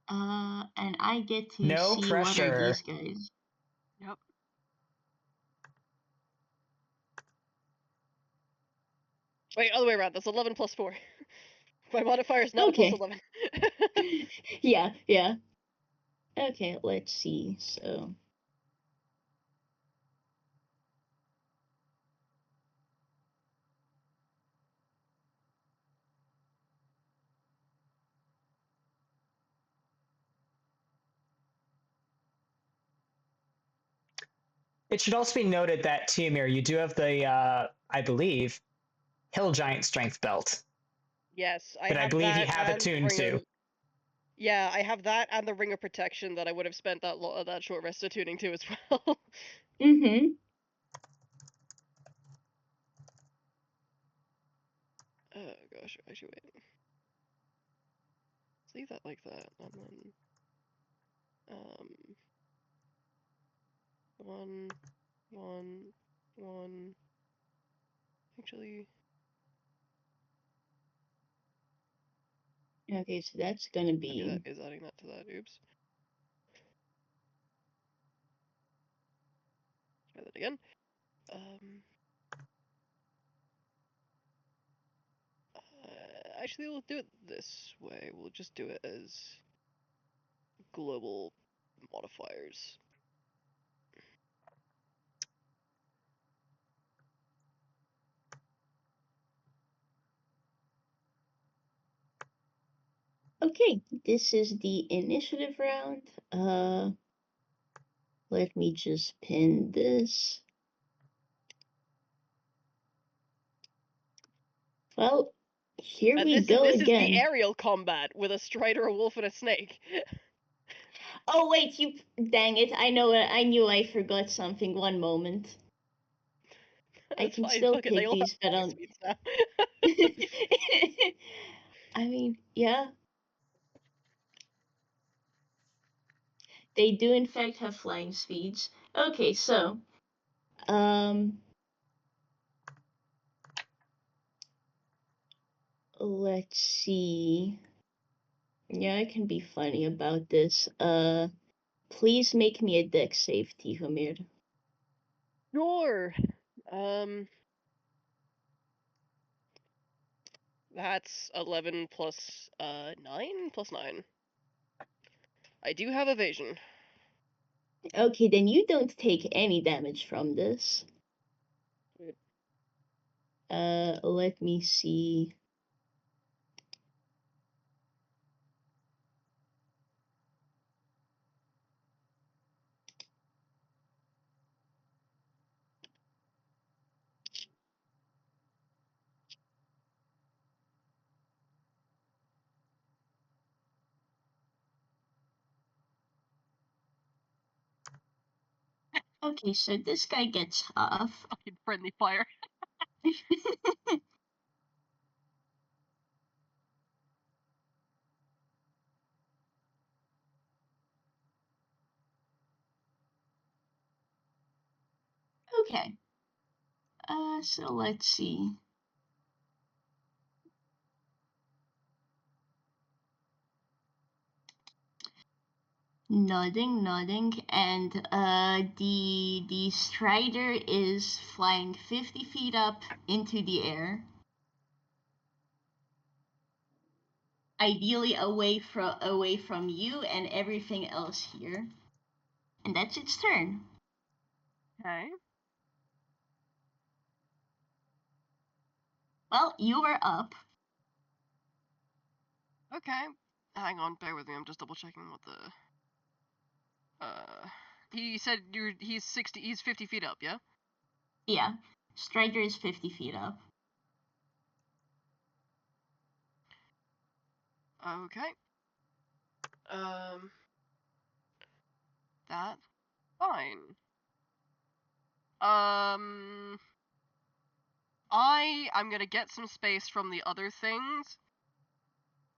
And I get to No see pressure. what are these guys. Yep. Wait, other way around. That's 11 plus 4. My modifier is not a plus Okay. 11. Yeah. Okay, let's see. So. It should also be noted that Tihomir, you do have the, I believe, Hill Giant Strength Belt. Yes, I But I have believe you that have and the attuned ring to. of... Yeah, I have that and the Ring of Protection that I would have spent that short rest attuning to as well. Mm-hmm. Oh gosh, actually wait. Let's leave that like that, and then one. Actually, Okay, so that's gonna be. that is adding that to that. Oops. Try that again. Actually, we'll do it this way. We'll just do it as global modifiers. Okay, this is the initiative round. Let me just pin this. Well, here And we this go is again. the aerial combat with a strider, a wolf, and a snake. Oh wait, you dang it! I know. I knew I forgot something. One moment. I That's can fine. still Fuck it, pick they'll these, but have on. speeds now. I mean, yeah. They do in fact have flying speeds. Okay, so let's see. Yeah, I can be funny about this. Please make me a dex save, Tihomir. Sure. That's 11 plus 9 plus 9. I do have evasion. Okay, then you don't take any damage from this. Let me see. Okay, so this guy gets half. Fucking friendly fire. Okay. So let's see. Nodding, and the strider is flying 50 feet up into the air. Ideally away from you and everything else here. And that's its turn. Okay. Well, you are up. Okay. Hang on, bear with me. I'm just double checking what the. He said he's 50 feet up, yeah? Yeah. Strider is 50 feet up. Okay. That's fine. I'm gonna get some space from the other things.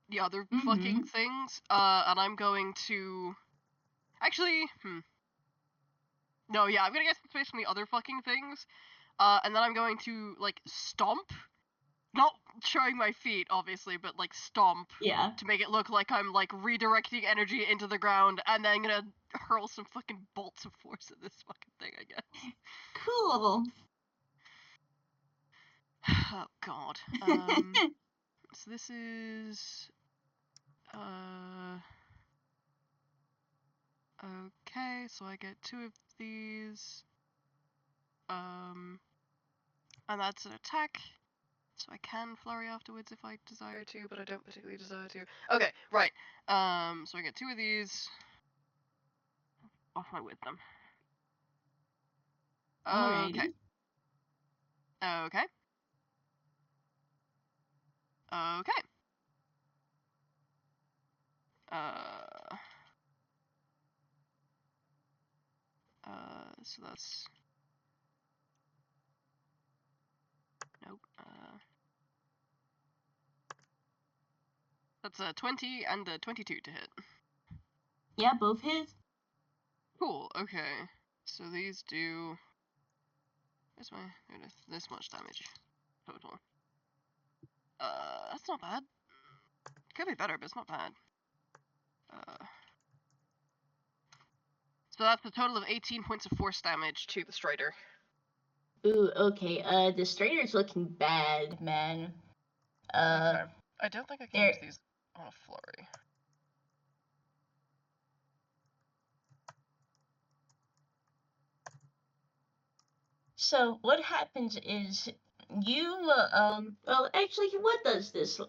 The other fucking things. And I'm going to... Actually, No, yeah, I'm gonna get some space from the other fucking things. And then I'm going to, like, stomp. Not showing my feet, obviously, but, like, stomp. Yeah. To make it look like I'm, like, redirecting energy into the ground, and then I'm gonna hurl some fucking bolts of force at this fucking thing, I guess. Cool. Oh, God. So this is... Okay, so I get 2 of these. And that's an attack. So I can flurry afterwards if I desire to, but I don't particularly desire to. Okay, right. So I get 2 of these. Off I with them. Okay. Alrighty. Okay. Okay. So that's... Nope. That's a 20 and a 22 to hit. Yeah, both hit. Cool, okay. So these do... this much damage total. That's not bad. Could be better, but it's not bad. So that's a total of 18 points of force damage to the Strider. Ooh, okay. The Strider's looking bad, man. Okay. I don't think I can use these on a flurry. So what happens is you well actually what does this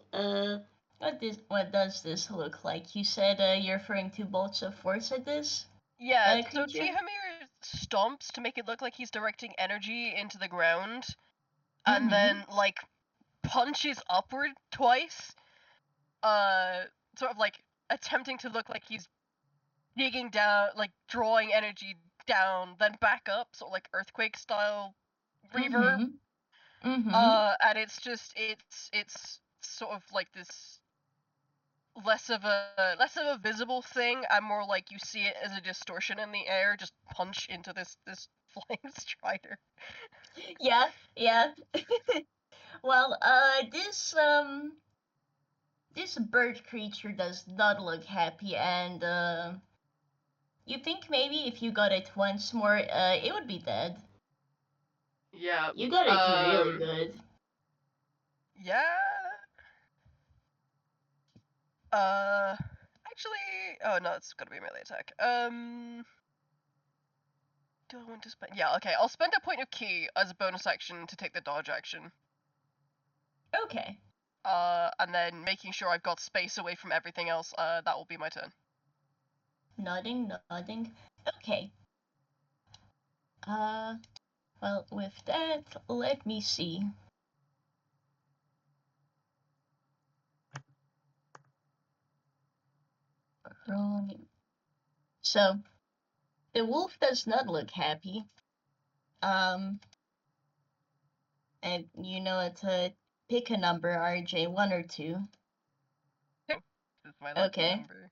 what does this look like? You said you're referring to bolts of force at this? Yeah, so Creature? Tihomir stomps to make it look like he's directing energy into the ground, and then like punches upward twice, sort of like attempting to look like he's digging down, like drawing energy down, then back up, sort of like earthquake style reverb. And it's just it's sort of like this less of a visible thing, and more like you see it as a distortion in the air, just punch into this flying strider. Yeah. Well, this bird creature does not look happy, and you think maybe if you got it once more, it would be dead. Yeah. You got it really good. Yeah. Actually, oh no, it's gotta be a melee attack. Do I want to spend? Yeah, okay. I'll spend a point of key as a bonus action to take the dodge action. Okay. And then making sure I've got space away from everything else. That will be my turn. Nodding. Okay. Well, with that, let me see. So, the wolf does not look happy. And you know to pick a number, RJ, 1 or 2. It's my lucky Okay. number.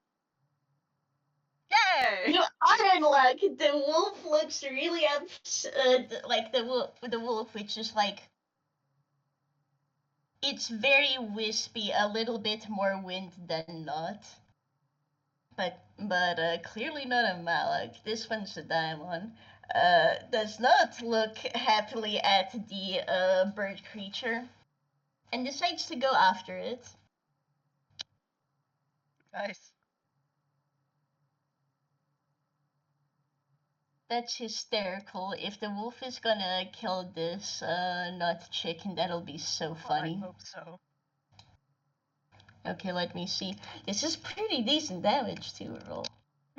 Yay! You are in luck. The wolf looks really like the wolf, which is like it's very wispy, a little bit more wind than not. But clearly not a Malak. This one's a diamond. Does not look happily at the bird creature, and decides to go after it. Nice. That's hysterical. If the wolf is gonna kill this nut chicken, that'll be so funny. I hope so. Okay, let me see. This is pretty decent damage to roll.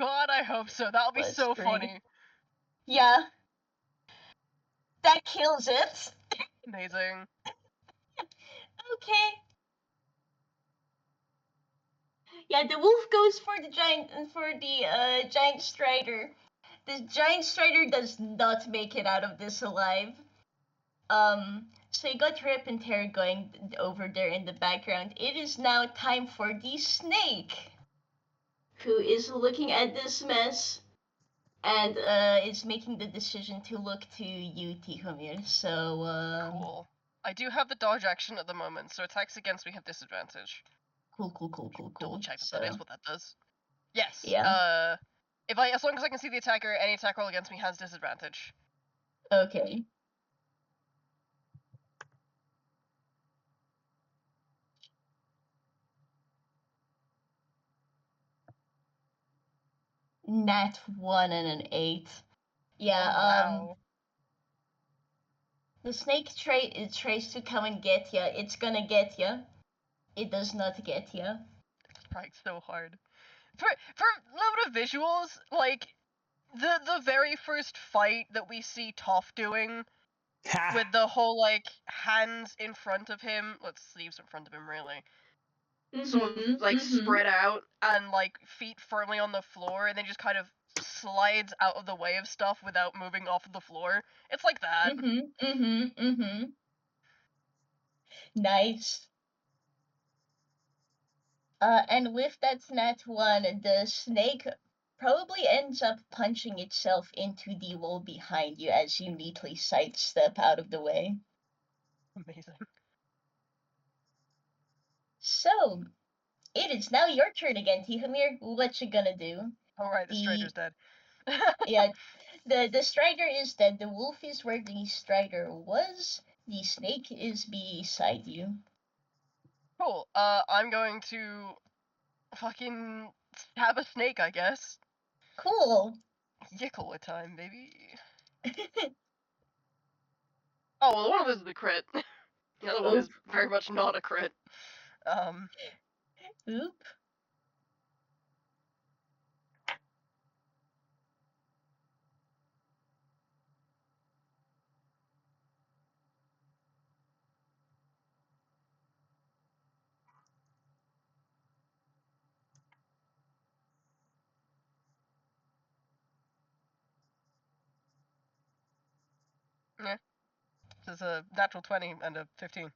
God, I hope so. That'll be That's so great. funny. Yeah. That kills it. Amazing. Okay. Yeah, the wolf goes for the giant strider. The giant strider does not make it out of this alive. So you got Rip and Terry going over there in the background. It is now time for the snake, who is looking at this mess and is making the decision to look to you, Tihomir. So Cool. I do have the dodge action at the moment, so attacks against me have disadvantage. Cool. Double check that is what that does. Yes. Yeah. As long as I can see the attacker, any attack roll against me has disadvantage. Okay. nat 1 and an 8. Yeah, Wow. the snake it tries to come and get ya. It's gonna get ya. It does not get ya. It's trying so hard. For a little bit of visuals, like the very first fight that we see Toph doing Ha! with the whole like hands in front of him, sleeves in front of him really, sort of like spread out and like feet firmly on the floor, and then just kind of slides out of the way of stuff without moving off of the floor. It's like that. Nice. And with that nat 1, the snake probably ends up punching itself into the wall behind you as you neatly sidestep out of the way. Amazing. So, it is now your turn again, Tihomir. What you gonna do? Alright, the Strider's dead. Yeah, the Strider is dead. The wolf is where the Strider was. The snake is beside you. Cool. I'm going to fucking stab a snake, I guess. Cool. Yickle time, baby. Oh, well, one of those is a crit. The other one is very much not a crit. Oop. Yeah. This is a natural 20 and a 15.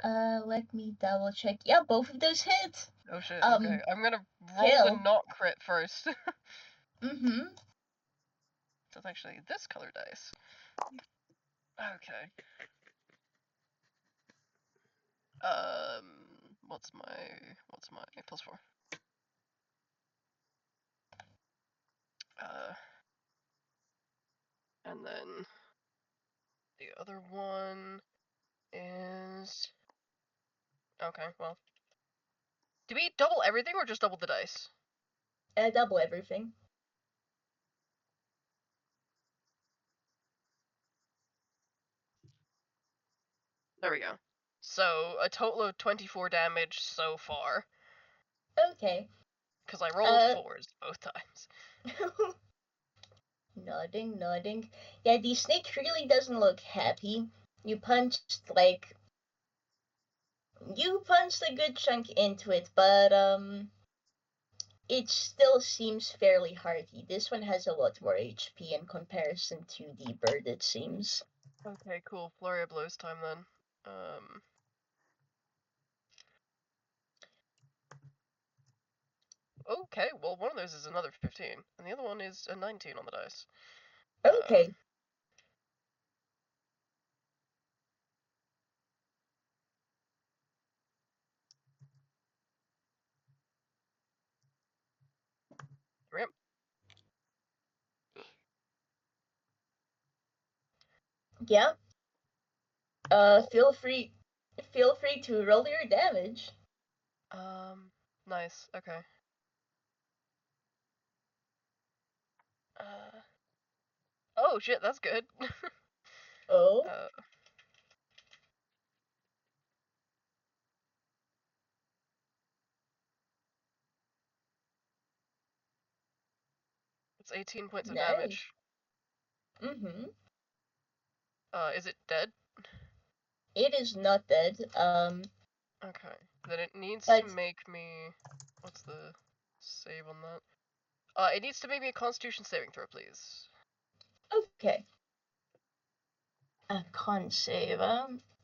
Let me double check. Yeah, both of those hit. Oh shit, okay. I'm gonna roll the kill. not crit first. Mm-hmm. So it's actually this color dice. Okay. What's my +4? And then the other one is okay. Well, do we double everything or just double the dice? Double everything. There we go. So a total of 24 damage so far. Okay. Because I rolled 4s both times. Nodding. Yeah, the snake really doesn't look happy. You punched a good chunk into it, but it still seems fairly hardy. This one has a lot more HP in comparison to the bird, it seems. Okay, cool. Flurry of blows time then. Okay, well, one of those is another 15, and the other one is a 19 on the dice. Okay. Yep. Yeah. Feel free to roll your damage. Nice. Okay. Oh shit, that's good. Oh. It's 18 points of Nice. damage. Mm-hmm. Is it dead? It is not dead. Okay. Then it needs to make me. What's the save on that? It needs to make me a Constitution saving throw, please. Okay. A con save.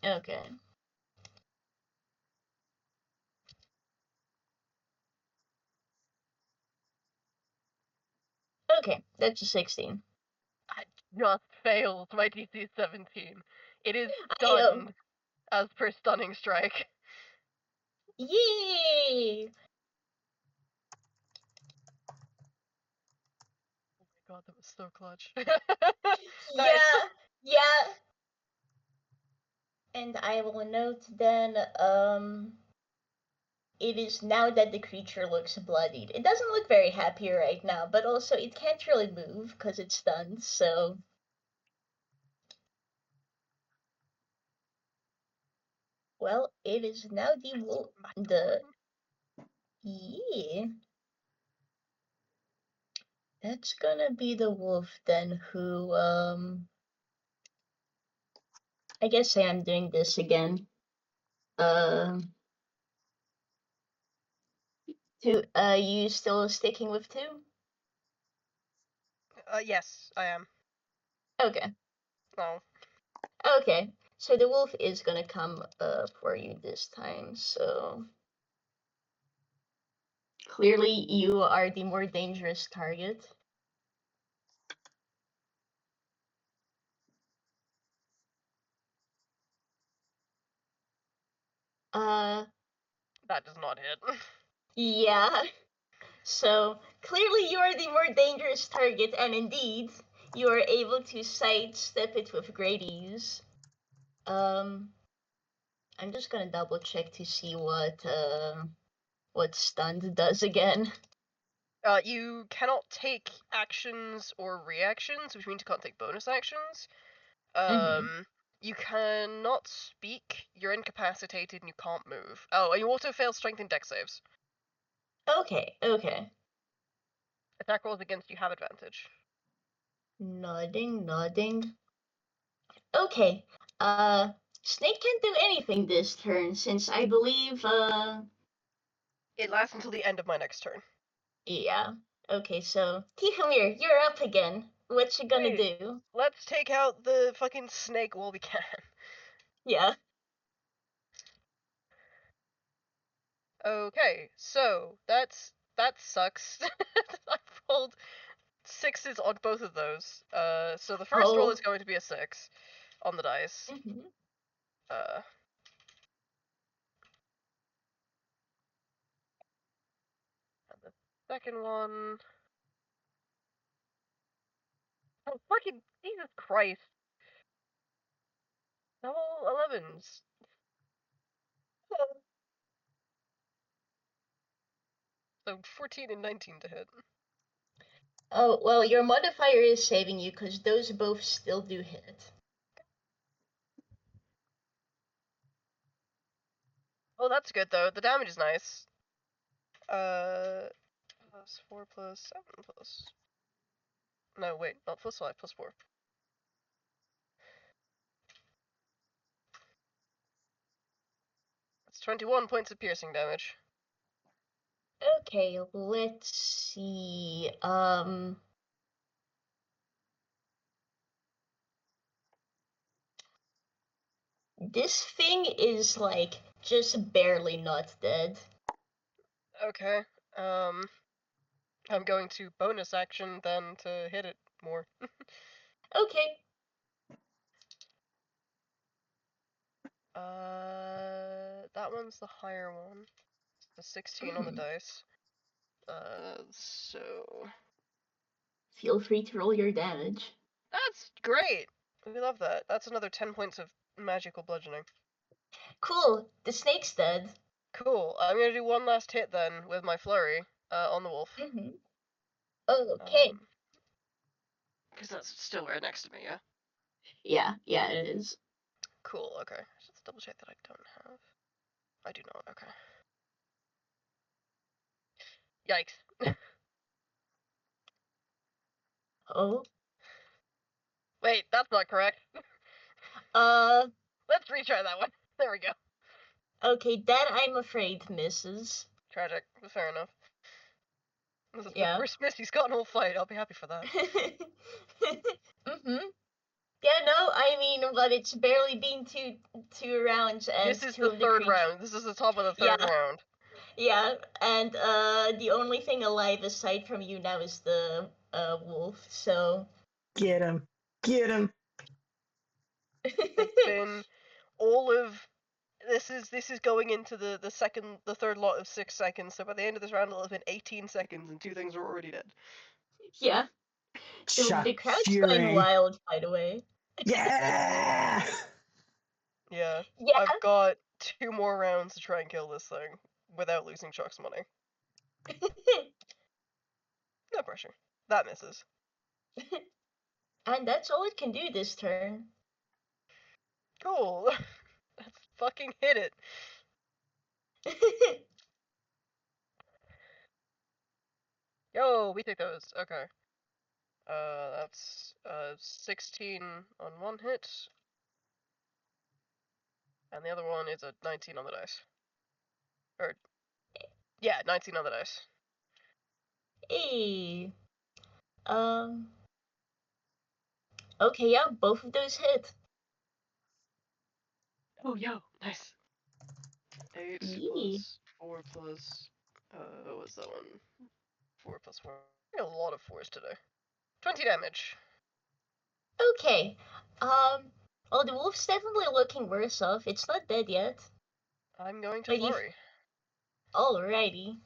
Okay. Okay, that's a 16. I just failed my DC 17. It is stunned as per stunning strike. Yay! Oh my god, that was so clutch. Nice. Yeah. And I will note then, it is now that the creature looks bloodied. It doesn't look very happy right now, but also it can't really move because it's stunned, so... Well, it is now the wolf. Yeah. That's gonna be the wolf then who, I guess I'm doing this again. You still sticking with 2? Yes, I am. Okay. Oh. Okay. So the wolf is gonna come for you this time, so... Clearly you are the more dangerous target. That does not hit. Yeah. So clearly you are the more dangerous target, and indeed you are able to sidestep it with great ease. I'm just gonna double check to see what stunned does again. You cannot take actions or reactions, which means you can't take bonus actions. You cannot speak, you're incapacitated, and you can't move. Oh, and you also fail strength and dex saves. Okay. Attack rolls against you have advantage. Nodding. Okay. Snake can't do anything this turn since I believe It lasts until the end of my next turn. yeah. Okay, so Tihomir, you're up again. What you gonna Wait. do? Let's take out the fucking snake while we can. Yeah. Okay, so that sucks. I rolled 6s on both of those. So the first roll is going to be a 6 on the dice. Mm-hmm. And the second one. Oh, fucking Jesus Christ. Double 11s. So 14 and 19 to hit. Oh, well, your modifier is saving you because those both still do hit. Oh, that's good though. The damage is nice. Plus 4 plus 7 plus. No, wait, not plus 5, plus 4. That's 21 points of piercing damage. Okay, let's see. This thing is like just barely not dead. Okay. I'm going to bonus action then to hit it more. Okay. That one's the higher one. It's the 16 on the dice. So Feel free to roll your damage. that's great. We love that. That's another 10 points of magical bludgeoning. Cool. The snake's dead. Cool. I'm gonna do one last hit then with my flurry on the wolf. Mm-hmm. Okay. Because that's still right next to me, yeah? Yeah, it is. Cool, okay. Let's double check that I don't have. I do not, okay. Yikes. Oh. Wait, that's not correct. Let's retry that one. There we go. Okay, that I'm afraid misses. Tragic. Fair enough. This is Yeah. the first miss he's gotten all fight. I'll be happy for that. Mm-hmm. Yeah, no, I mean, but it's barely been two rounds, and This is two the of third creature... round. This is the top of the third round. Yeah, and the only thing alive aside from you now is the wolf. So Get him! It's been all of this is going into the third lot of 6 seconds. So by the end of this round, it'll have been 18 seconds, and 2 things are already dead. Yeah. The crowd's going wild, by the way. Yeah! Yeah. Yeah. I've got 2 more rounds to try and kill this thing. without losing Chuck's money. No pressure. That misses. And that's all it can do this turn. Cool. Let's fucking hit it. Yo, we take those. Okay. That's 16 on one hit. And the other one is a 19 on the dice. Or, yeah, 19 on the dice. Hey. Okay, yeah, both of those hit. Oh, yo, nice. 8 Yee. plus 4 plus, what's that one? 4 plus 4. A lot of 4s today. 20 damage. Okay. Well, the wolf's definitely looking worse off. It's not dead yet. I'm going to But you- flurry. Alrighty.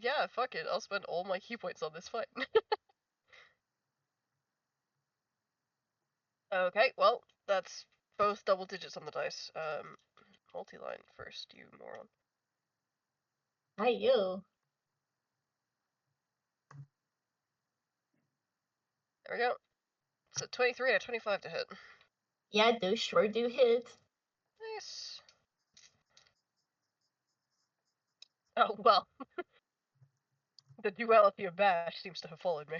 Yeah, fuck it. I'll spend all my key points on this fight. Okay, well, that's both double digits on the dice. Multi-line first, you moron. Hi, you. There we go. So 23 and 25 to hit. Yeah, those sure do hit. Nice. Oh, well. The duality of bash seems to have followed me.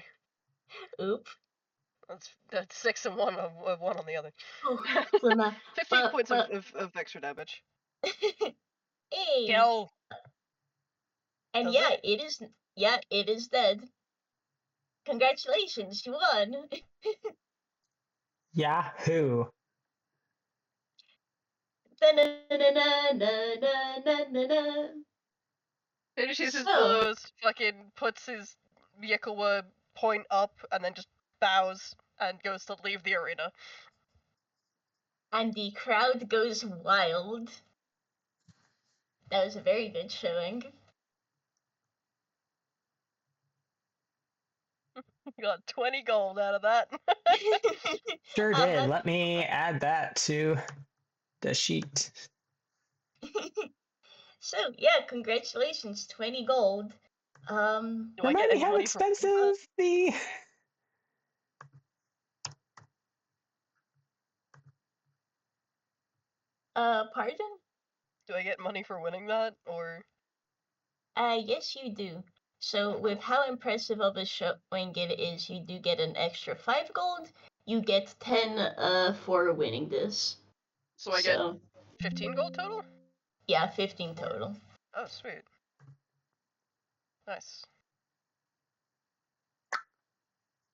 Oop. That's 6 and 1 of 1 on the other. Oh, Flimma. 15 points of extra damage. Hey. Kill. And Does yeah, it is dead. Congratulations, you won. Yahoo! Da-na-na-na-na-na-na-na. Finishes his So- blows, fucking puts his Yekowa point up, and then just bows and goes to leave the arena. And the crowd goes wild. That was a very good showing. Got 20 gold out of that. Sure did. Uh-huh. Let me add that to the sheet. So yeah, congratulations, 20 gold. Do I Remind get me any how money for expensive the Pardon? Do I get money for winning that, or Yes, you do. So with how impressive of a showing it is, you do get an extra 5 gold. You get 10 for winning this. so I get 15 gold total? Yeah, 15 total. Oh, sweet. Nice.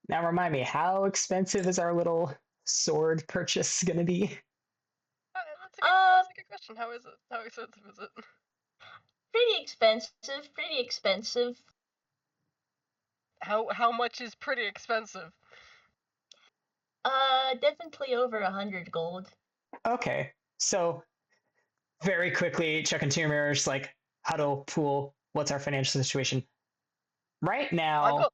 Now remind me, how expensive is our little sword purchase gonna be? That's a good question. How is it? How expensive is it? Pretty expensive, pretty expensive. How much is pretty expensive? Definitely over 100 gold. Okay, so very quickly, Chuck and Tihomir are just like, huddle, pool, what's our financial situation? Right now,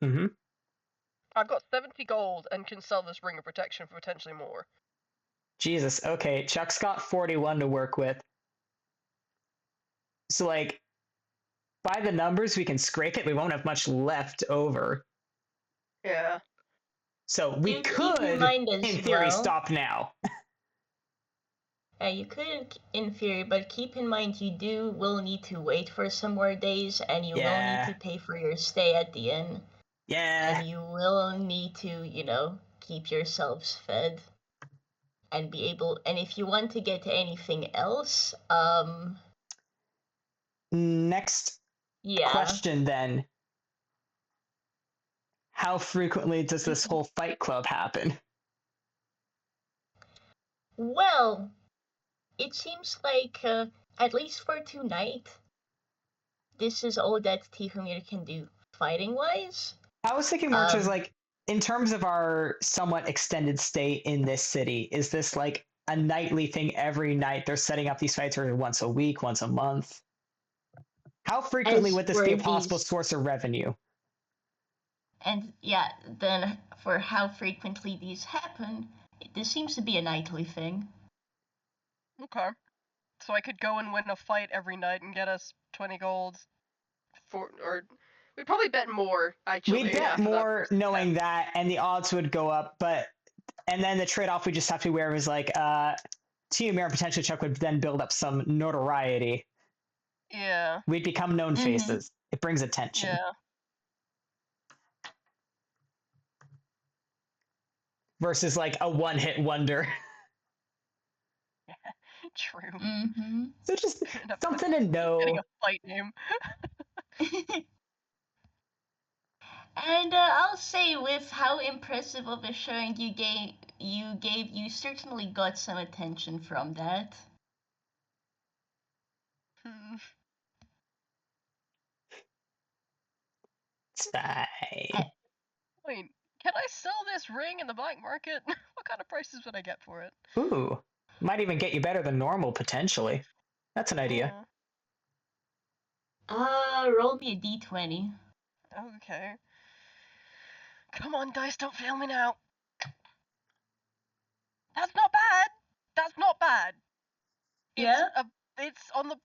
I've got 70 gold and can sell this ring of protection for potentially more. Jesus, okay, Chuck's got 41 to work with. So, like, by the numbers, we can scrape it. We won't have much left over. Yeah. So we You keep could, in mind as in theory, well- stop now. You could in theory, but keep in mind you will need to wait for some more days, and you will Yeah. need to pay for your stay at the inn, Yeah. and you will need to, keep yourselves fed, and be able. And if you want to get anything else, Next yeah. question then. How frequently does this whole fight club happen? Well, it seems like at least for tonight, this is all that Tihomir can do fighting wise. I was thinking more towards like, in terms of our somewhat extended stay in this city, is this like a nightly thing every night? They're setting up these fights, or once a week, once a month? How frequently As would this for be a possible these- source of revenue? And yeah, then for how frequently these happen, this seems to be a nightly thing. Okay. so I could go and win a fight every night and get us 20 gold. Or we'd probably bet more, actually. We'd bet after that more first knowing attempt. that, and the odds would go up. And then the trade-off we just have to be aware of is like Tihomir and potentially Chuck would then build up some notoriety. Yeah. We'd become known Mhm. faces. It brings attention. Yeah. Versus like a one-hit wonder. True. Mm-hmm. So just End up something to know. getting a fight name. And I'll say, with how impressive of a showing you gave, you certainly got some attention from that. It's fine. Wait, can I sell this ring in the black market? What kind of prices would I get for it? Ooh, might even get you better than normal potentially. That's an idea. Roll me a d20. Okay. Come on, dice, don't fail me now. That's not bad. That's not bad. Yeah? It's on the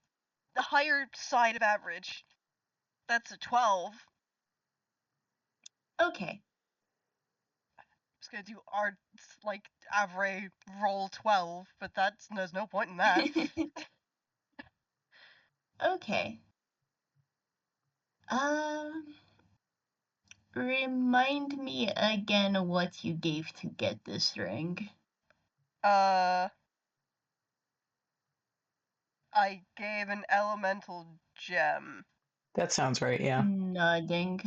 higher side of average. That's a 12. Okay. Just gonna do our like average roll 12, but there's no point in that. Okay. Remind me again what you gave to get this ring. I gave an elemental gem. That sounds right, yeah. Nodding.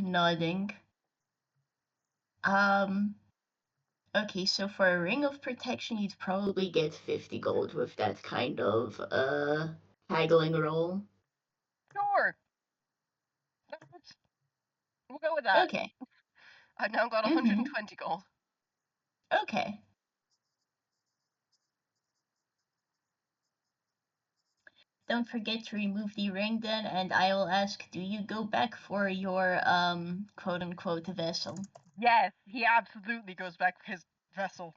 Okay, so for a ring of protection, you'd probably get 50 gold with that kind of haggling roll. Sure. We'll go with that. Okay. I've now got 120 gold. Okay. Don't forget to remove the ring then, and I will ask, do you go back for your quote-unquote vessel? Yes, he absolutely goes back for his vessel.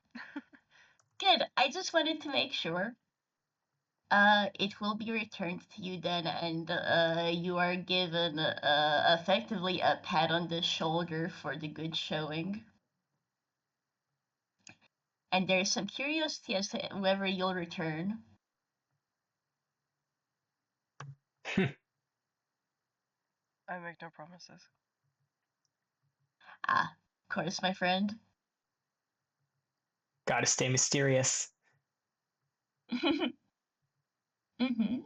Good. I just wanted to make sure. It will be returned to you then, and you are given effectively a pat on the shoulder for the good showing. And there's some curiosity as to whether you'll return. I make no promises. Ah, of course, my friend. Gotta stay mysterious. Mm-hmm.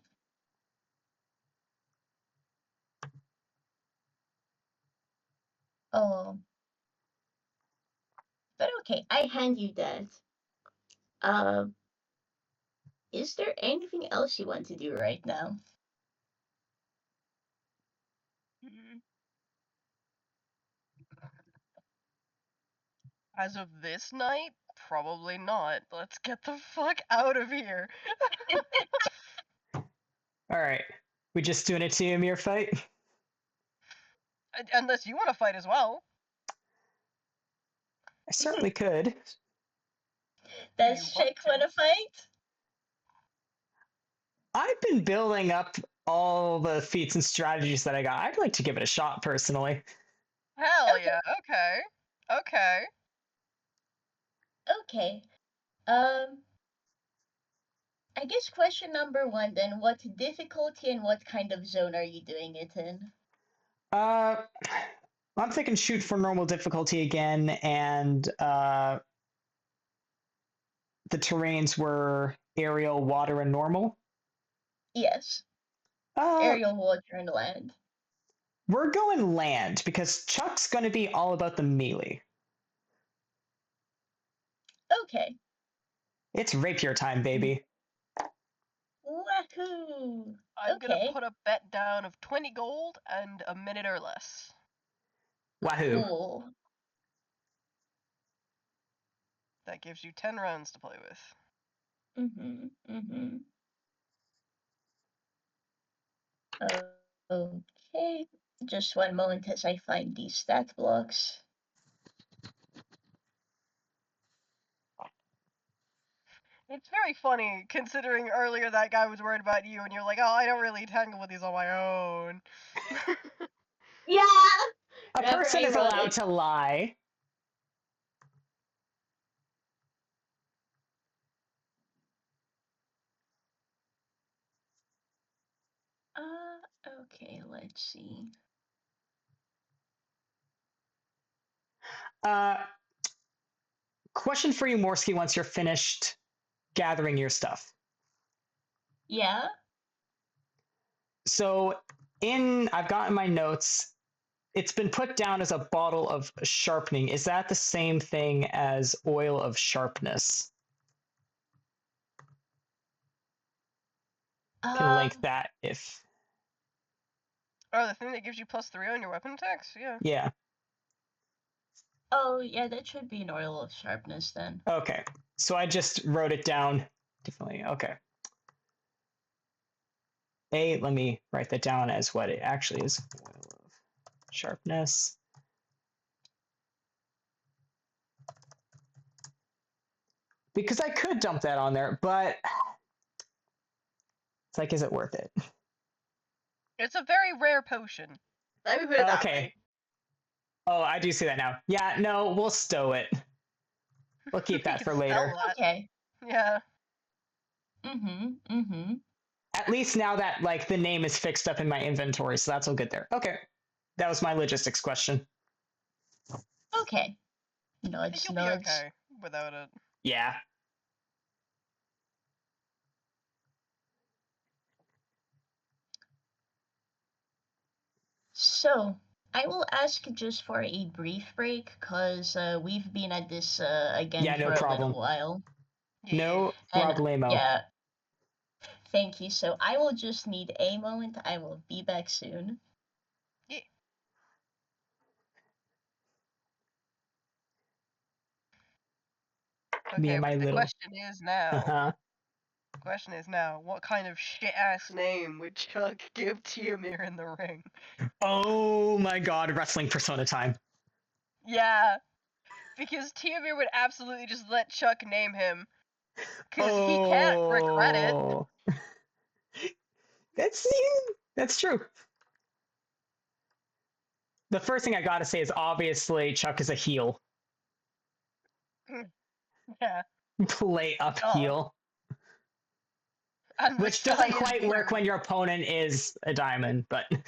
Oh. But okay, I hand you that. Is there anything else you want to do right now? As of this night, probably not. Let's get the fuck out of here. Alright. We just doing a Tihomir fight? Unless you want to fight as well. I certainly could. Does You Chick want to fight? I've been building up all the feats and strategies that I got. I'd like to give it a shot personally. Hell Okay. yeah, okay. Okay. Okay. I guess question number one then, what difficulty and what kind of zone are you doing it in? I'm thinking shoot for normal difficulty again, and the terrains were aerial, water, and normal. Yes. Aerial, water, and land. We're going land because Chuck's going to be all about the melee. Okay. It's rapier time, baby. Wahoo! I'm Okay. gonna put a bet down of 20 gold and a minute or less. Wahoo. Cool. That gives you 10 rounds to play with. Okay. Just one moment as I find these stat blocks. It's very funny, considering earlier that guy was worried about you, and you're like, oh, I don't really tangle with these on my own. Yeah. A Rather person is allowed ironic. to lie. Okay, let's see. Question for you, Morski, once you're finished gathering your stuff. Yeah. So I've gotten my notes. It's been put down as a bottle of sharpening. Is that the same thing as oil of sharpness? Can link that if. Oh, the thing that gives you +3 on your weapon attacks? Yeah. Yeah. Oh, yeah, that should be an oil of sharpness then. Okay. So I just wrote it down differently. Okay. Let me write that down as what it actually is. Oil of sharpness. Because I could dump that on there, but it's like, is it worth it? It's a very rare potion. Let me put it that way. Oh, I do see that now. Yeah, no, we'll stow it. We'll keep that You for can later. sell that. Okay. Yeah. At least now that like the name is fixed up in my inventory, so that's all good there. Okay. That was my logistics question. Okay. I think Nudge, you'll be nudge. okay without it. Yeah. So, I will ask just for a brief break, because we've been at this again Yeah, no for a problem. little while. No And problemo. yeah, thank you. So I will just need a moment. I will be back soon. Yeah. Me Okay, and my but the little. question is now. Uh-huh. Question is now, what kind of shit-ass name would Chuck give Tihomir in the ring? Oh my god, wrestling persona time. Yeah, because Tihomir would absolutely just let Chuck name him, because he can't regret it. Oh. That's true. The first thing I gotta say is obviously Chuck is a heel. Yeah. Play up Oh. heel. And Which the doesn't sky is quite work blue. when your opponent is a diamond, but you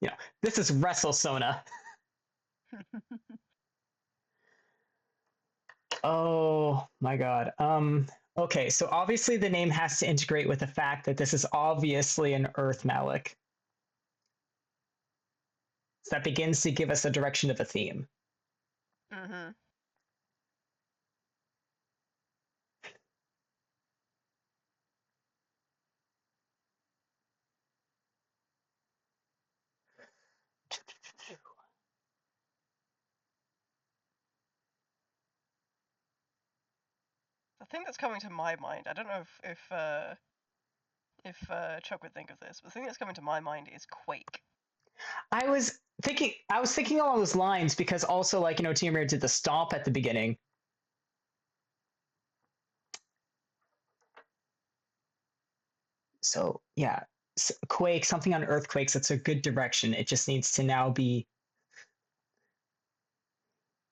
know, this is WrestleSona. Oh my god. Okay, so obviously the name has to integrate with the fact that this is obviously an Earth Malik. So that begins to give us a direction of a theme. Mm-hmm. The thing that's coming to my mind, I don't know if Chuck would think of this, but the thing that's coming to my mind is Quake. I was thinking along those lines because also like, you know, Tihomir did the stomp at the beginning. So yeah, Quake, something on earthquakes, that's a good direction. It just needs to now be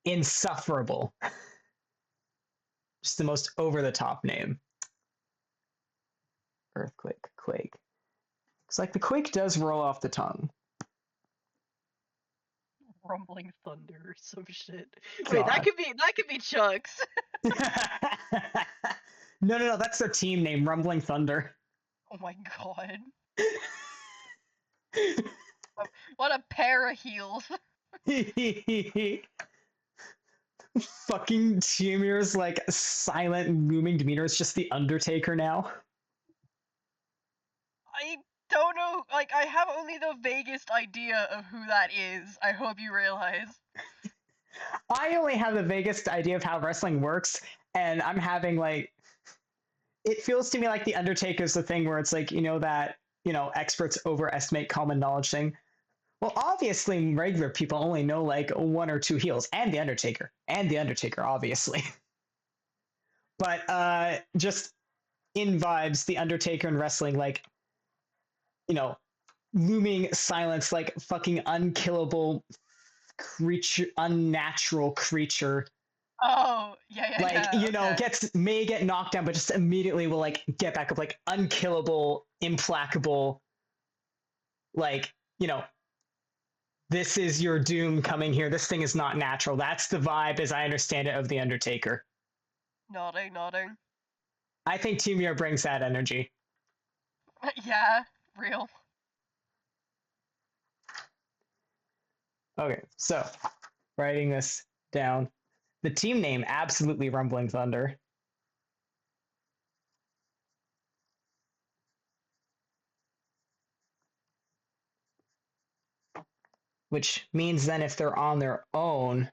insufferable. Just the most over the top name. Earthquake, Quake. It's like the Quake does roll off the tongue. Rumbling thunder or some shit. God. Wait, that could be Chuck's. No, that's their team name, Rumbling Thunder. Oh my god. What a pair of heels. Fucking Tihomir's like silent looming demeanor is just the Undertaker now. I don't know, like, I have only the vaguest idea of who that is. I hope you realize. I only have the vaguest idea of how wrestling works, and I'm having like, it feels to me like the Undertaker's the thing where it's like, you know, that, you know, experts overestimate common knowledge thing. Well, obviously, regular people only know like one or two heels, and the Undertaker, obviously. but just in vibes, the Undertaker and wrestling, like, looming silence, like fucking unkillable creature, unnatural creature. Oh, yeah, Like, okay. may get knocked down, but just immediately will like get back up, like unkillable, implacable. Like, this is your doom coming here. This thing is not natural. That's the vibe, as I understand it, of the Undertaker. Nodding. I think Tihomir brings that energy. Yeah, real. Okay, so writing this down. The team name, absolutely Rumbling Thunder. Which means then if they're on their own,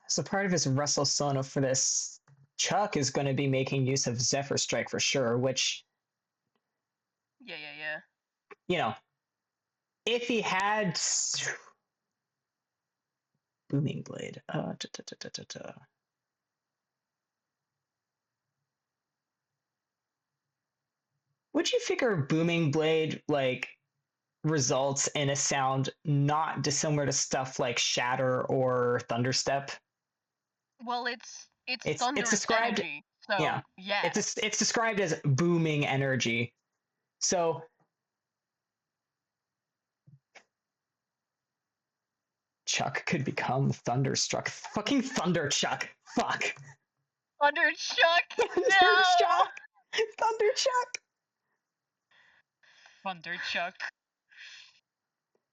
so part of his Wrestle Sona for this, Chuck is going to be making use of Zephyr Strike for sure, which, Yeah. if he had Booming Blade, would you figure Booming Blade, like, results in a sound not dissimilar to stuff like Shatter or Thunderstep? Well, it's It's thunderous described, energy, so yeah. yeah. It's described as booming energy. So Chuck could become Thunderstruck. Fucking Thunder Chuck. Fuck. Thunder Chuck! Thunder Chuck. Thunder Chuck. Thunder Chuck.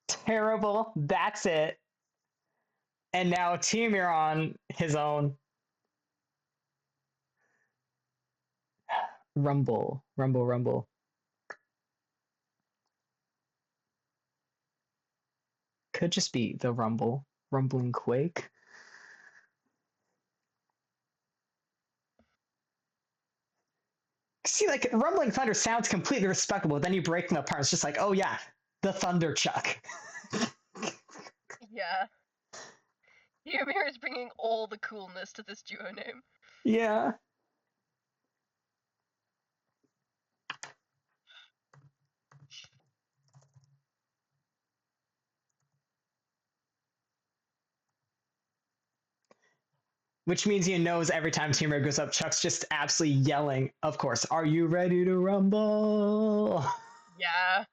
Terrible. That's it. And now Tihomir on his own. Rumble. Could just be the rumble. Rumbling quake. See, like, rumbling thunder sounds completely respectable. Then you break them apart. It's just like, oh yeah, the Thunder Chuck. Yeah. Tihomir is bringing all the coolness to this duo name. Yeah. Which means he knows every time Tihomir goes up, Chuck's just absolutely yelling, of course, are you ready to rumble? Yeah.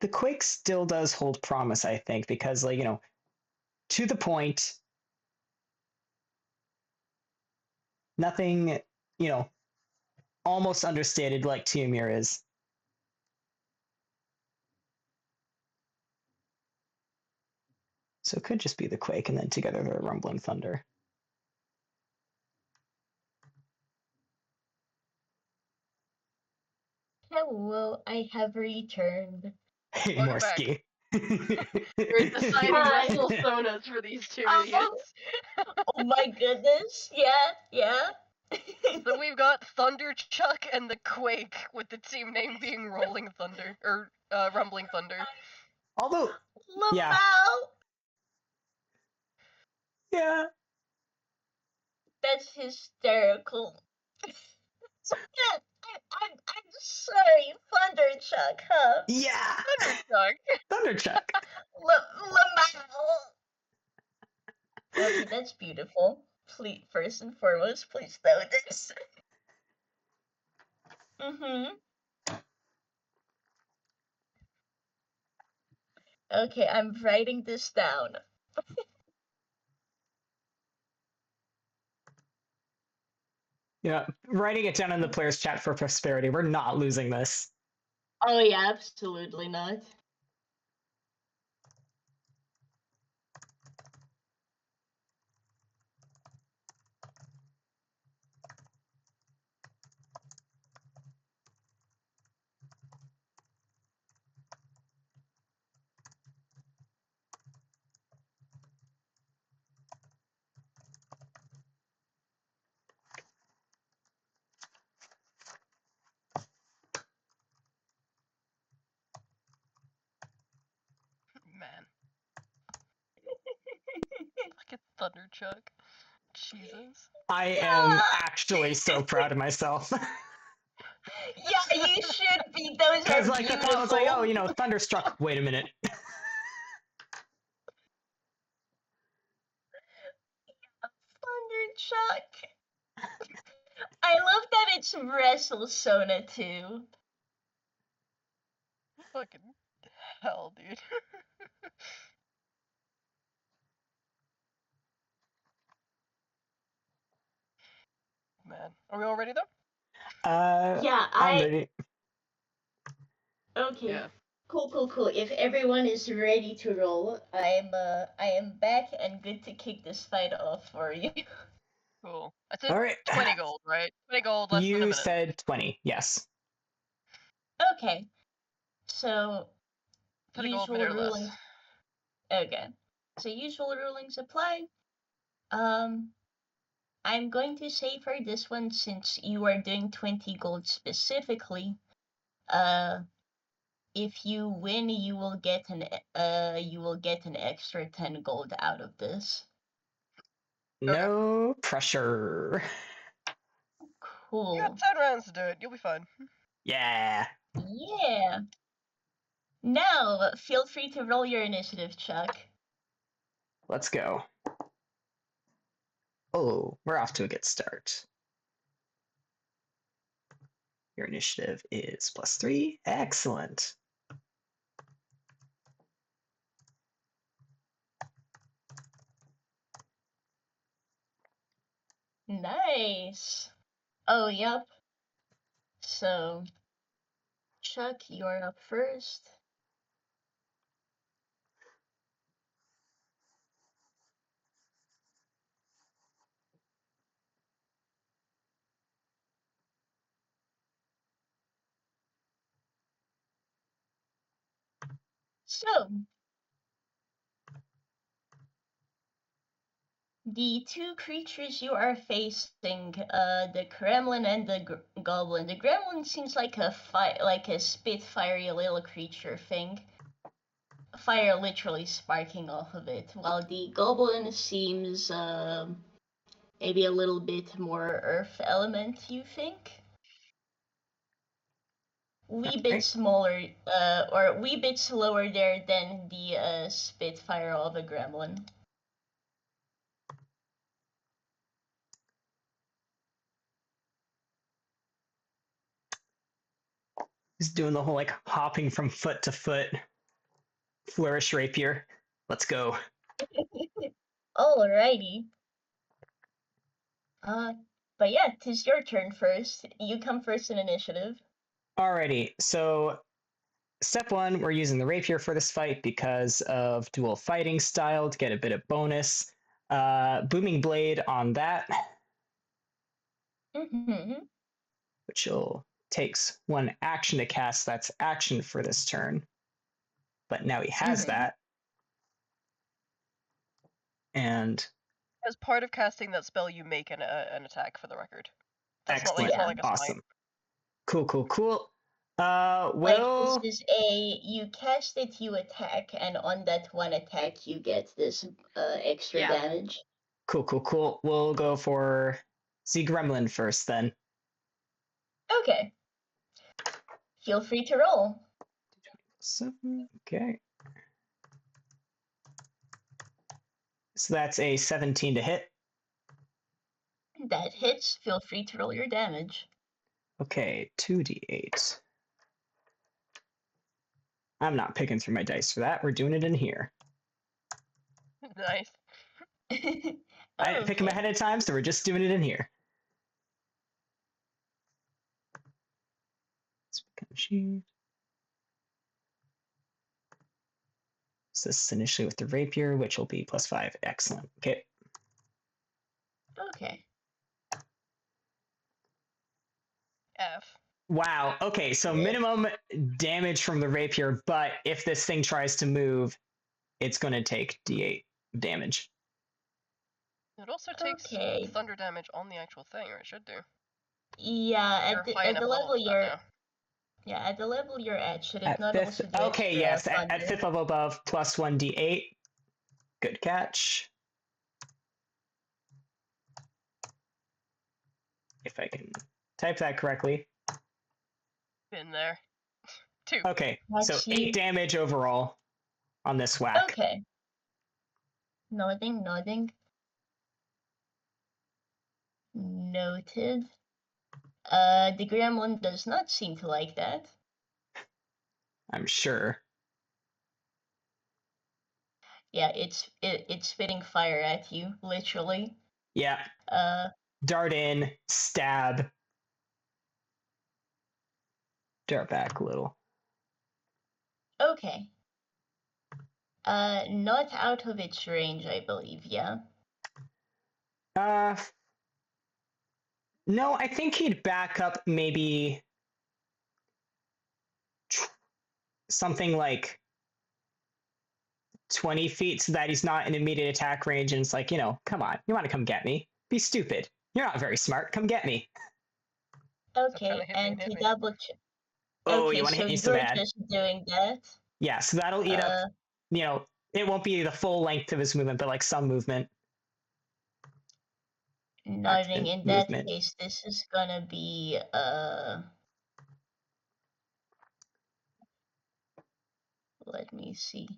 The Quake still does hold promise, I think, because, like, to the point, nothing, almost understated like Tihomir is. So it could just be the Quake, and then together they're Rumbling Thunder. Hello, I have returned. Hey, Welcome back. Morski. We're deciding Hi. wrestle sonas for these two Oh. idiots. Oh my goodness. Yeah. So we've got Thunder Chuck and the Quake, with the team name being Rolling Thunder, or Rumbling Thunder. Although, yeah. Lamau. Yeah. That's hysterical. I'm sorry, Thunderchuck, huh? Yeah. Thunder Chuck. Thunderchuck. Lamau. Okay, that's beautiful. Please, first and foremost, please know this. Okay, I'm writing this down. Yeah, writing it down in the players' chat for prosperity. We're not losing this. Oh yeah, absolutely not. Man. Fucking Thunder Chuck. Jesus. I am actually so proud of myself. Yeah, you should be. Those Because are like the beautiful. thought was like, oh, Thunderstruck. Wait a minute. Thunder Chuck. I love that it's Wrestle Sona too. Fucking hell, dude. Man. Are we all ready though? Yeah, I'm ready. Okay. Yeah. Cool. If everyone is ready to roll, I am back and good to kick this fight off for you. Cool. I said All right. 20 gold, right? 20 gold, less than a You minute. said 20. Yes. Okay. So 20 gold, usual minute or less. rulings. Okay. So usual rulings apply. I'm going to say for this one, since you are doing 20 gold specifically, if you win, you will get an extra 10 gold out of this. No pressure. You Cool. got 10 rounds to do it. You'll be fine. Yeah. Yeah. Now, feel free to roll your initiative, Chuck. Let's go. Oh, we're off to a good start. Your initiative is +3. Excellent. Nice. Oh, yep. So, Chuck, you're up first. So, the two creatures you are facing, the Gremlin and the Goblin. The Gremlin seems like a spitfire little creature thing. Fire literally sparking off of it, while the Goblin seems maybe a little bit more earth element, you think? Wee bit smaller, or wee bit slower there than the Spitfire of a Gremlin. He's doing the whole like hopping from foot to foot. Flourish rapier. Let's go. Alrighty. But yeah, 'tis your turn first. You come first in initiative. Alrighty. So step 1, we're using the rapier for this fight because of dual fighting style to get a bit of bonus. Booming blade on that, which takes 1 action to cast. That's action for this turn. But now he has that. And As part of casting that spell, you make an attack, for the record. That's excellent. not like a Awesome. smite. Cool. Like, this is you cast it, you attack, and on that one attack you get this extra damage. Cool. We'll go for Z Gremlin first then. Okay. Feel free to roll. 7. Okay. So that's a 17 to hit. That hits. Feel free to roll your damage. Okay, 2d8. I'm not picking through my dice for that. We're doing it in here. Nice. I didn't pick them Okay. ahead of time, so we're just doing it in here. So this is initially with the rapier, which will be +5. Excellent. Okay. Okay. F. Wow. Okay, so Yeah. minimum damage from the rapier, but if this thing tries to move, it's going to take d8 damage. It also takes Okay. thunder damage on the actual thing, or it should do. Yeah, You're high at enough the level level for that you're now. yeah, at the level you're at, should it At not fifth, also do okay, extra yes, at thunder? 5th level above, +1d8. Good catch. If I can type that correctly. Been there. 2. Okay, so Let's see. 8 damage overall on this whack. Okay. Nodding. Noted. The gremlin does not seem to like that. I'm sure. Yeah, it's spitting fire at you, literally. Yeah. Dart in, stab. Dart back a little. Okay. Not out of its range, I believe, yeah? No, I think he'd back up maybe something like 20 feet so that he's not in immediate attack range, and it's like, come on, you want to come get me? Be stupid. You're not very smart. Come get me. Okay, hit me and and hit to me. double check. Oh, Okay, you want to so hit me so you're bad. just doing that. Yeah, so that'll eat up, it won't be the full length of his movement, but like some movement. Nodding. In that Movement. case, this is gonna be let me see.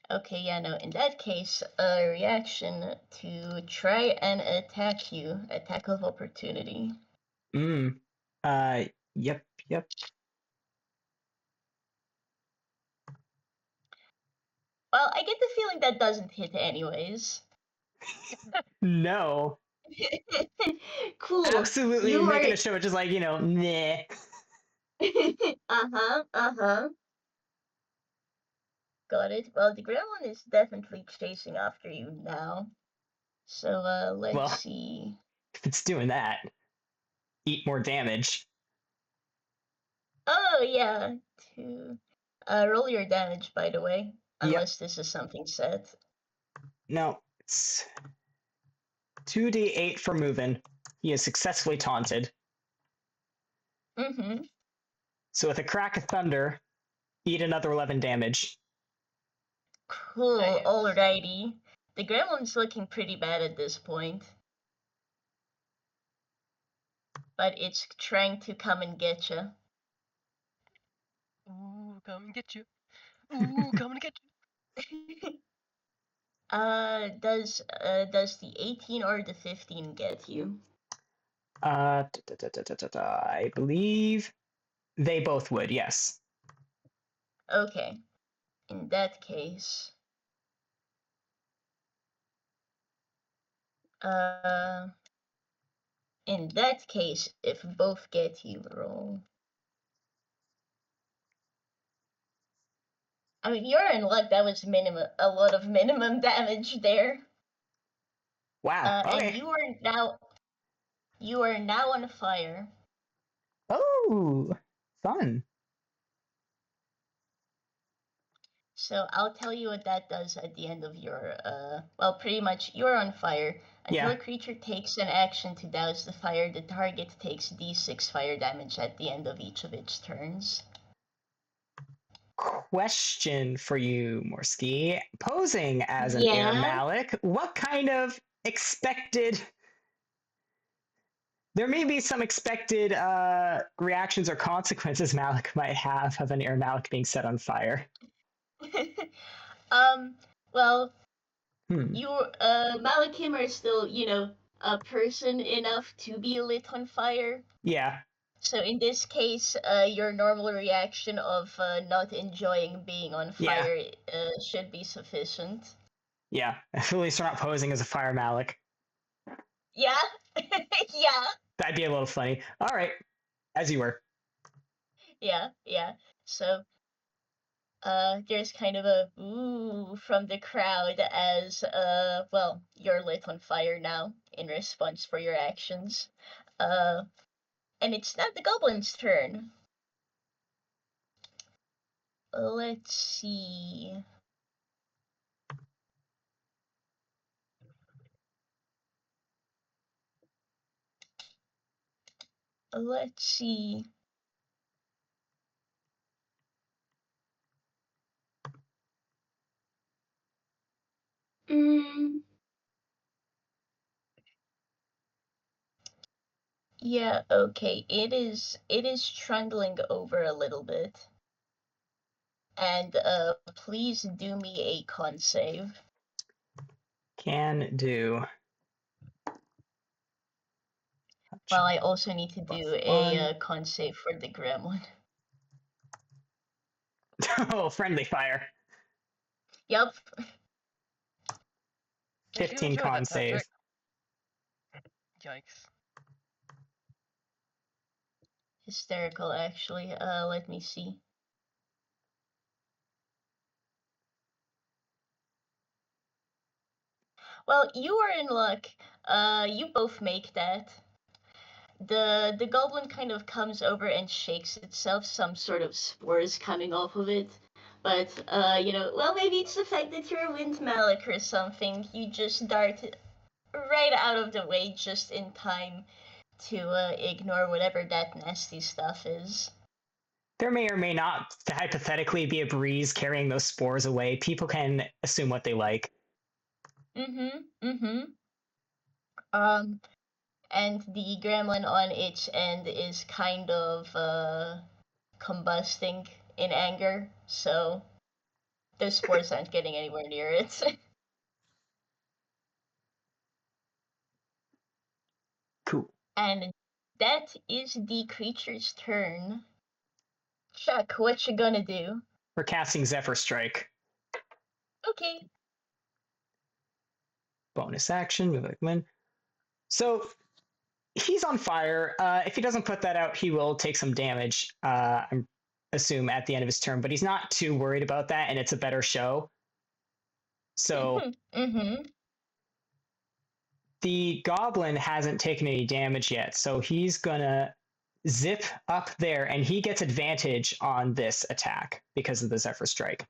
Okay, yeah, no, in that case, a reaction to try and attack you, attack of opportunity. Yep. Well, I get the feeling that doesn't hit anyways. No. Cool. Absolutely You making are... a show, just like, nah. uh-huh. Got it. Well, the gremlin is definitely chasing after you now. So, let's see. If it's doing that, eat more damage. Oh, yeah. Roll your damage, by the way. Unless this is something set. No, it's 2d8 for moving. He is successfully taunted. Mm-hmm. So with a crack of thunder, eat another 11 damage. Cool, Nice. alrighty. The gremlin's looking pretty bad at this point. But it's trying to come and get you. Ooh, come and get you. Ooh, come and get you. Does the 18 or the 15 get you? I believe they both would, yes. Okay. In that case, if both get you, roll. I mean, you're in luck. That was a lot of minimum damage there. Wow. Okay. And you are now on fire. Oh, fun. So I'll tell you what that does at the end of your, well, pretty much you're on fire. Until a creature takes an action to douse the fire, the target takes d6 fire damage at the end of each of its turns. Question for you, Morski. Posing as an Air Yeah? Malik, what kind of expected... There may be some expected reactions or consequences Malik might have of an Air Malik being set on fire. Well, You, Malakim are still, a person enough to be lit on fire. Yeah. So in this case, your normal reaction of not enjoying being on Yeah. fire should be sufficient. Yeah. At least we're not posing as a fire Malik. Yeah? Yeah. That'd be a little funny. All right. As you were. Yeah. So there's kind of a ooh from the crowd as well, you're lit on fire now in response for your actions. And it's not the goblin's turn. Let's see. Let's see. Yeah, okay. It is trundling over a little bit. And please do me a con save. Can do. Well, I also need to do a con save for the gremlin. Oh, friendly fire. Yup. 15 enjoy con that, save. Patrick. Yikes. Hysterical, actually. Let me see. Well, you are in luck. You both make that. The goblin kind of comes over and shakes itself, some sort of spores coming off of it. But well, maybe it's the fact that you're a wind malik or something. You just dart right out of the way just in time to ignore whatever that nasty stuff is. There may or may not hypothetically be a breeze carrying those spores away. People can assume what they like. And the gremlin on its end is kind of combusting in anger, so those spores aren't getting anywhere near it. Cool. And that is the creature's turn. Chuck, what you gonna do? We're casting Zephyr Strike. Okay. Bonus action, move like win. So he's on fire. If he doesn't put that out, he will take some damage. I assume at the end of his turn, but he's not too worried about that, and it's a better show. So the goblin hasn't taken any damage yet, so he's gonna zip up there, and he gets advantage on this attack because of the Zephyr Strike,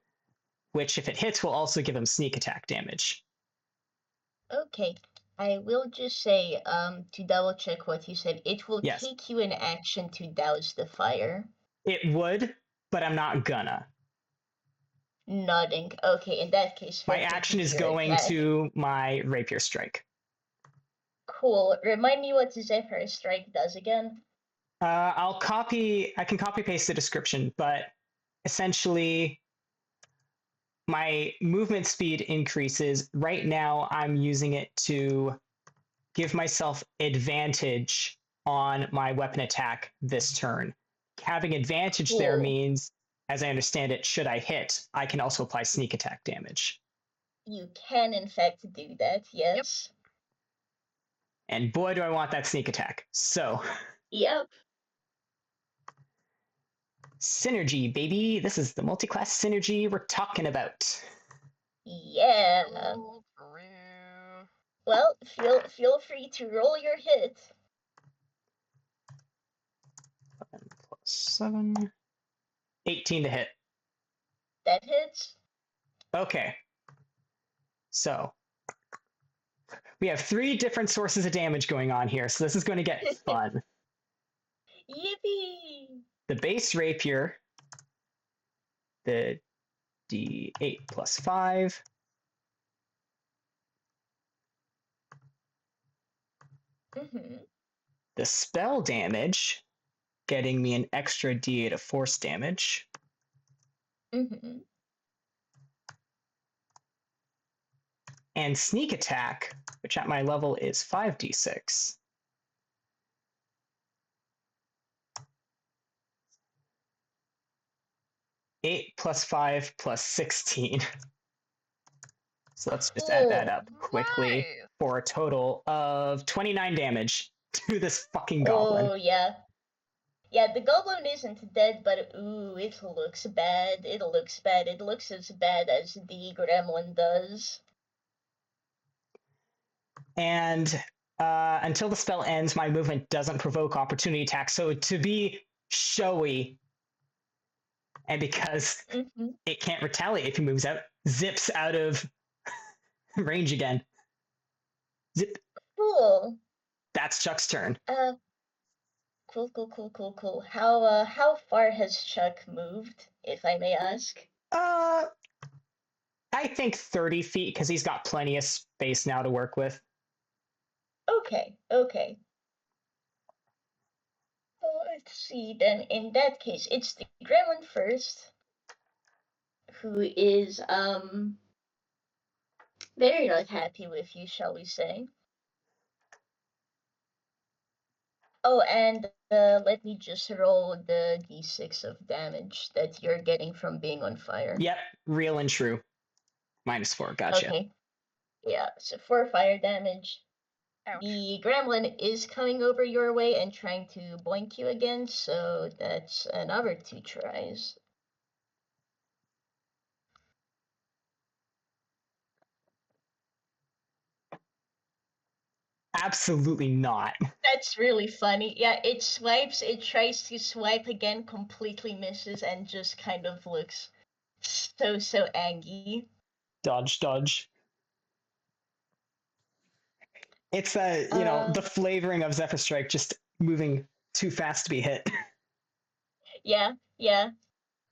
which if it hits will also give him sneak attack damage. Okay. I will just say, to double check what you said, it will Yes. take you an action to douse the fire. It would, but I'm not gonna. Nodding. Okay, in that case, feel My free to action do is your going attack. to my Rapier Strike. Cool. Remind me what the Zephyr Strike does again. I can copy paste the description, but essentially my movement speed increases. Right now I'm using it to give myself advantage on my weapon attack this turn. Having advantage there Cool. means, as I understand it, should I hit, I can also apply sneak attack damage. You can, in fact, do that, yes. And boy, do I want that sneak attack. So, Yep. synergy, baby. This is the multi-class synergy we're talking about. Yeah. Oh, for real. Well, feel free to roll your hit. 11 plus 7. 18 to hit. That hits. Okay. So, we have 3 different sources of damage going on here, so this is going to get fun. Yippee! The base rapier, the d8 plus 5, the spell damage, getting me an extra d8 of force damage, and sneak attack, which at my level is 5d6. Eight plus 5 plus 16. So let's just add that up quickly Nice. for a total of 29 damage to this fucking goblin. Oh, yeah. Yeah, the goblin isn't dead, but ooh, it looks bad. It looks bad. It looks as bad as the gremlin does. And until the spell ends, my movement doesn't provoke opportunity attacks. So to be showy, and because it can't retaliate if he moves out, zips out of range again. Zip. Cool. That's Chuck's turn. Cool. How far has Chuck moved, if I may ask? I think 30 feet, because he's got plenty of space now to work with. Okay. Let's see, then in that case, it's the gremlin first, who is, very not happy with you, shall we say. Oh, and let me just roll the d6 of damage that you're getting from being on fire. Yep, real and true. -4, gotcha. Okay. Yeah, so 4 fire damage. Ouch. The gremlin is coming over your way and trying to boink you again, so that's another 2 tries. Absolutely not. That's really funny. Yeah, it tries to swipe again, completely misses, and just kind of looks so angry. Dodge. It's the flavoring of Zephyr Strike, just moving too fast to be hit. Yeah.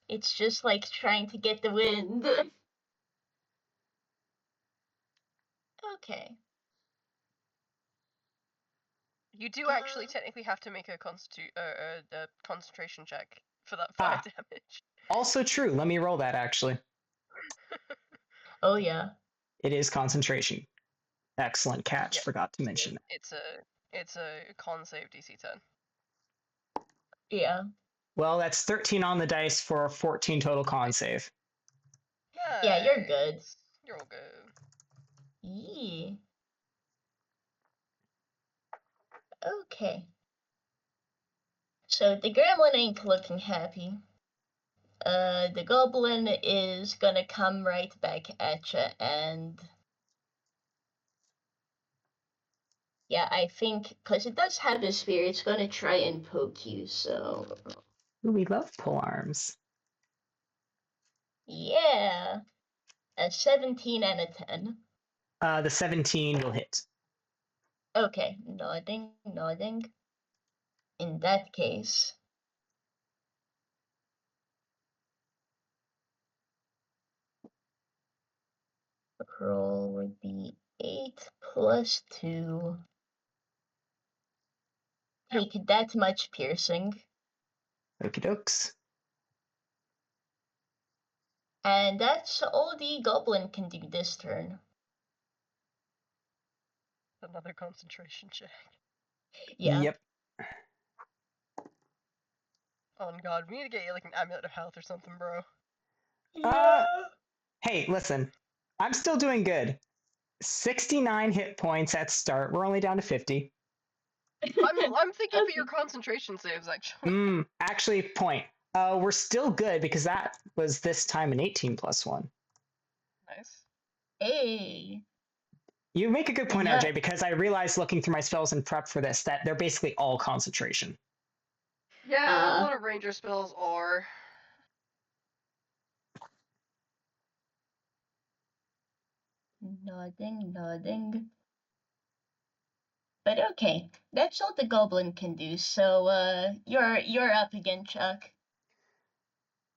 It's just like trying to get the wind. Okay. You do actually technically have to make a concentration check for that fire damage. Also true. Let me roll that, actually. Oh, yeah. It is concentration. Excellent catch. Yep. Forgot to mention that. It's a con save DC 10. Yeah. Well, that's 13 on the dice for a 14 total con save. Yeah, you're good. You're all good. Yee. Okay. So the gremlin ain't looking happy. The goblin is gonna come right back at you, and yeah, I think because it does have a spear, it's gonna try and poke you. So Ooh, we love polearms. yeah, a 17 and a 10. The 17 will hit. Okay, nodding. In that case, roll would be 8 plus 2. Take that much piercing. Okie dokes. And that's all the goblin can do this turn. Another concentration check. Yeah. Yep. Oh god, we need to get you like an amulet of health or something, bro. Hey, listen. I'm still doing good. 69 hit points at start. We're only down to 50. I'm thinking for your concentration saves, actually. Actually, point. We're still good because that was this time an 18 plus 1. Nice. Hey. You make a good point, Yeah. RJ, because I realized looking through my spells and prep for this that they're basically all concentration. Yeah, a lot of ranger spells are. Nodding. But okay, that's all the goblin can do. So you're up again, Chuck.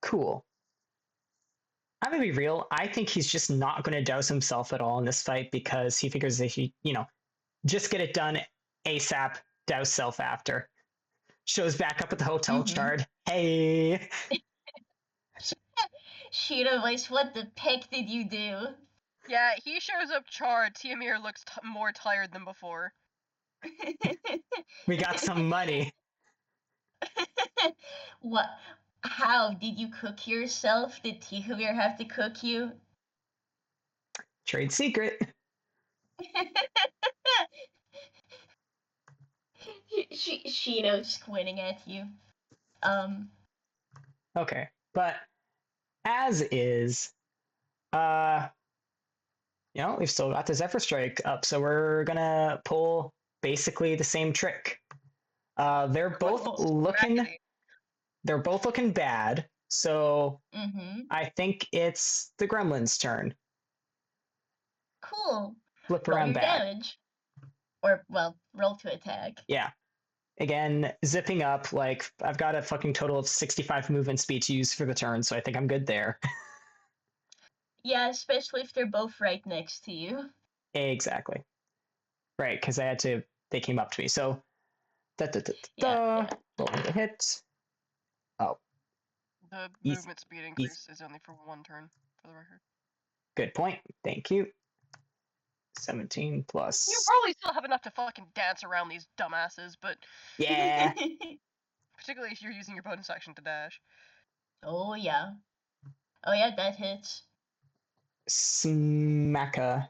Cool. I'm gonna be real. I think he's just not gonna douse himself at all in this fight because he figures if he, just get it done ASAP, douse self after. Shows back up at the hotel chart. Hey. Shino voice, what the peck did you do? Yeah, he shows up charred. Tihomir looks more tired than before. We got some money. What? How did you cook yourself? Did Tihomir have to cook you? Trade secret. Shino squinting at you. Okay, but as is, uh, we've still got the Zephyr Strike up, so we're gonna pull basically the same trick. They're both Well, looking. smackety. They're both looking bad. So Mm-hmm. I think it's the Gremlin's turn. Cool. Flip Roll around your bad. damage. Or, well, roll to attack. Yeah. Again, zipping up, like, I've got a fucking total of 65 movement speed to use for the turn, so I think I'm good there. Yeah, especially if they're both right next to you. Exactly. Right, because they came up to me. So, Yeah. rolling the hit. Oh, The Easy. movement speed increase is only for one turn, for the record. Good point. Thank you. 17 You plus. probably still have enough to fucking dance around these dumbasses, but Yeah. particularly if you're using your bonus action to dash. Oh, yeah. Oh, yeah, that hits. Smacka.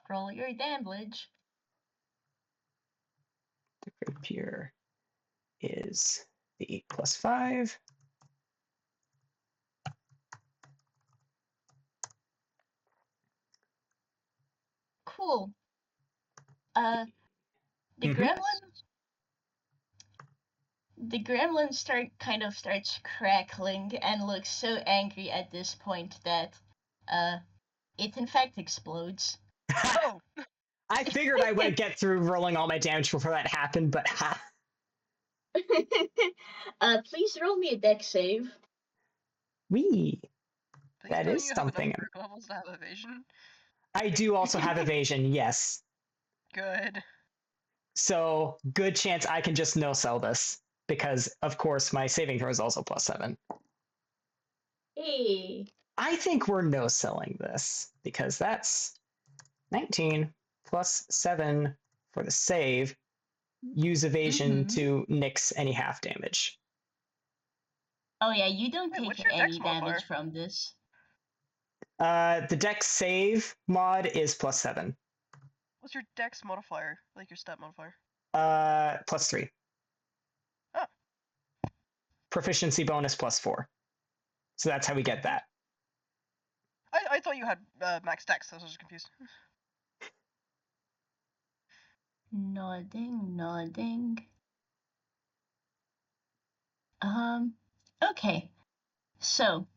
Roll your damage. The rapier is the 8 plus 5. Cool. The Mhm. gremlin starts crackling and looks so angry at this point that it in fact explodes. Oh! I figured I would get through rolling all my damage before that happened, but ha. Please roll me a dex save. Wee. Please That don't is you have enough something. perk levels to have evasion? I do also have evasion, yes. Good. So, good chance I can just no-sell this, because, of course, my saving throw is also plus 7. Hey. I think we're no-selling this, because that's 19 plus 7 for the save. Use evasion Mhm. to nix any half damage. Oh yeah, you don't Wait, take what's your any dex modifier? damage from this. The dex save mod is plus 7. What's your dex modifier? Like your stat modifier? Plus 3. Oh. Proficiency bonus plus 4. So that's how we get that. I thought you had max dex, so I was just confused. Nodding. Okay. So,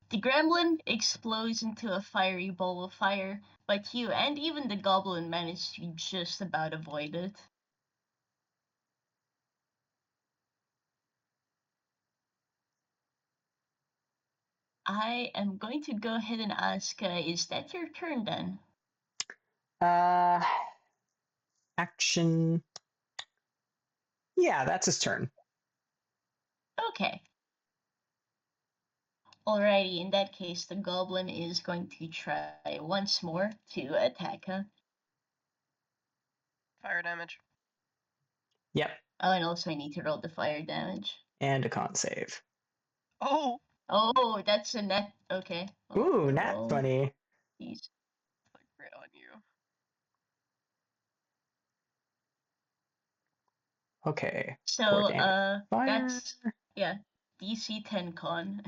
the gremlin explodes into a fiery ball of fire, but you and even the goblin manage to just about avoid it. I am going to go ahead and ask, is that your turn then? Action. Yeah, that's his turn. Okay. Alrighty, in that case, the goblin is going to try once more to attack her. Fire damage. Yep. Oh, and also I need to roll the fire damage. And a con save. Oh! Oh, that's a net. Okay. Ooh, nat 20. These. Like right on you. Okay. So, Core damage. Fire. that's, yeah, DC 10 con.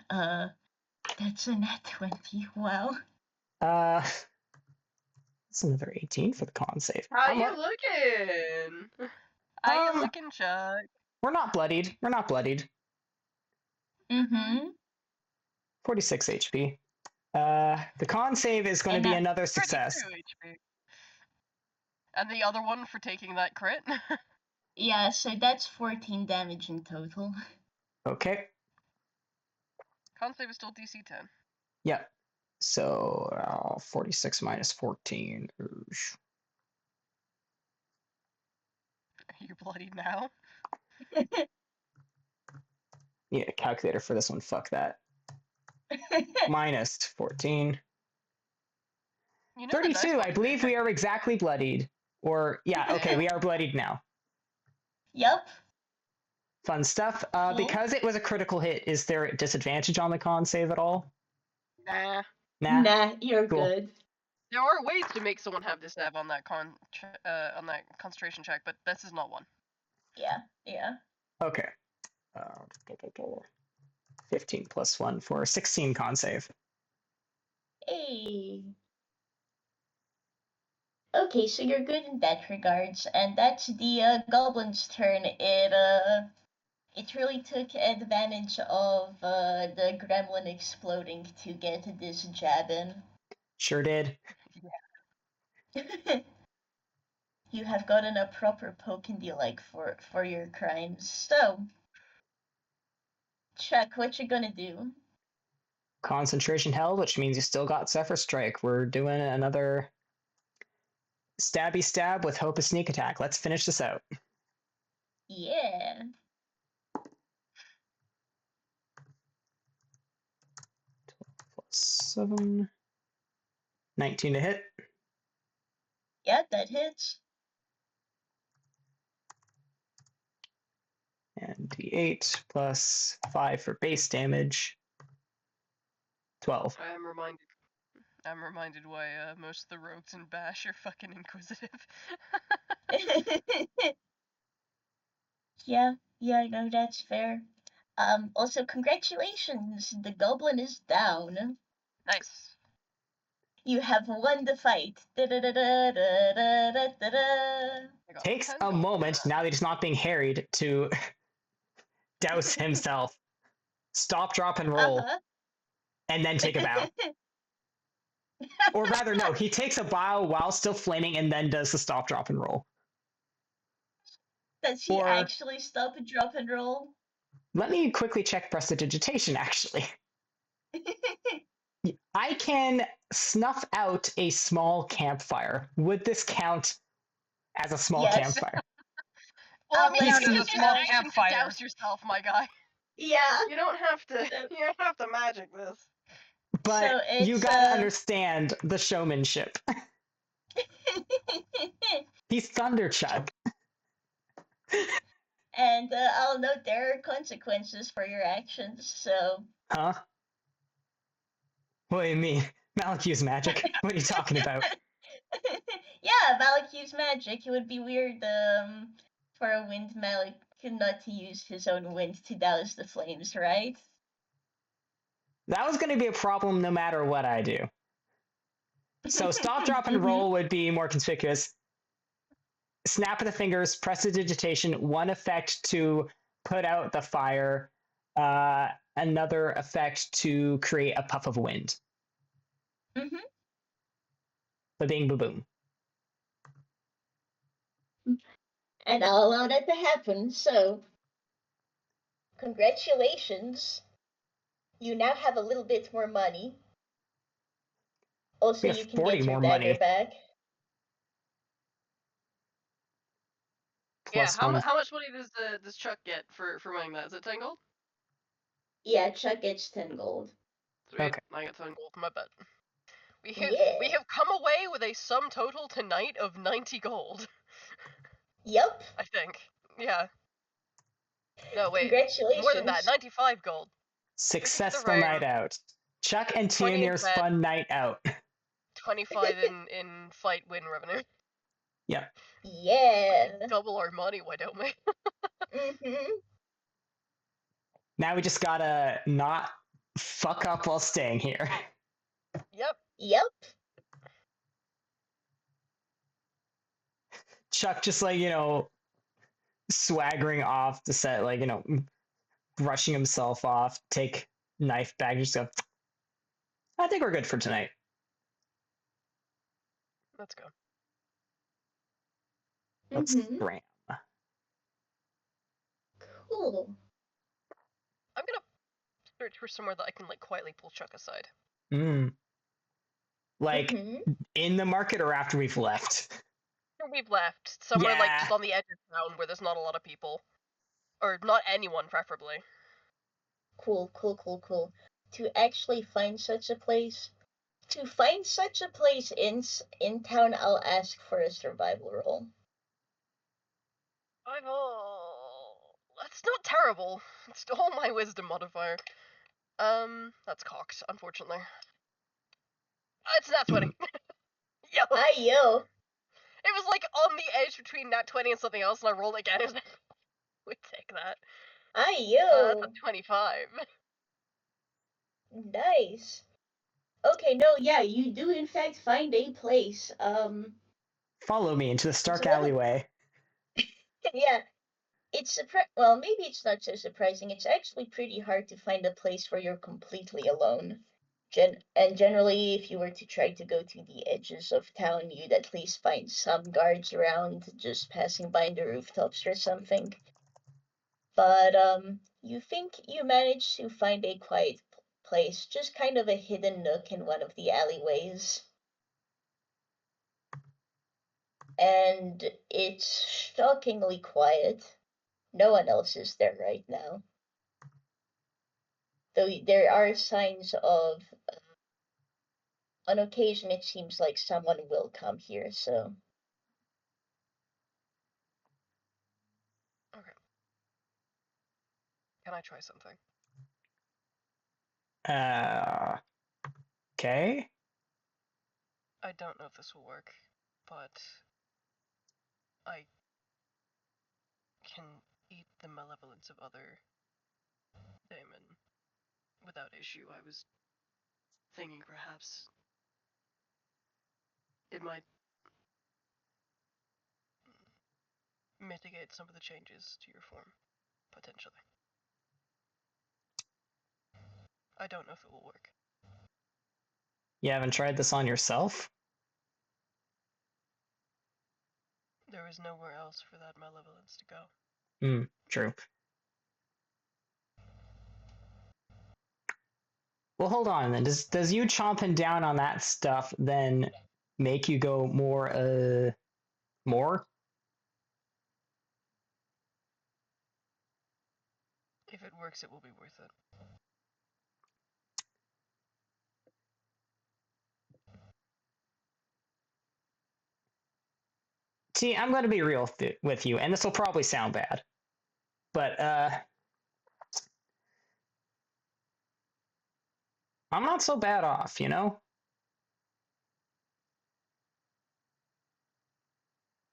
That's a net 20. Wow. That's another 18 for the con save. How you looking? How you looking, Chuck? We're not bloodied. We're not bloodied. Mm-hmm. 46 HP. The con save is going to be another success. 32 HP. And the other one for taking that crit? Yeah, so that's 14 damage in total. Okay. Con save is still DC 10. Yep. So 46 minus 14. Oosh. Are you bloody now? Yeah, calculator for this one. Fuck that. minus 14. You know the dice 32. I won't do believe anything. we are exactly bloodied. Or, yeah, okay, we are bloodied now. Yep. Fun stuff. Cool. Because it was a critical hit, is there a disadvantage on the con save at all? Nah. Nah, you're Cool. good. There are ways to make someone have this nav on that concentration check, but this is not one. Yeah. Okay. 15 plus 1 for 16 con save. Hey. Okay, so you're good in that regards, and that's the goblin's turn. It really took advantage of the gremlin exploding to get this jab in. Sure did. You have gotten a proper poke in the leg for your crimes. So, Chuck, what you gonna do? Concentration held, which means you still got Zephyr Strike. We're doing another stabby stab with Hope of Sneak Attack. Let's finish this out. Yeah. Plus 7. 19 to hit. Yeah, that hits. And D8 plus 5 for base damage. 12. I'm reminded why most of the rogues in Bash are fucking inquisitive. Yeah, no, that's fair. Also, congratulations, the goblin is down. Nice. You have won the fight. Da-da-da-da-da-da-da-da. I got Takes 10 a gold moment, for that. now that he's not being harried, to douse himself. Stop, drop, and roll, Uh-huh. and then take a bow. Or rather, no, he takes a bow while still flaming and then does the stop, drop, and roll. Does he Or- actually stop and drop and roll? Let me quickly check prestidigitation, actually. I can snuff out a small campfire. Would this count as a small Yes. campfire? Well, I mean, let you me can use check. an action to douse yourself, my guy. Yeah. You don't have to. You don't have to magic this. But So you it's, gotta understand the showmanship. He's Thunderchuck. And I'll note there are consequences for your actions, so... Huh? What do you mean? Malakew's magic? What are you talking about? Yeah, Malik used magic. It would be weird for a wind Malik not to use his own wind to douse the flames, right? That was gonna be a problem no matter what I do. So stop, drop, and roll would be more conspicuous. Snap of the fingers, prestidigitation, one effect to put out the fire, another effect to create a puff of wind. Mm-hmm. Ba-bing, ba-boom. And I'll allow that to happen, so... Congratulations. You now have a little bit more money. Also, We have you can 40 get your more dagger money. back. Plus Yeah, one. how much money does Chuck get for running that? Is it 10 gold? Yeah, Chuck gets 10 gold. Sweet. Okay. I get 10 gold for my bet. We Yeah. have come away with a sum total tonight of 90 gold. Yup. I think. Yeah. No, wait. Congratulations. More than that. 95 gold. Successful rare. night out. Chuck and 20 in Tihomir's bet. fun night out. 25 in fight win revenue. Yep. Yeah. Double our money, why don't we? Mm-hmm. Now we just gotta not fuck up while staying here. Yep. Chuck just swaggering off the set, brushing himself off, take knife bag, just go, I think we're good for tonight. Let's go. Let's Mm-hmm. ram. Cool. I'm gonna search for somewhere that I can quietly pull Chuck aside. Like Mm-hmm. in the market or after we've left? We've left. Somewhere Yeah. just on the edge of town where there's not a lot of people. Or not anyone, preferably. Cool. to actually find such a place. To find such a place in town, I'll ask for a survival roll. That's not terrible. It's still my wisdom modifier. That's cocked, unfortunately. It's nat 20. Yo. Ayo. It was like on the edge between nat 20 and something else, and I rolled again. We take that. Ayo. That's a 25. Nice. Okay, no, yeah, you do in fact find a place. Follow me into the Stark a little- alleyway. Yeah, it's well, maybe it's not so surprising. It's actually pretty hard to find a place where you're completely alone. And generally, if you were to try to go to the edges of town, you'd at least find some guards around, just passing by the rooftops or something. But you think you managed to find a quiet place, just kind of a hidden nook in one of the alleyways. And it's shockingly quiet. No one else is there right now. Though there are signs of, on occasion it seems like someone will come here, so. Okay. Can I try something? Okay. I don't know if this will work, but I can eat the malevolence of other daemon without issue. I was thinking perhaps it might mitigate some of the changes to your form, potentially. I don't know if it will work. You haven't tried this on yourself? There is nowhere else for that malevolence to go. True. Well, hold on then. Does you chomping down on that stuff then make you go more? If it works, it will be worth it. See, I'm going to be real with you, and this will probably sound bad, but I'm not so bad off, you know?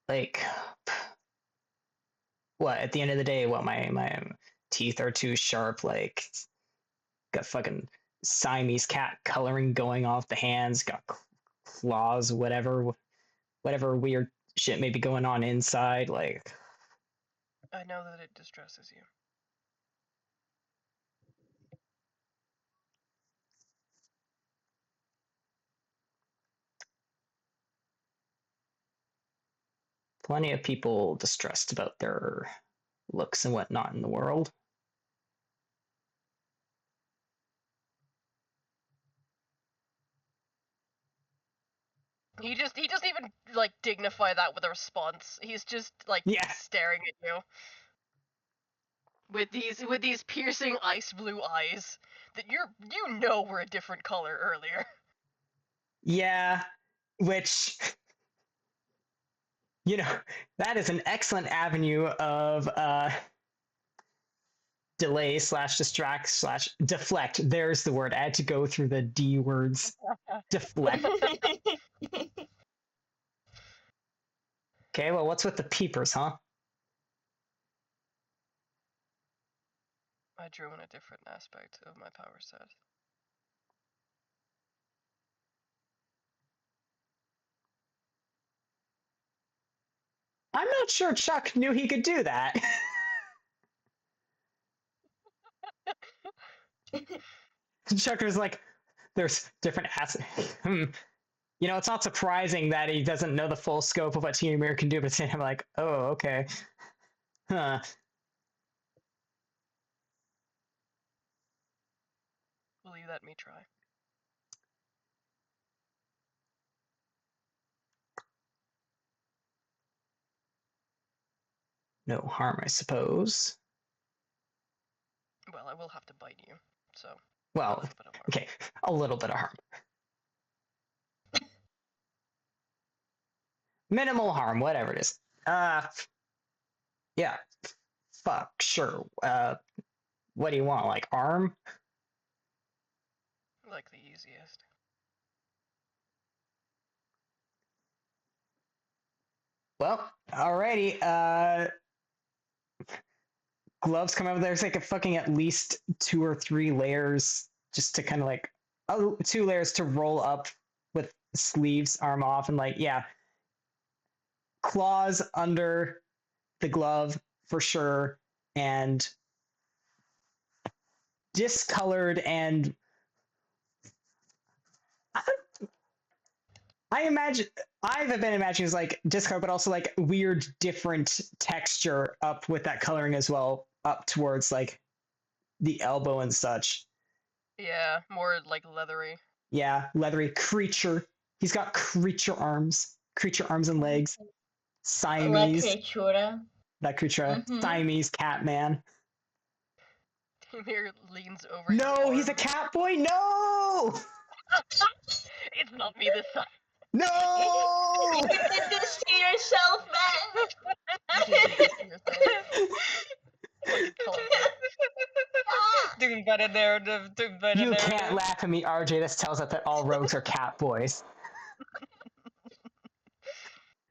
Like, what, at the end of the day, what, my teeth are too sharp, like, got fucking Siamese cat coloring going off the hands, got claws, whatever weird shit may be going on inside, like. I know that it distresses you. Plenty of people distressed about their looks and whatnot in the world. He doesn't even like dignify that with a response. He's just like staring at you with these piercing ice blue eyes that you know were a different color earlier. Yeah, which, you know, that is an excellent avenue of delay slash distract slash deflect. There's the word. I had to go through the D words. Deflect. Okay, well, what's with the peepers, huh? I drew in a different aspect of my power set. I'm not sure Chuck knew he could do that. Chuck was like, there's different aspects. You know, it's not surprising that he doesn't know the full scope of what Tihomir can do, but I'm like, oh, okay. Huh. Will you let me try? No harm, I suppose. Well, I will have to bite you, so Well, Little bit of harm. okay, a little bit of harm. Minimal harm, whatever it is. Yeah. Fuck, sure. What do you want? Like arm? Like the easiest. Well, alrighty. Gloves come out. There's like a fucking at least 2 or 3 layers just to kind of like 2 layers to roll up with sleeves, arm off, and like yeah, claws under the glove for sure, and discolored and I imagine I've been imagining is like discolored, but also like weird different texture up with that coloring as well, up towards like the elbow and such. Yeah, more like leathery. Yeah, leathery creature. He's got creature arms and legs. La Siamese, criatura. that creature, Mhm. Siamese cat man. Tihomir leans over No, your he's a arm. cat boy. No, It's not me this time. no. You did this to yourself, man. You did do this to yourself. Fucking classic. Doing better narrative. Doing better You narrative. can't laugh at me, RJ. This tells us that all rogues are cat boys.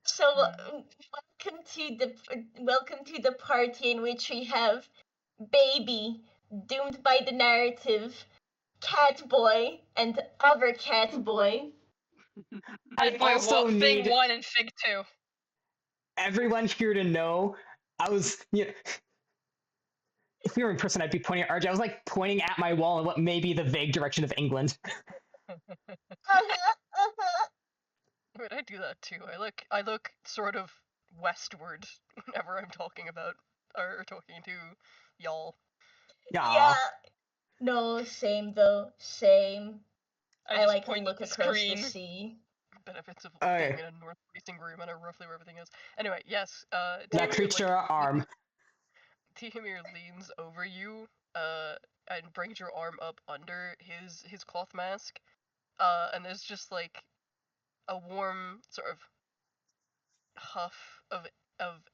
So welcome to the party in which we have baby doomed by the narrative, cat boy, and other cat boy. I Boy, also Fig need 1 and Fig 2. everyone here to know I was, you know, if we were in person, I'd be pointing at RJ. I was like pointing at my wall in what may be the vague direction of England. Wait, I do that too. I look sort of westward whenever I'm talking about or talking to y'all. Yeah. No, same though. Same. I just like to point look at the across the screen. sea. Benefits of Okay. being in a north-facing room. I know roughly where everything is. Anyway, yes. That Tihomir, creature like, arm. Tihomir leans over you, and brings your arm up under his cloth mask. And there's just like a warm sort of huff of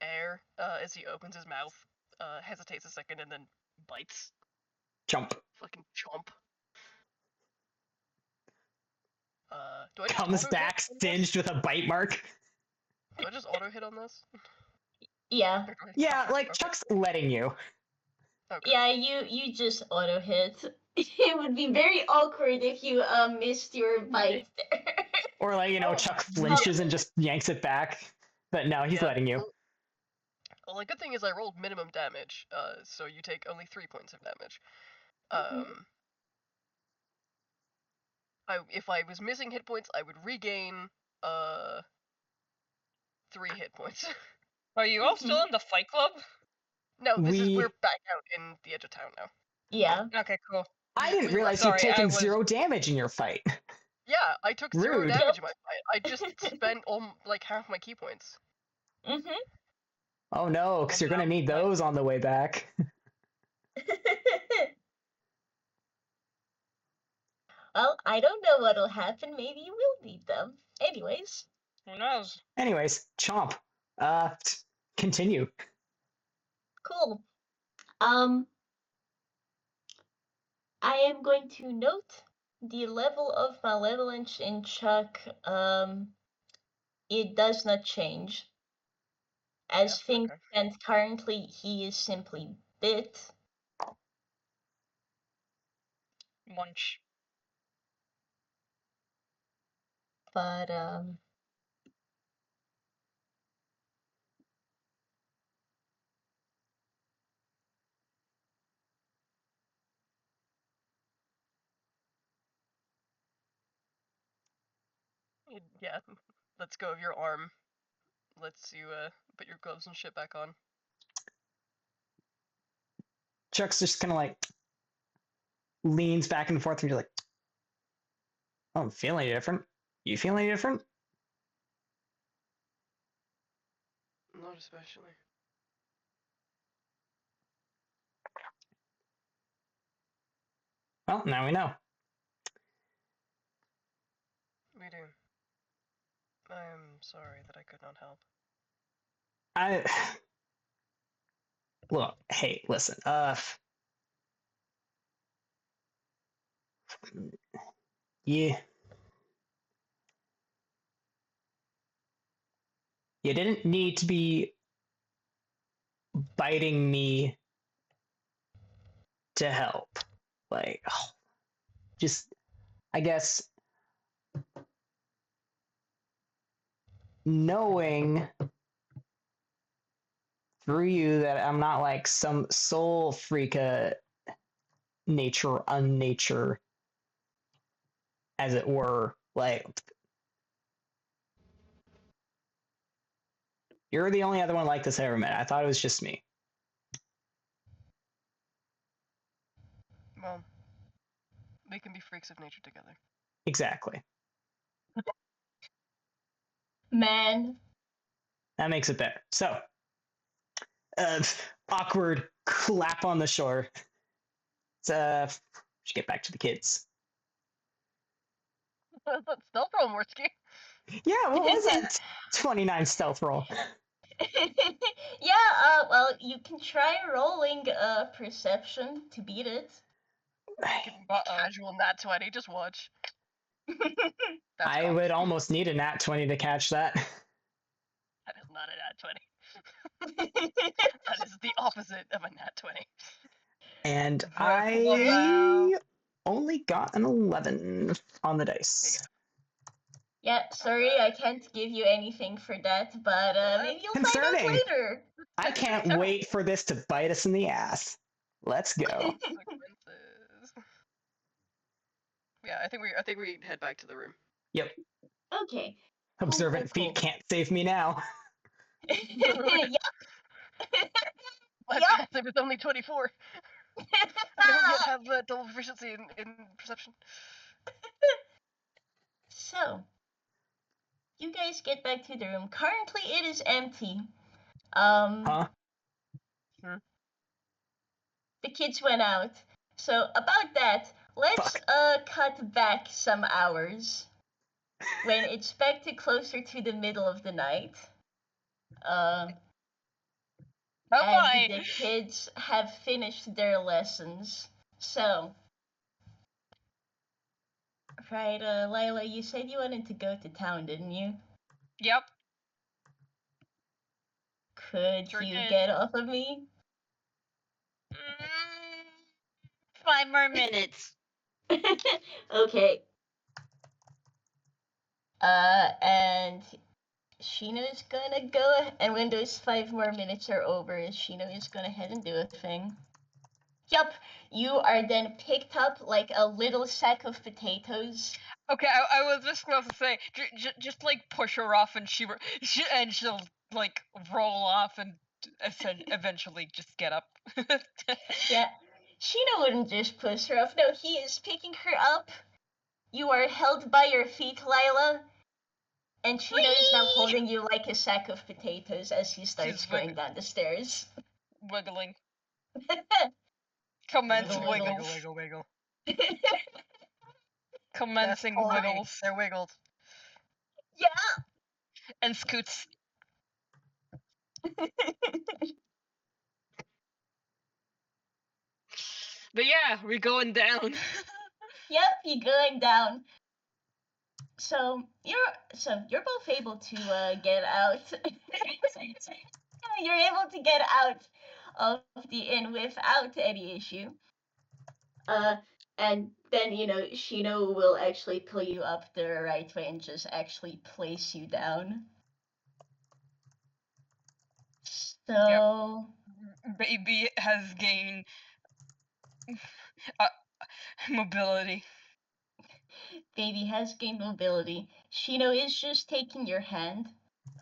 air as he opens his mouth, hesitates a second, and then bites. Jump. Fucking chomp. Do I just Comes auto back hit on this? singed with a bite mark. Do I just auto hit on this? Yeah. Or do I- Yeah, like okay. Chuck's letting you. Okay. Yeah, you just auto hit. It would be very awkward if you missed your bite there. Or like, you know, Oh, Chuck flinches and just yanks it back. But no, he's Yeah. letting you. Well, the good thing is I rolled minimum damage, so you take only 3 points of damage. If I was missing hit points, I would regain 3 hit points. Are you all still in the Fight Club? No, We- we're back out in the edge of town now. Yeah. Okay, cool. I didn't we realize Sorry, you'd I taken was- 0 damage in your fight. Yeah, I took 0 Rude. damage in my fight. I just spent like half my key points. Mhm. Oh no, because you're gonna need those on the way back. Well, I don't know what'll happen. Maybe you will need them. Anyways. Who knows? Anyways, Chomp. Continue. Cool. I am going to note the level of malevolence in Chuck. It does not change. As things stand currently, he is simply bit. Munch. But Yeah, let's go of your arm. Let's you put your gloves and shit back on. Chuck's just kind of like leans back and forth and you're like, oh, I'm feeling any different. You feeling any different? Not especially. Well, now we know. We do. I am sorry that I could not help. I look. Hey, listen. Yeah. You didn't need to be biting me to help. Like, just, I guess, knowing through you that I'm not like some soul freak nature, unnature, as it were. Like, you're the only other one like this I ever met. I thought it was just me. Well, we can be freaks of nature together. Exactly. Man. That makes it better. So, uh, awkward clap on the shore. Should get back to the kids. That's stealth roll, Morski. Yeah, what was that? 29 stealth roll. Yeah, well, you can try rolling perception to beat it. Casual nat 20, just watch. That's I gone. would almost need a nat 20 to catch that. That is not a nat 20. That is the opposite of a nat 20. And Wow. I only got an 11 on the dice. Yeah, sorry, I can't give you anything for that, but maybe you'll find out Concerning. later. I can't wait for this to bite us in the ass. Let's go. Consequences. Yeah, I think we head back to the room. Yep. Okay. Observant feet can't save me now. Yeah. My Yup. passive is only 24. I don't yet have double proficiency in perception. So, you guys get back to the room. Currently, it is empty. The kids went out. So, about that, let's cut back some hours. When it's back to closer to the middle of the night. And the kids have finished their lessons. So, right, Lialah, you said you wanted to go to town, didn't you? Yep. Could Sure you did. get off of me? 5 more minutes. Okay. And Shino's gonna go, and when those 5 more minutes are over, Shino is gonna head and do a thing. Yup, you are then picked up like a little sack of potatoes. Okay, I was just supposed to say, just like push her off, and she'll like roll off and eventually just get up. Yeah, Shino wouldn't just push her off. No, he is picking her up. You are held by your feet, Lialah. And Shino is now holding you like a sack of potatoes as he starts going down the stairs. Wiggling. Commencing Wiggle, wiggles. wiggle, wiggle. Commencing That's funny. wiggles. They're wiggled. Yeah. And scoots. But yeah, we're going down. Yep, you're going down. So you're both able to get out. You're able to get out of the inn without any issue. And then Shino will actually pull you up the right way and just actually place you down. So Baby has gained mobility. Baby has gained mobility. Shino is just taking your hand.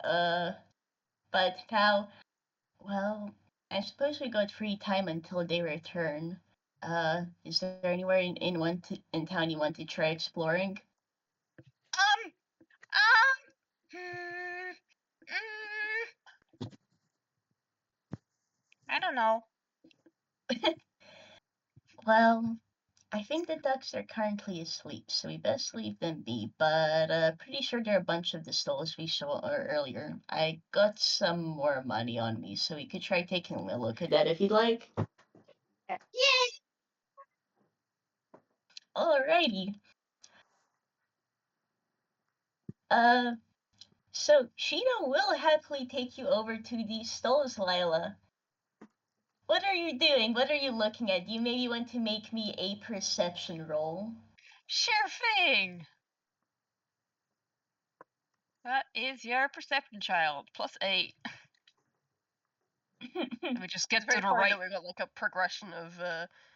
But now, well, I suppose we got free time until they return. Is there anywhere in town you want to try exploring? I don't know. Well, I think the ducks are currently asleep, so we best leave them be, but pretty sure there are a bunch of the stalls we saw earlier. I got some more money on me, so we could try taking a look at that if you'd like. Yay! Alrighty. So Shino will happily take you over to these stalls, Lialah. What are you doing? What are you looking at? You maybe want to make me a perception roll. Sure thing. That is your perception, child. +8. Let me just get It's very to the funny right. that we've got like a progression of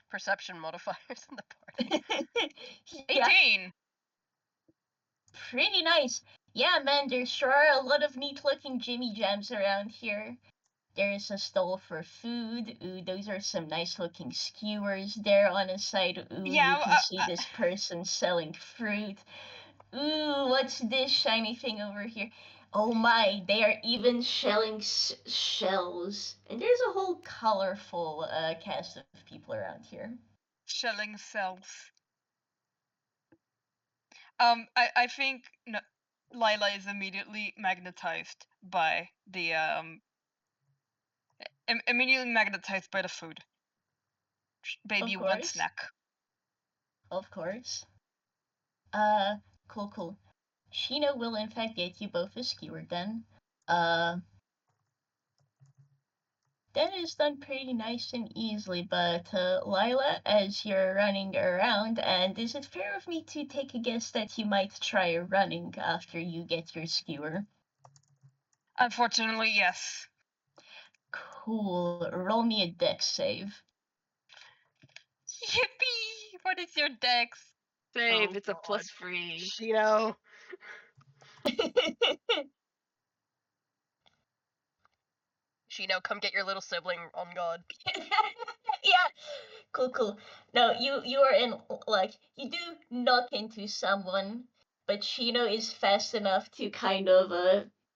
perception modifiers in the party. Yeah, 18. pretty nice. Yeah, man, there sure are a lot of neat looking Jimmy Jams around here. There's a stall for food. Ooh, those are some nice looking skewers there on the side. Ooh, Yeah, you can see this person selling fruit. Ooh, what's this shiny thing over here? Oh my, they are even shelling shells. And there's a whole colorful cast of people around here. shelling cells. I think Lialah is immediately magnetized by the immediately magnetized by the food. Baby Of one course. snack. Of course. Cool. Shino will in fact get you both a skewer then. That is done pretty nice and easily, but Lialah, as you're running around, and is it fair of me to take a guess that you might try running after you get your skewer? Unfortunately, yes. Cool. Roll me a dex save. Yippee! What is your dex? Save, Oh, it's a God. +3. Shino. Shino, come get your little sibling on God. Yeah, cool. No, you are in, like, you do knock into someone, but Shino is fast enough to kind of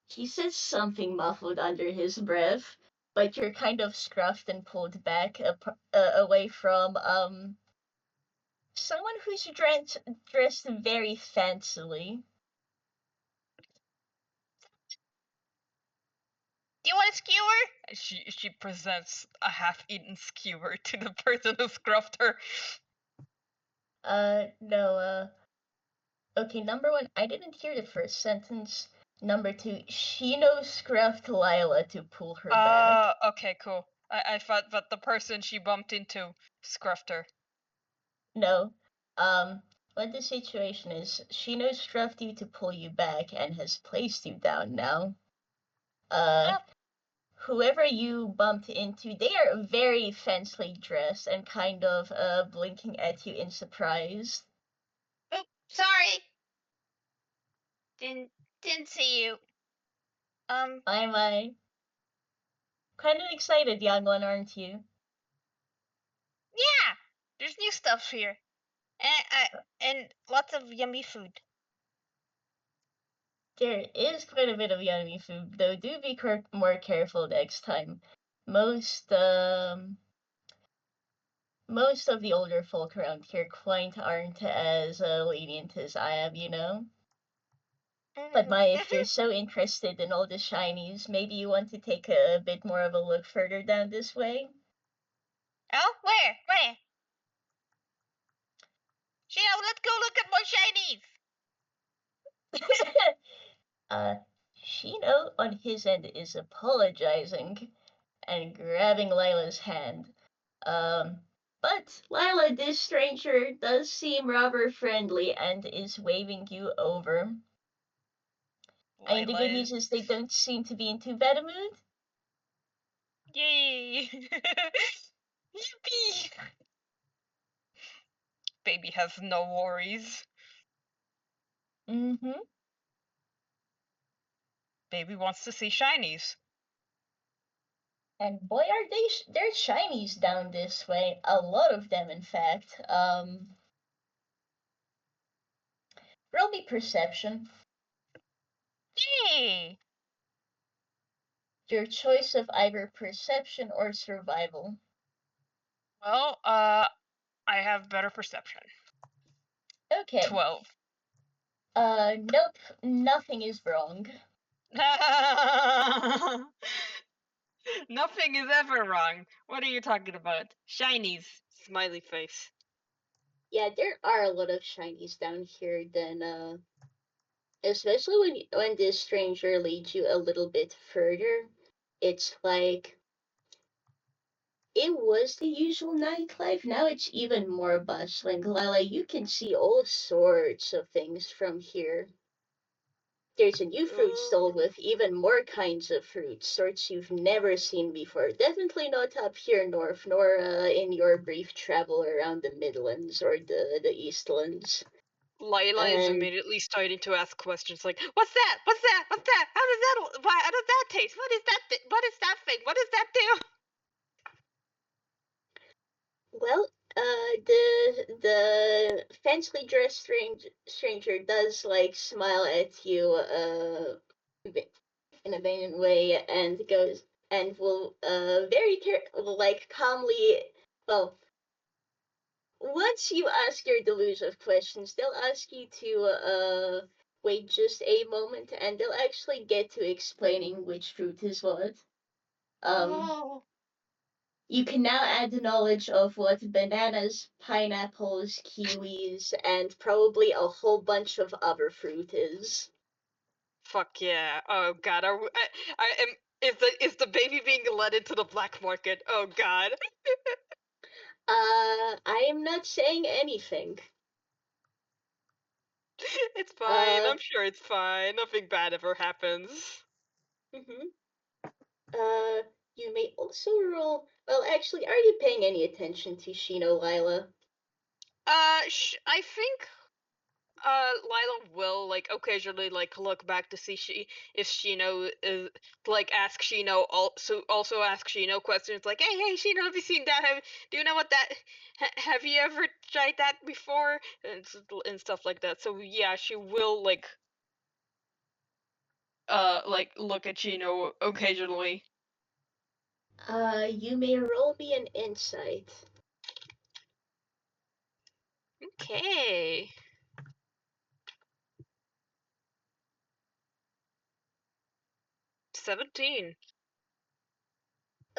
he says something muffled under his breath, but you're kind of scruffed and pulled back away from someone who's dressed very fancily. Do you want a skewer? She presents a half-eaten skewer to the person who scruffed her. No, okay, number one, I didn't hear the first sentence. Number two, Shino scruffed Lialah to pull her back. Okay, cool. I thought that the person she bumped into scruffed her. No. What the situation is, Shino scruffed you to pull you back and has placed you down now. Whoever you bumped into, they are very fancily dressed and kind of blinking at you in surprise. Oh, sorry. Didn't see you. My. Kind of excited, young one, aren't you? Yeah, there's new stuff here, and lots of yummy food. There is quite a bit of yummy food, though do be more careful next time. Most of the older folk around here quite aren't as lenient as I am, you know? But if you're so interested in all the shinies, maybe you want to take a bit more of a look further down this way? Oh, where? Shino, let's go look at more shinies. Shino on his end is apologizing and grabbing Lailah's hand. But Lialah, this stranger does seem rather friendly and is waving you over. I mean, the good news is they don't seem to be in too bad a mood. Yay! Yippee! Baby has no worries. Mm-hmm. Baby wants to see shinies. And boy, are there's shinies down this way. A lot of them, in fact. Roll me perception. Hey, Your choice of either perception or survival. Well, I have better perception. Okay. 12. Nope. Nothing is wrong. Nothing is ever wrong. What are you talking about? Shinies. Smiley face. Yeah, there are a lot of shinies down here. Then, especially when this stranger leads you a little bit further, it's like it was the usual nightlife. Now it's even more bustling. Lialah, you can see all sorts of things from here. There's a new fruit stall with even more kinds of fruits, sorts you've never seen before. Definitely not up here north, nor in your brief travel around the Midlands or the Eastlands. Lailah is And immediately starting to ask questions like, "What's that? What's that? What's that? How does that? Why? How does that taste? What is that? What is that thing? What does that do?" well, the fancily dressed stranger does like smile at you in a benignant way and goes and will very like calmly, well, once you ask your delusive questions, they'll ask you to wait just a moment, and they'll actually get to explaining which fruit is what. Oh. You can now add the knowledge of what bananas, pineapples, kiwis, and probably a whole bunch of other fruit is. Fuck yeah! Oh god, I am. Is the baby being led into the black market? Oh god. I am not saying anything. It's fine. Uh, I'm sure it's fine. Nothing bad ever happens. mhm. Uh, you may also roll. Well, actually, are you paying any attention to Shino, Lialah? I think Lialah will like occasionally like look back to see if Shino is like ask Shino also ask Shino questions like, hey Shino, have you seen that? Do you know what that? Have you ever tried that before? And stuff like that. So yeah, she will like look at Shino occasionally. You may roll me an insight. Okay. $17.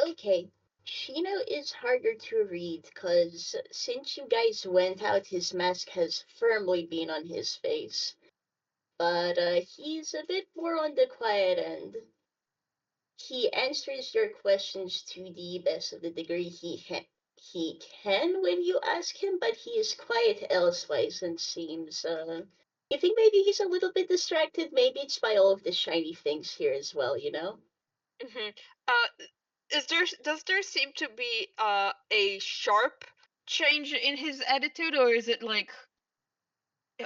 Okay. Shino is harder to read because since you guys went out, his mask has firmly been on his face. But he's a bit more on the quiet end. He answers your questions to the best of the degree he can when you ask him, but he is quiet elsewise and seems you think maybe he's a little bit distracted. Maybe it's by all of the shiny things here as well, you know? Mm-hmm. Does there seem to be a sharp change in his attitude, or is it like,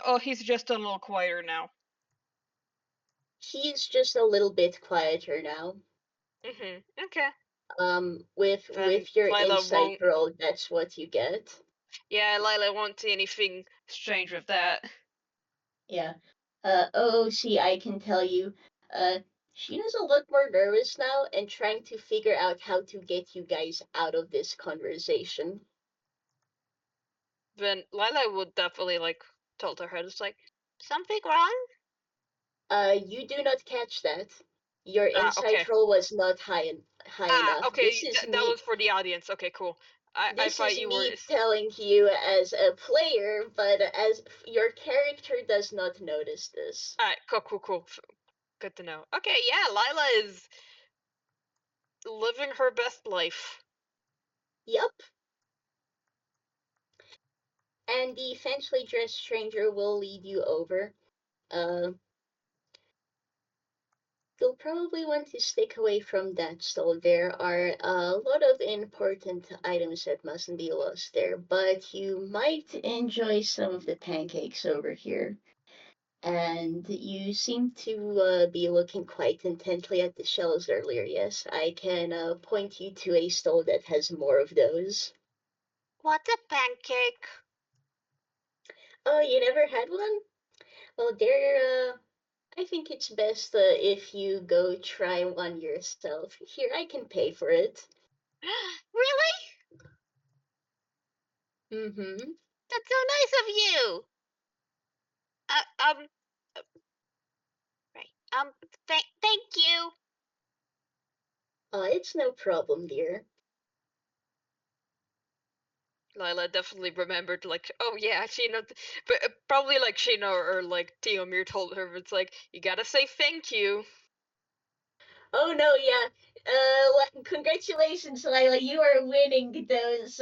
oh, he's just a little quieter now? He's just a little bit quieter now. Mm-hmm. Okay. With Then your Lialah insight won't. roll, that's what you get. Yeah, Lialah won't see anything strange with that. Yeah. See, I can tell you. Sheena's a lot more nervous now and trying to figure out how to get you guys out of this conversation. Then Lialah would definitely like tell to her, it's like, something wrong? You do not catch that. Your Okay. insight roll was not high enough. Okay. That was for the audience. Okay, cool. I This thought is you were. me telling you as a player, but as your character does not notice this. Alright, cool. Good to know. Okay, yeah, Lialah is living her best life. Yup. And the fancily dressed stranger will lead you over. You'll probably want to stick away from that stall. There are a lot of important items that mustn't be lost there, but you might enjoy some of the pancakes over here. And you seem to be looking quite intently at the shelves earlier. Yes, I can point you to a stall that has more of those. What's a pancake? Oh, you never had one? Well, I think it's best if you go try one yourself. Here, I can pay for it. Really? Mm-hmm. That's so nice of you. Right. Thank you. It's no problem, dear. Lailah definitely remembered, like, oh yeah, Shino, but probably like Shino or like Tihomir told her, it's like, you gotta say thank you. Oh no, yeah. Congratulations, Lailah. You are winning those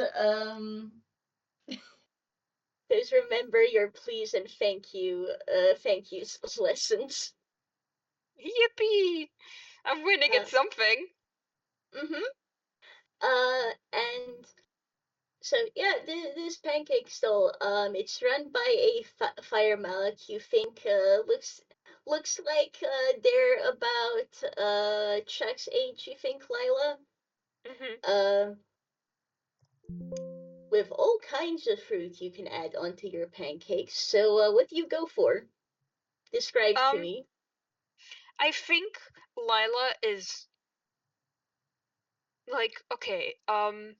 remember your please and thank you lessons. Yippee! I'm winning at something. Mm-hmm. And so yeah, this pancake stall, it's run by a fire malak. You think looks like they're about Chuck's age. You think, Lailah? Mm-hmm. With all kinds of fruit you can add onto your pancakes. So what do you go for? Describe to me. I think Lailah is like, okay, I'm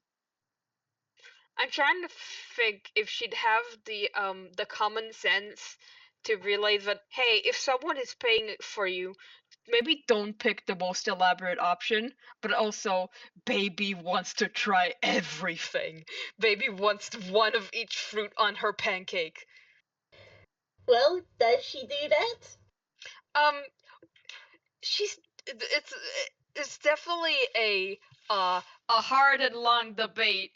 trying to think if she'd have the common sense to realize that, hey, if someone is paying for you, maybe don't pick the most elaborate option, but also baby wants to try everything. Baby wants one of each fruit on her pancake. Well, does she do that? She's it's definitely a hard and long debate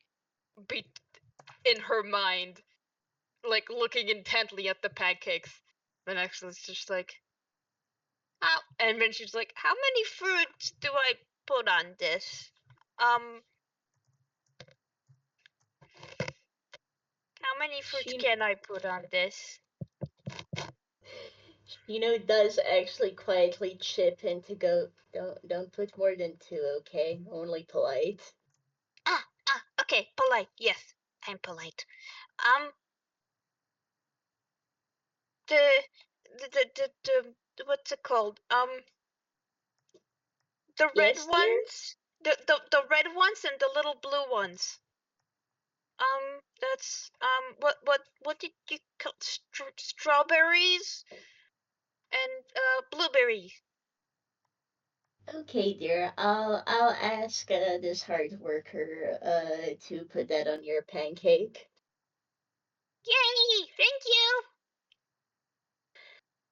in her mind, like looking intently at the pancakes. Then actually it's just like, and then she's like, how many fruits do I put on this? How many fruits can I put on this? Does actually quietly chip in to go, don't put more than 2, okay? Only polite. Okay, polite. Yes, I'm polite. The what's it called? The red Yes, dear? ones, the red ones and the little blue ones. That's what did you call strawberries and blueberries? Okay, dear. I'll ask this hard worker to put that on your pancake. Yay! Thank you.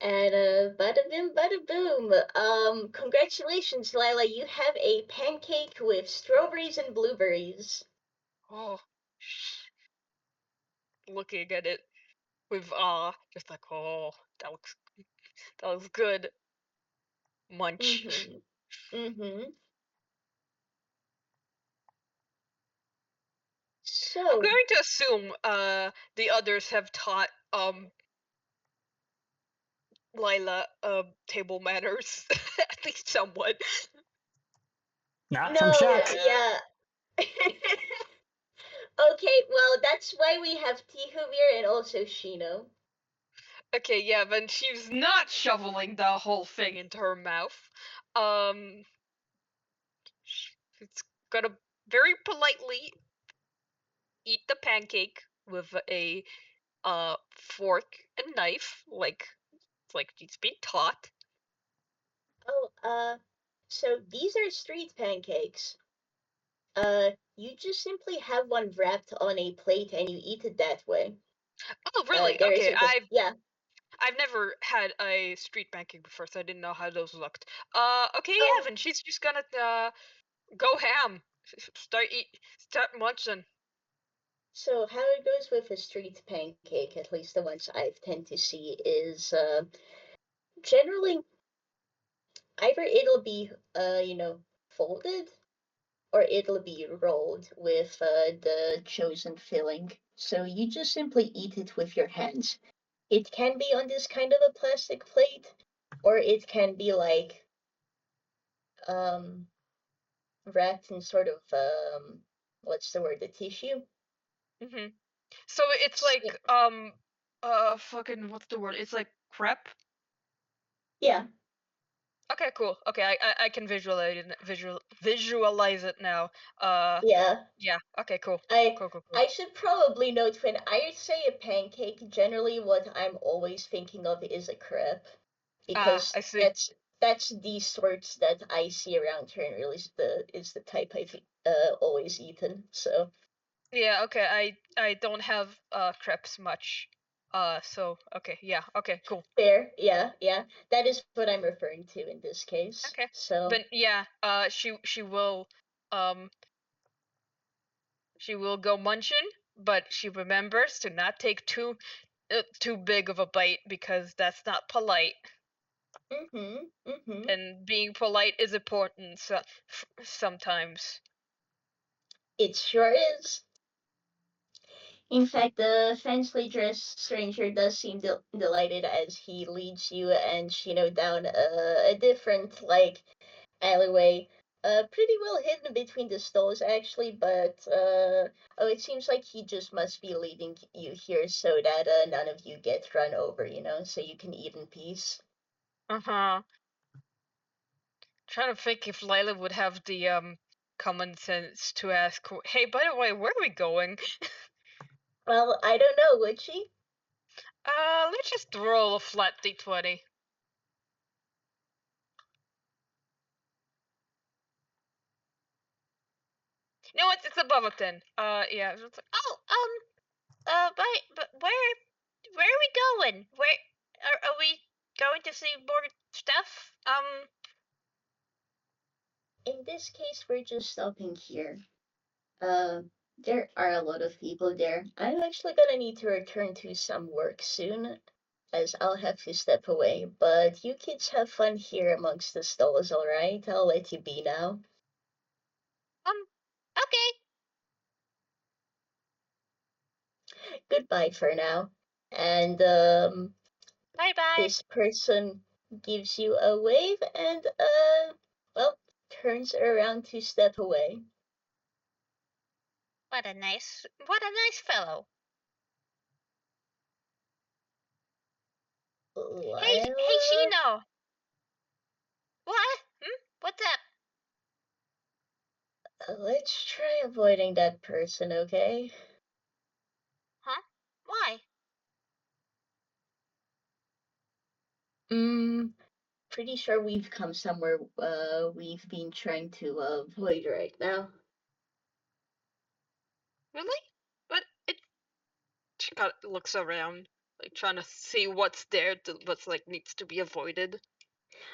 And bada bim, bada boom. Congratulations, Lailah. You have a pancake with strawberries and blueberries. Oh, looking at it with awe, just like, oh, that looks good. Munch. Mm-hmm. So I'm going to assume the others have taught Lailah table manners at least somewhat. Not from no, Chuck. yeah. Okay, well that's why we have Tihomir and also Shino. Okay, yeah, then she's not shoveling the whole thing into her mouth. It's gonna very politely eat the pancake with a fork and knife, like she's been taught. Oh, so these are street pancakes. You just simply have one wrapped on a plate and you eat it that way. Oh, really? There Okay, isn't yeah. I've never had a street pancake before, so I didn't know how those looked. Okay, Oh. yeah, then she's just gonna go ham. Start munching. So how it goes with a street pancake, at least the ones I've tend to see, is generally either it'll be folded or it'll be rolled with the chosen filling. So you just simply eat it with your hands. It can be on this kind of a plastic plate, or it can be like wrapped in sort of what's the word? The tissue. Mm-hmm. So it's like fucking what's the word? It's like crepe. Yeah. Okay, cool. Okay, I can visualize it now. Yeah. Yeah. Okay, cool. I Cool. I should probably note when I say a pancake, generally what I'm always thinking of is a crepe, because I see. that's the sorts that I see around here, and really is the type I've always eaten. So Yeah. Okay. I don't have crepes much. So okay. Yeah. Okay. Cool. fair, yeah, that is what I'm referring to in this case. Okay. So But yeah. She will go munching, but she remembers to not take too big of a bite because that's not polite. mm-hmm. And being polite is important sometimes. It sure is. In fact, the fancily dressed stranger does seem delighted as he leads you and Shino down a different, like, alleyway. Pretty well hidden between the stalls, actually, but, oh, it seems like he just must be leading you here so that, none of you get run over, so you can eat in peace. Uh-huh. Trying to think if Lailah would have the common sense to ask, hey, by the way, where are we going? Well, I don't know, would she? Let's just roll a flat d20. You know what? It's above a 10. Yeah. It's like, But where are we going? Where are we going to see more stuff? In this case, we're just stopping here. There are a lot of people there. I'm actually gonna need to return to some work soon, as I'll have to step away. But you kids have fun here amongst the stalls, alright? I'll let you be now. Okay. Goodbye for now. And, Bye bye. this person gives you a wave and, well, turns around to step away. What a nice fellow. Hey, Lailah? Shino. What? What's up? Let's try avoiding that person, okay? Huh? Why? Pretty sure we've come somewhere we've been trying to avoid right now. really? But she kind of looks around, like trying to see what's there, what's like needs to be avoided.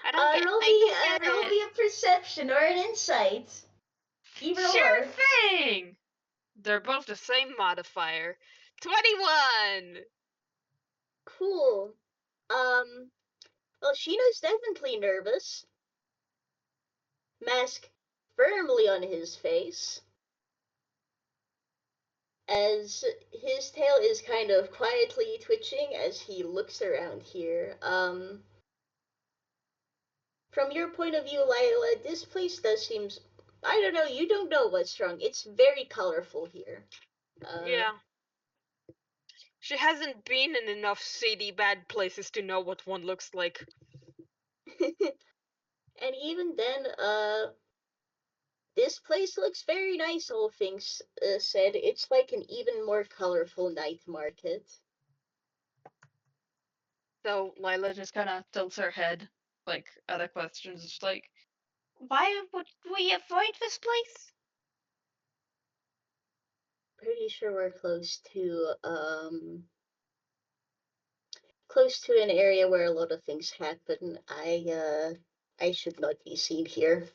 I don't get Roll it. me a perception or an insight. Either Sure or. thing! They're both the same modifier. 21! Cool. Well, Shino's definitely nervous. Mask firmly on his face. As his tail is kind of quietly twitching as he looks around here. From your point of view, Lialah, this place does seem. I don't know, you don't know what's wrong. It's very colorful here. Yeah. She hasn't been in enough seedy, bad places to know what one looks like. And even then, this place looks very nice, all things said. It's like an even more colorful night market. So Lilah just kind of tilts her head, like, at a question, just like, Why would we avoid this place? Pretty sure we're close to an area where a lot of things happen. I should not be seen here.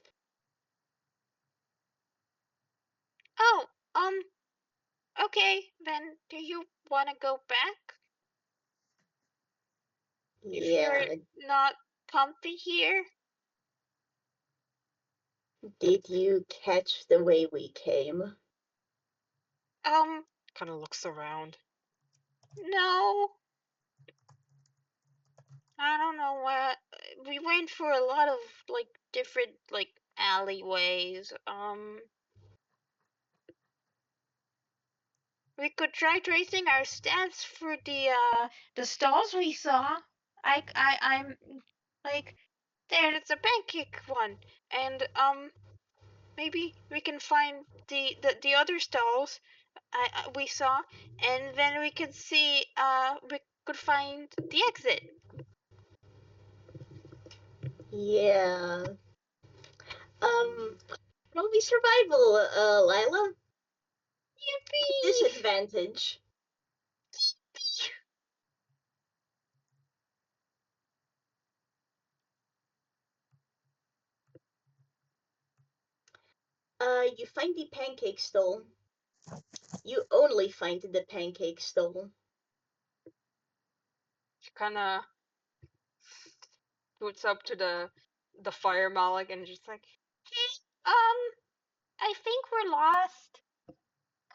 Oh, okay. Then do you want to go back? If you're Yeah, not comfy here? did you catch the way we came? kind of looks around. No. I don't know what. We went for a lot of like different like alleyways. We could try tracing our stats for the stalls we saw. I'm like There's a pancake one, and maybe we can find the other stalls we saw, and then we could see we could find the exit. Yeah. Probably survival, Lailah. Yippee! Disadvantage. You find the pancake stall. You only find the pancake stall. She kind of boots up to the fire Malik and just like, Hey, I think we're lost.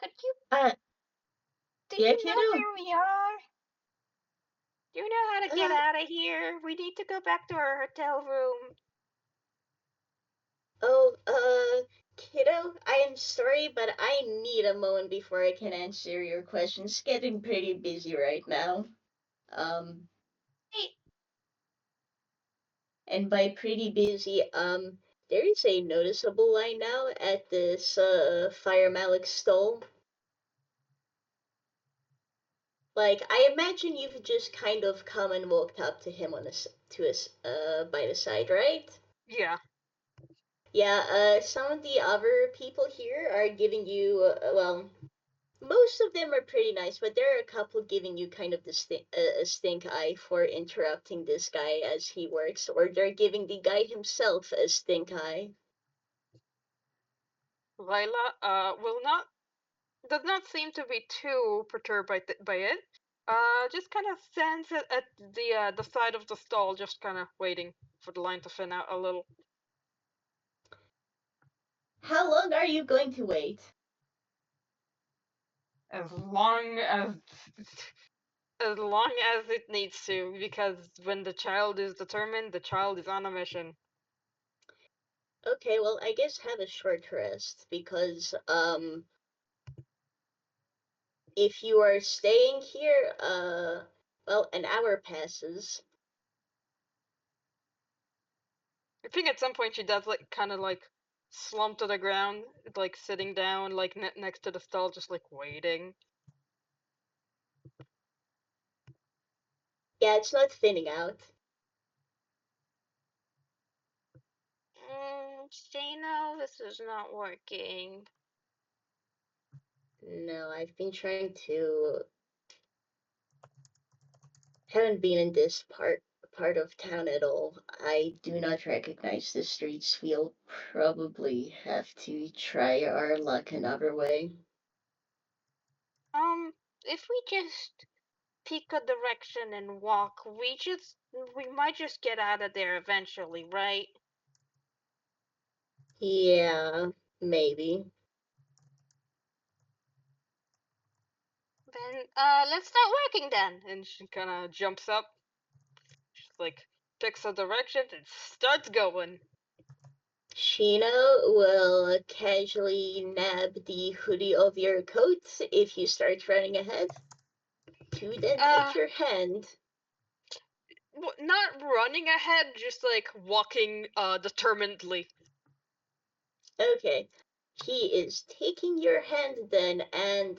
Could you? Do Yeah, you know kiddo. where we are? Do you know how to get Uh, out of here? We need to go back to our hotel room. Oh, kiddo, I am sorry, but I need a moment before I can answer your questions. It's getting pretty busy right now. Hey, And by pretty busy, there is a noticeable line now at this, Fire Malik stall. Like, I imagine you've just kind of come and walked up to him by the side, right? yeah. Yeah, some of the other people here are giving you, well, most of them are pretty nice, but there are a couple giving you kind of a stink eye for interrupting this guy as he works, or they're giving the guy himself a stink eye. Lailah does not seem to be too perturbed by it. Just kind of stands at the side of the stall, just kind of waiting for the line to thin out a little. How long are you going to wait? As long as it needs to, because when the child is determined, the child is on a mission. Okay, well, I guess have a short rest, because, if you are staying here, well, an hour passes. I think at some point she does like kind of like slump to the ground, like sitting down, like next to the stall, just like waiting. Yeah, it's not thinning out. Shino, this is not working. No, I've been trying to. Haven't been in this part of town at all. I do not recognize the streets. We'll probably have to try our luck another way. If we just pick a direction and walk, we might just get out of there eventually, right? Yeah, maybe. Then let's start working then. And she kind of jumps up, just like picks a direction and starts going. Shino will casually nab the hoodie of your coat if you start running ahead. To then take your hand. Not running ahead, just like walking determinedly. Okay. He is taking your hand then, and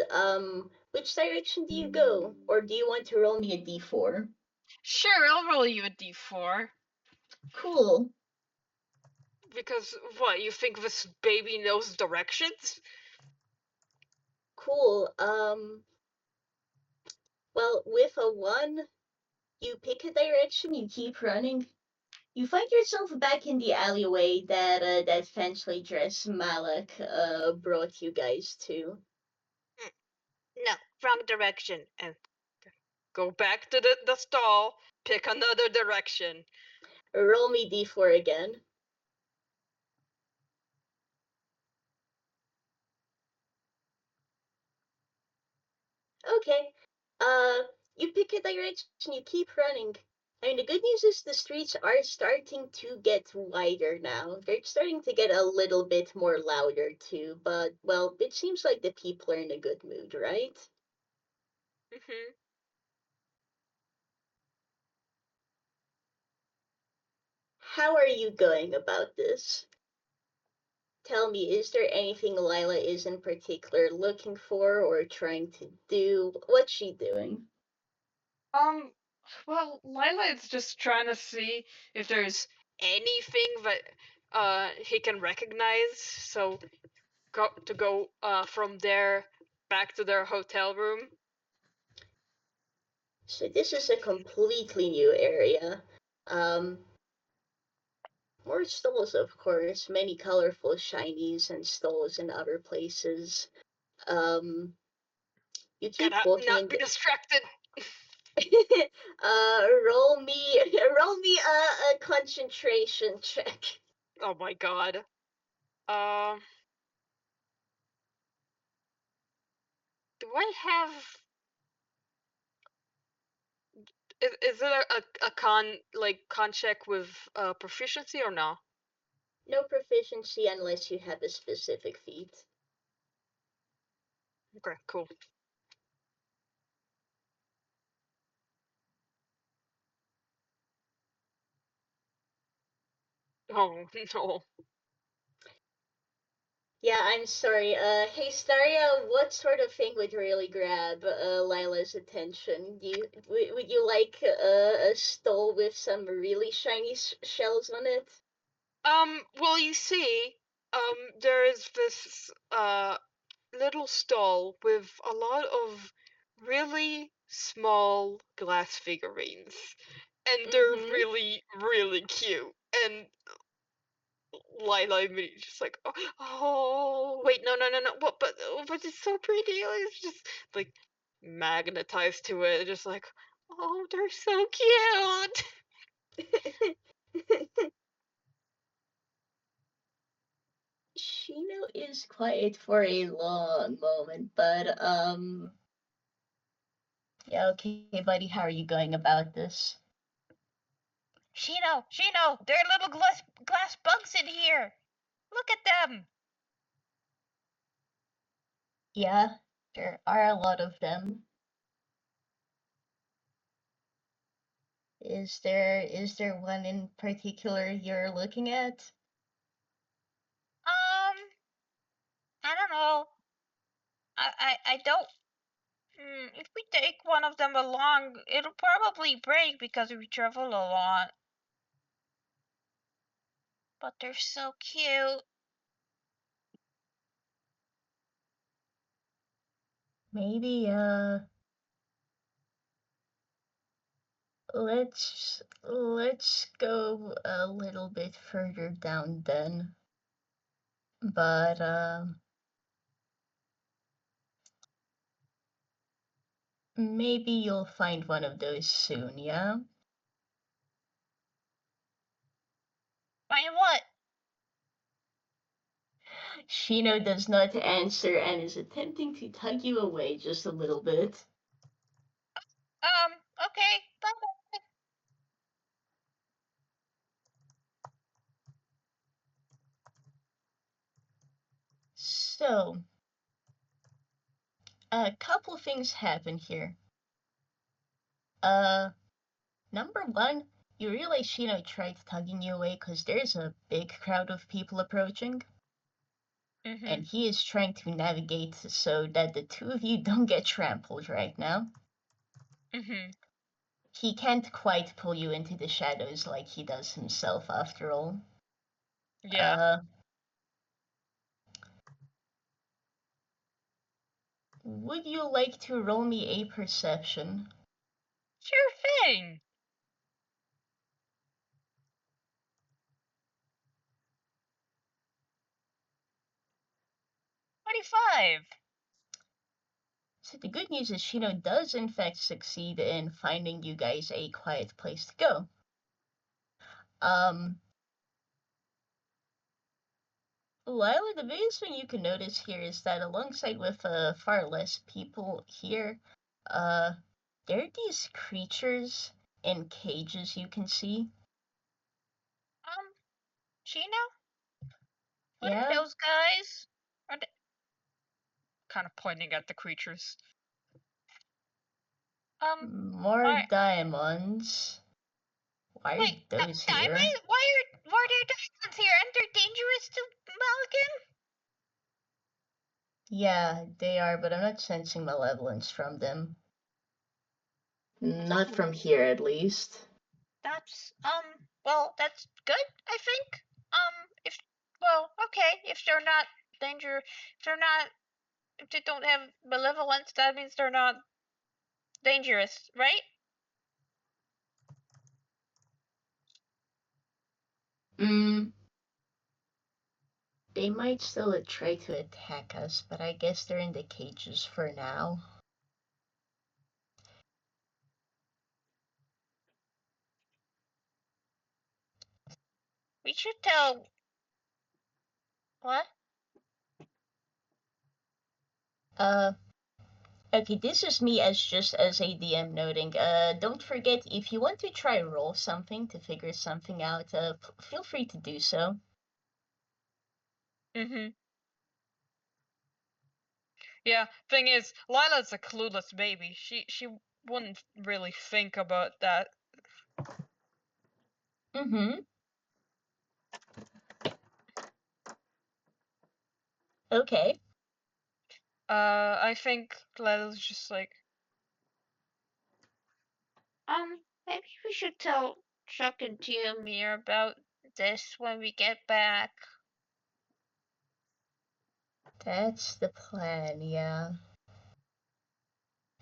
which direction do you go? Or do you want to roll me a d4? Sure, I'll roll you a d4. Cool. Because what, you think this baby knows directions? Cool. Well, with a 1, you pick a direction, you keep running. You find yourself back in the alleyway that fancy dress Malak brought you guys to. No, wrong direction. And go back to the stall, pick another direction. Roll me d4 again. Okay. You pick a direction, you keep running. I mean, the good news is the streets are starting to get wider now. They're starting to get a little bit more louder too, but, well, it seems like the people are in a good mood, right? Mm-hmm. how are you going about this? Tell me, is there anything Lailah is in particular looking for or trying to do? What's she doing? Well, Lailah is just trying to see if there's anything that he can recognize. So go from there back to their hotel room. So this is a completely new area. More stalls, of course, many colorful shinies and stalls in other places. You keep Gotta walking not in be distracted. roll me a concentration check. Oh my god. Do I have? Is it a con check with proficiency or no? No proficiency unless you have a specific feat. Okay, cool. Oh no. Yeah, I'm sorry. Hey Staria, what sort of thing would really grab Lila's attention? Would you like a stole with some really shiny shells on it? Well, you see, there is this little stall with a lot of really small glass figurines, and they're Mhm. really, really cute. And Lailah immediately just like, oh, wait, no, what? But it's so pretty. It's just like magnetized to it, just like, oh, they're so cute. Shino is quiet for a long moment, but yeah, okay, buddy, how are you going about this? Shino, there are little glass bugs in here. Look at them. Yeah, there are a lot of them. Is there one in particular you're looking at? I don't know. I don't. If we take one of them along, it'll probably break because we travel a lot. But they're so cute. Maybe let's go a little bit further down then. But maybe you'll find one of those soon, yeah? Find what? Shino does not answer and is attempting to tug you away just a little bit. Okay. Bye. So, a couple things happen here. Number one, you realize Shino tried tugging you away because there's a big crowd of people approaching. Mm-hmm. And he is trying to navigate so that the two of you don't get trampled right now. Mm-hmm. He can't quite pull you into the shadows like he does himself, after all. Yeah. Would you like to roll me a perception? Sure thing. 25. So the good news is Shino does in fact succeed in finding you guys a quiet place to go. Lailah, the biggest thing you can notice here is that alongside with far less people here, there are these creatures in cages you can see. Shino? What Yeah? are those guys? Are they... Kind of pointing at the creatures. More why... diamonds. Why are those here? Diamonds? Why Were there diamonds here? Aren't they dangerous to Mulligan? Yeah, they are, but I'm not sensing malevolence from them. Not from here, at least. That's well, that's good, I think. If they're not if they don't have malevolence, that means they're not dangerous, right? They might still try to attack us, but I guess they're in the cages for now. We should tell. What? Okay, this is me just as a DM noting. Don't forget, if you want to try roll something to figure something out, feel free to do so. Mm-hmm. Yeah, thing is, Lailah's a clueless baby. She wouldn't really think about that. Mm-hmm. Okay. I think Lailah's just like, Maybe we should tell Chuck and Tihomir about this when we get back. That's the plan, yeah.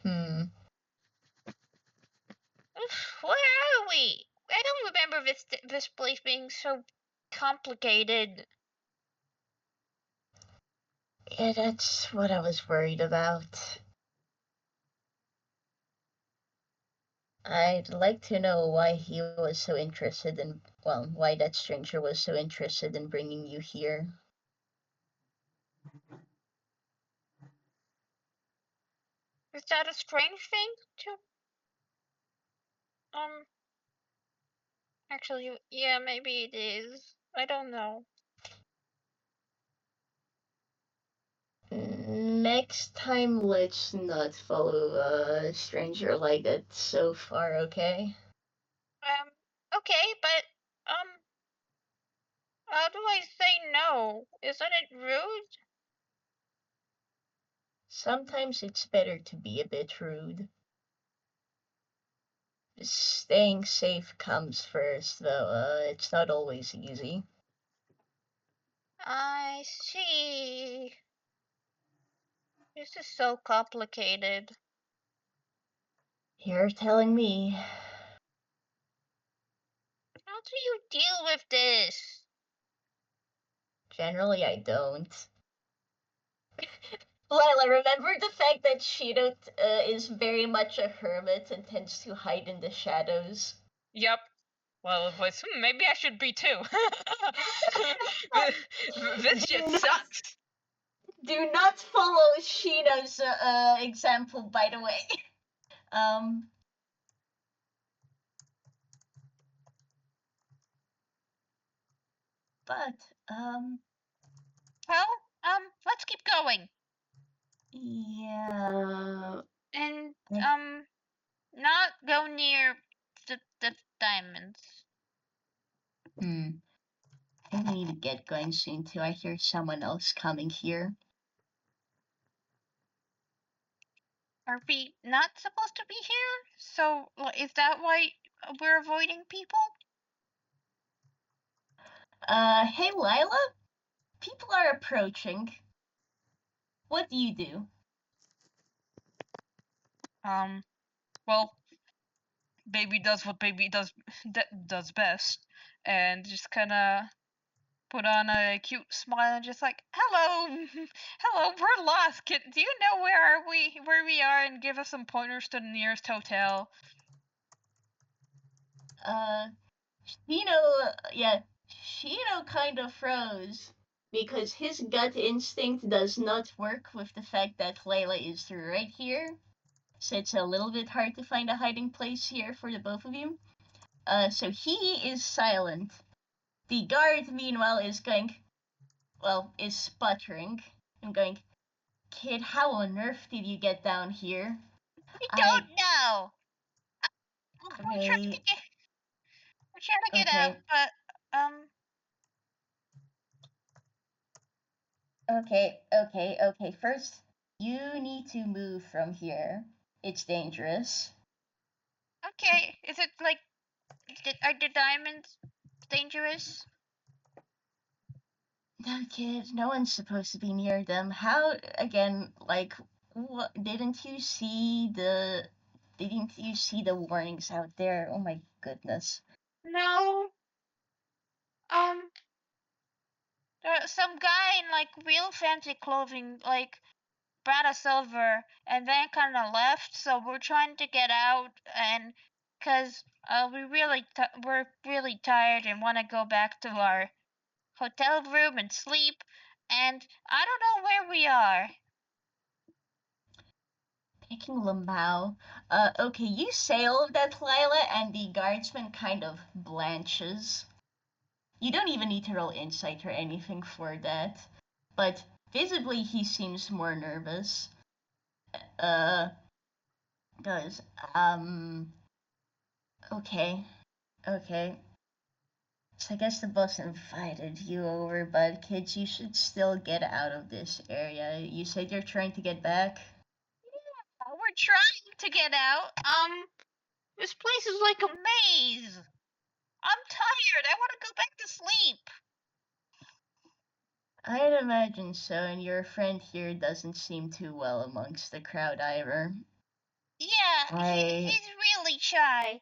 Where are we? I don't remember this place being so complicated. Yeah, that's what I was worried about. I'd like to know why he was so interested in, well, why that stranger was so interested in bringing you here. Is that a strange thing to? Actually, yeah, maybe it is. I don't know. Next time, let's not follow a stranger like that so far, okay? Okay, but, how do I say no? Isn't it rude? Sometimes it's better to be a bit rude. Staying safe comes first, though. It's not always easy. I see. This is so complicated. You're telling me. How do you deal with this? Generally, I don't. Lailah, remember the fact that Shino is very much a hermit and tends to hide in the shadows? yep. Well, maybe I should be too. This shit sucks. Do not follow Shino's example, by the way. But, Well, let's keep going. yeah. And, not go near the diamonds. I need to get going soon too. I hear someone else coming here. Are we not supposed to be here? So, is that why we're avoiding people? Hey Lialah? People are approaching. What do you do? Well, baby does what baby does best, and just kind of put on a cute smile and just like, hello, hello, we're lost. Do you know where we are, and give us some pointers to the nearest hotel? Shino kind of froze because his gut instinct does not work with the fact that Lailah is right here. So it's a little bit hard to find a hiding place here for the both of you. So he is silent. The guard, meanwhile, is sputtering and going, Kid, how on earth did you get down here? I don't know. Okay. We're trying to get out, but Okay. First, you need to move from here. It's dangerous. Okay, is it like are the diamonds dangerous? No, kid, no one's supposed to be near them. How, again, like, what, didn't you see the warnings out there? Oh my goodness. No. Some guy in like real fancy clothing like brought us over and then kind of left. So we're trying to get out and because we're really tired and want to go back to our hotel room and sleep. And I don't know where we are. Picking Lamau. Okay, you say all of that, Lailah, and the guardsman kind of blanches. You don't even need to roll insight or anything for that. But visibly he seems more nervous. Goes, okay. So I guess the boss invited you over, but kids, you should still get out of this area. You said you're trying to get back? Yeah, we're trying to get out. This place is like a maze. I'm tired. I want to go back to sleep. I'd imagine so, and your friend here doesn't seem too well amongst the crowd either. Yeah, he's really shy.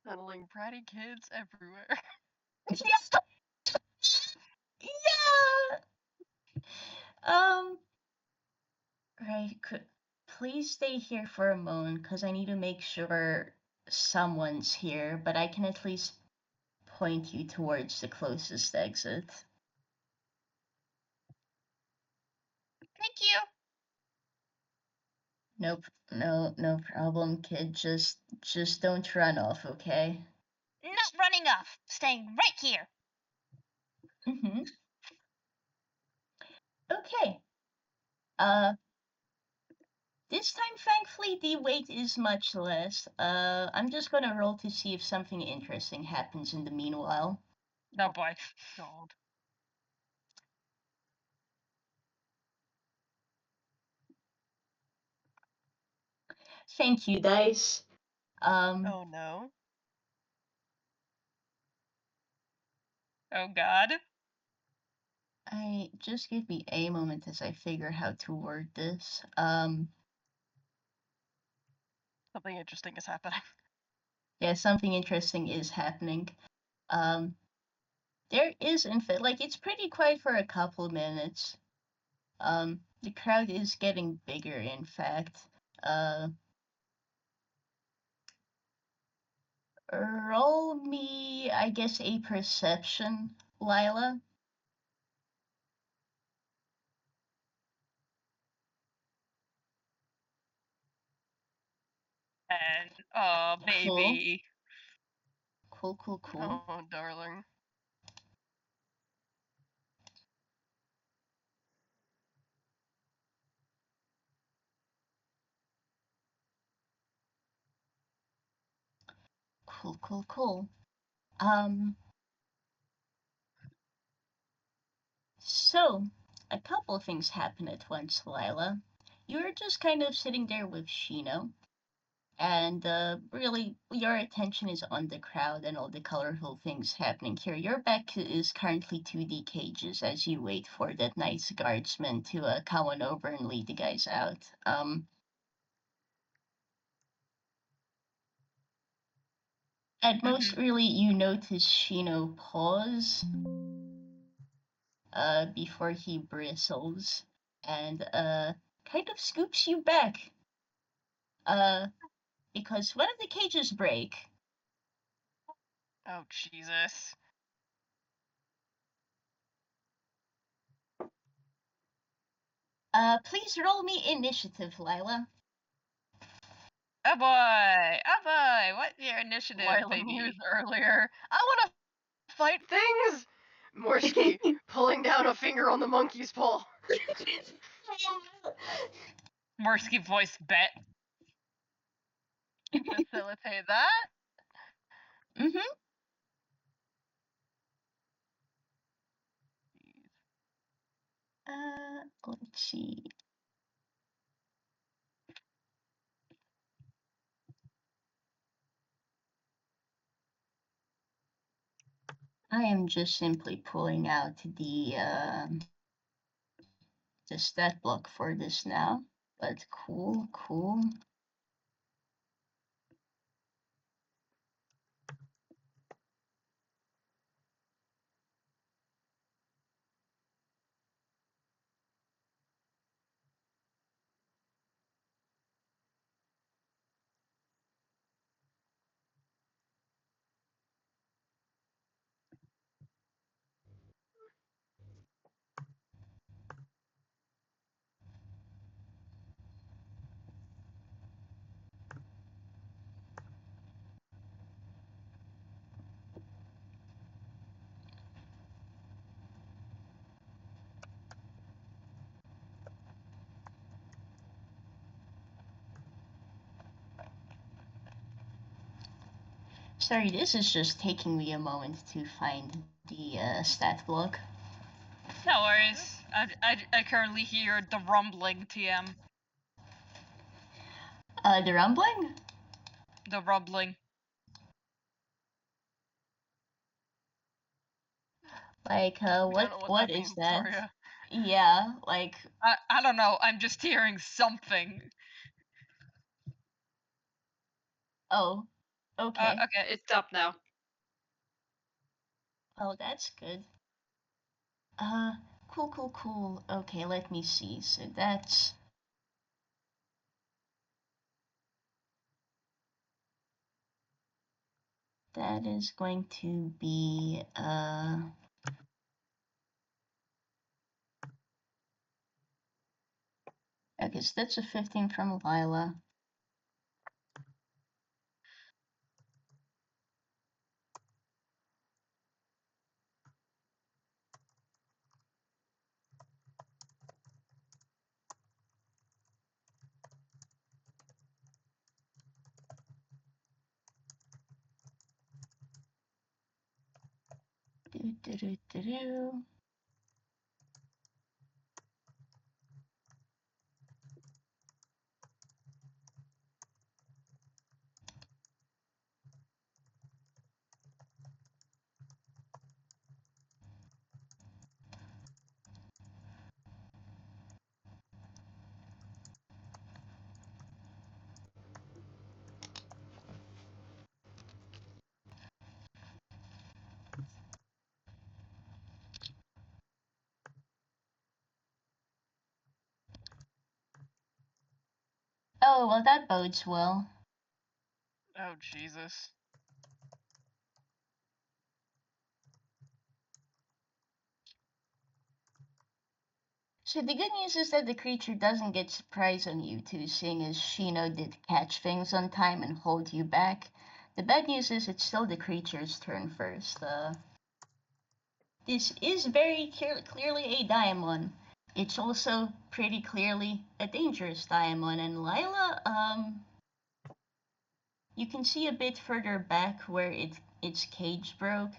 Handling bratty kids everywhere. Yeah. Right. Please stay here for a moment, because I need to make sure someone's here, but I can at least point you towards the closest exit. Thank you. Nope. No problem, kid. Just don't run off, okay? Not running off. Staying right here. Mm-hmm. Okay. This time, thankfully, the wait is much less. I'm just gonna roll to see if something interesting happens in the meanwhile. Oh boy. God. Thank you, dice. Oh no. Oh god. I just give me a moment as I figure how to word this. Something interesting is happening. Yeah, something interesting is happening. There is, in fact, like, it's pretty quiet for a couple minutes. The crowd is getting bigger, in fact. Roll me, I guess, a perception, Lialah. And oh baby. Cool. Oh, darling. Cool. So, a couple of things happen at once, Lialah. You're just kind of sitting there with Shino, and really, your attention is on the crowd and all the colorful things happening here. Your back is currently to the cages as you wait for that nice guardsman to come on over and lead the guys out. At most, really, you notice Shino pause before he bristles and kind of scoops you back. Because one of the cages break. Oh, Jesus. Please roll me initiative, Lialah. Oh boy. What's your initiative, Lailah baby? mused earlier. I want to fight things. Morski pulling down a finger on the monkey's paw. Morski voice bet. Facilitate that. Mm-hmm. Let's see. I am just simply pulling out the stat block for this now. But cool. Sorry, this is just taking me a moment to find the stat block. No worries. I currently hear the rumbling, TM. The rumbling? The rumbling. Like, We don't know what that is means, that? Staria. Yeah, like, I don't know. I'm just hearing something. oh, okay. Okay, it stopped now. Oh, that's good. Cool. Okay, let me see. So that is going to be, okay, so that's a 15 from Lialah. Do. Oh, well, that bodes well. Oh, Jesus. So the good news is that the creature doesn't get surprised on you two, seeing as Shino did catch things on time and hold you back. The bad news is it's still the creature's turn first. This is very clearly a Daimon. It's also pretty clearly a dangerous Daimon, and Lailah, you can see a bit further back where its cage broke.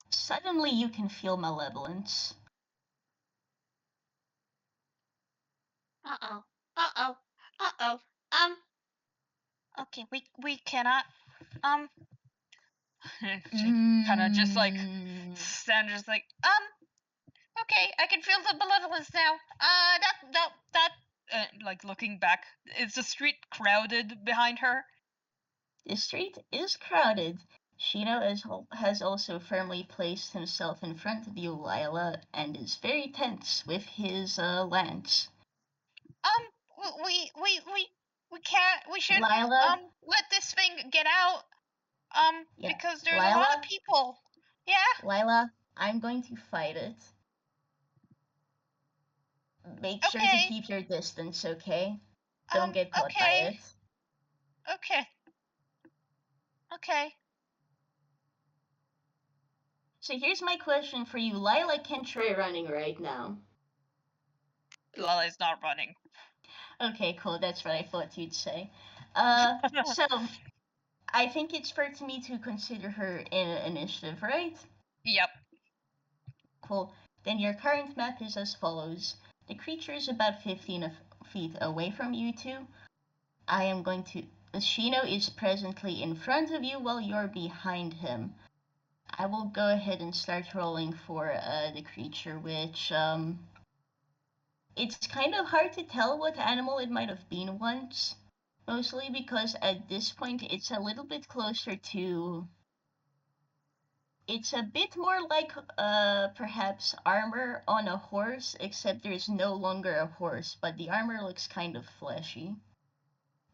Suddenly you can feel malevolence. Uh-oh. Okay, we cannot, She kind of just like stands just like, okay, I can feel the malevolence now. That. like looking back. Is the street crowded behind her? The street is crowded. Shino has also firmly placed himself in front of you, Lialah, and is very tense with his lance. We can't, we shouldn't, Lialah, let this thing get out, yeah, because there's a lot of Lialah, people. Yeah? Lialah, I'm going to fight it. Make sure to Okay. keep your distance, okay? Don't get caught by Okay. it. Okay. So here's my question for you. Lialah can try running right now. Lialah is not running. Okay, cool. That's what I thought you'd say. So I think it's fair to me to consider her in initiative, right? Yep. Cool. then your current map is as follows. The creature is about 15 feet away from you two. I am going to... Shino is presently in front of you while you're behind him. I will go ahead and start rolling for the creature, which... It's kind of hard to tell what animal it might have been once. Mostly because at this point it's a little bit closer to... It's a bit more like perhaps armor on a horse, except there's no longer a horse, but the armor looks kind of fleshy.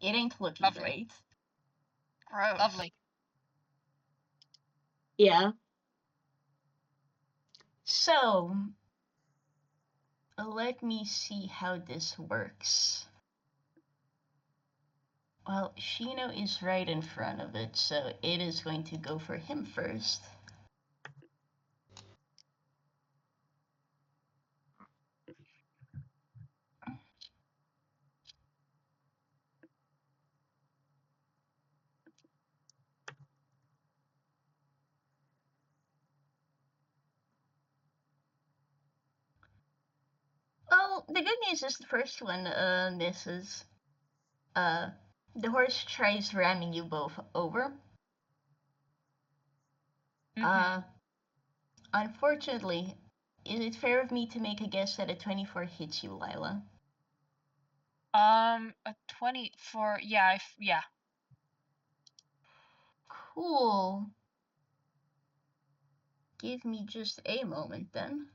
It ain't looking Lovely. great. Gross. Lovely. Yeah. So, let me see how this works. Well, Shino is right in front of it, so it is going to go for him first. Well, the good news is the first one misses. The horse tries ramming you both over. Unfortunately, is it fair of me to make a guess that a 24 hits you, Lilah? A 24. Yeah, yeah. Cool. Give me just a moment then.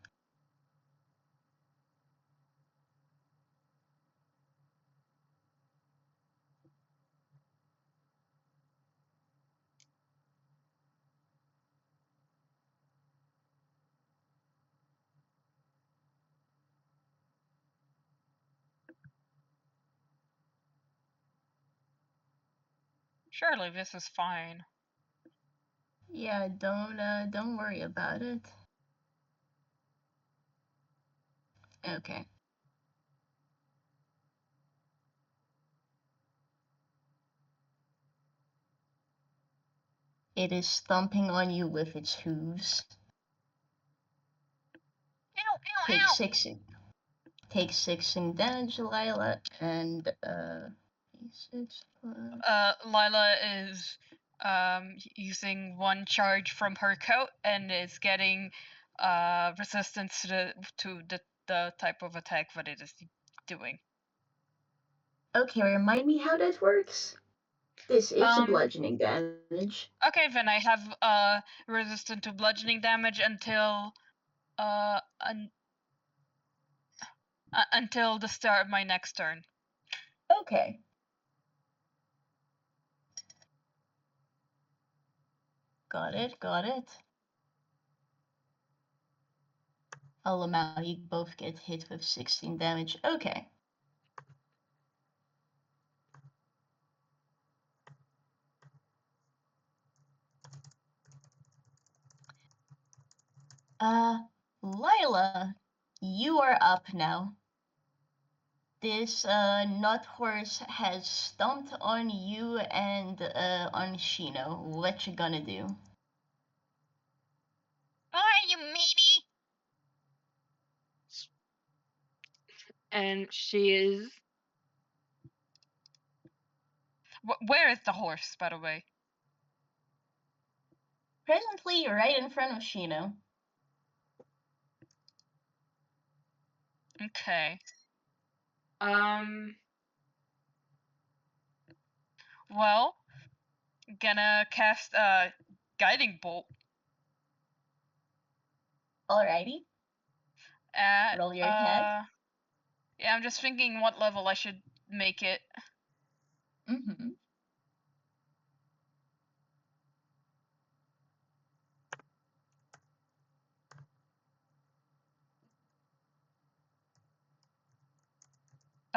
Surely this is fine. Yeah, don't worry about it. Okay. It is stomping on you with its hooves. Ow, ow, Take ow. 6 in damage, Lilah, and 6 plus... Lilah is using one charge from her coat and is getting resistance to the type of attack that it is doing. Okay, remind me how that works. This is Um, bludgeoning damage. Okay, then I have resistant to bludgeoning damage until until the start of my next turn. Okay. Got it. I'll allow you both get hit with 16 damage. Okay. Lilah, you are up now. This nut horse has stomped on you and on Shino. What you gonna do? Oh, you meanie. And she is. Where is the horse, by the way? Presently, right in front of Shino. Okay. Well, gonna cast a guiding bolt Alrighty. at Roll your attack. Yeah, I'm just thinking what level I should make it. Mm-hmm.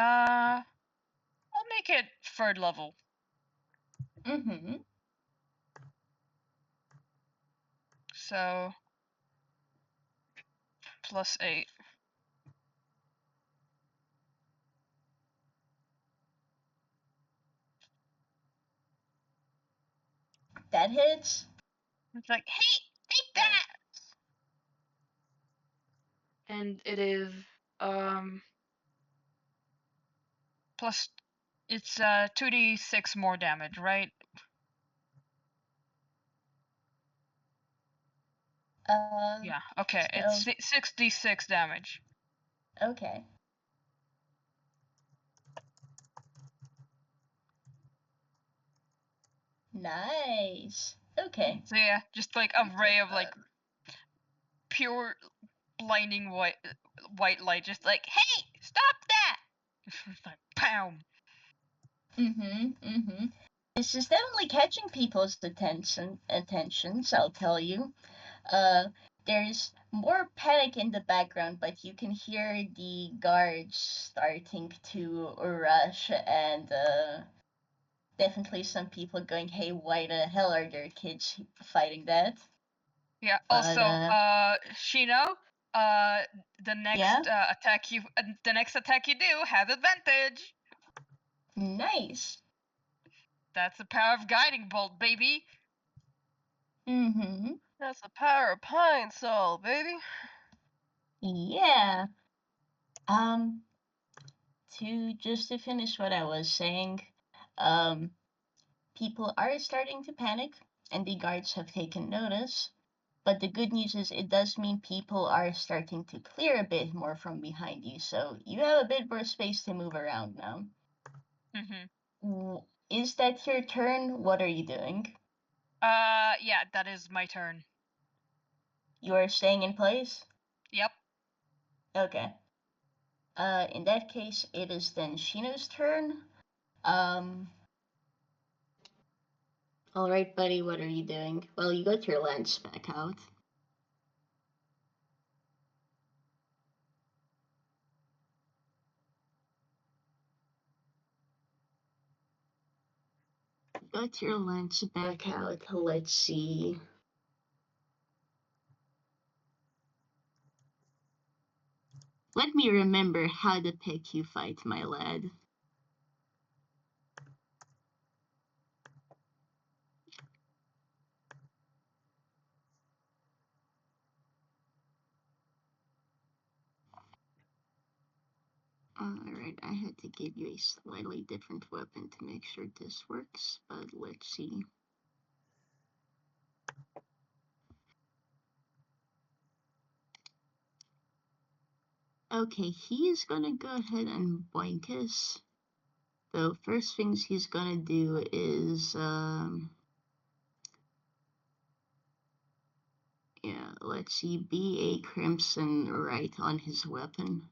I'll make it 3rd level. Mm-hmm. So +8. That hits. It's like, Hey, take that. And it is plus it's 2d6 more damage, right? Yeah. Okay. It's 6d6 damage. Okay. Nice. Okay. So yeah, just like a ray of like pure blinding white light, just like, hey, stop that! Like, pow. This is definitely catching people's attentions, I'll tell you. There's more panic in the background, but you can hear the guards starting to rush, and definitely some people going, hey, why the hell are there kids fighting that? Yeah. But, Also, Shino, the next attack you do has advantage. Nice. That's the power of guiding bolt, baby. That's the power of Pine Sol, baby. Yeah. To finish what I was saying, people are starting to panic, and the guards have taken notice. But the good news is it does mean people are starting to clear a bit more from behind you, so you have a bit more space to move around now. Is that your turn? What are you doing? Yeah, that is my turn. You are staying in place? Yep. Okay. In that case, it is then Shino's turn. Alright, buddy, what are you doing? Well, you got your lance back out. Got your lance back out. Let's see. Let me remember how to pick you fight, my lad. Alright, I had to give you a slightly different weapon to make sure this works, but let's see. Okay, he is gonna go ahead and boink us. So first things he's gonna do is, yeah, let's see, be a crimson right on his weapon.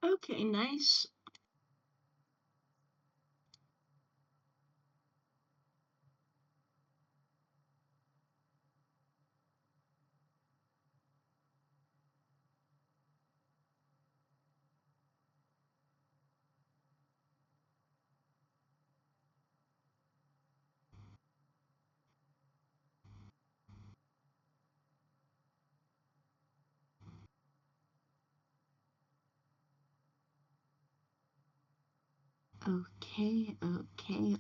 Okay, nice. Okay,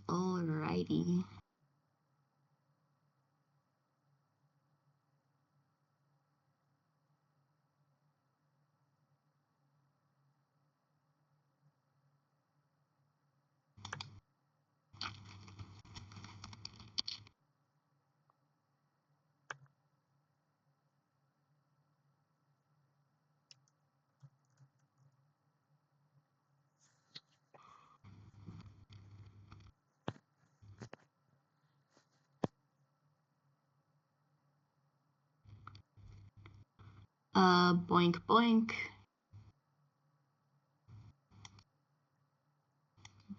alrighty. Boink boink.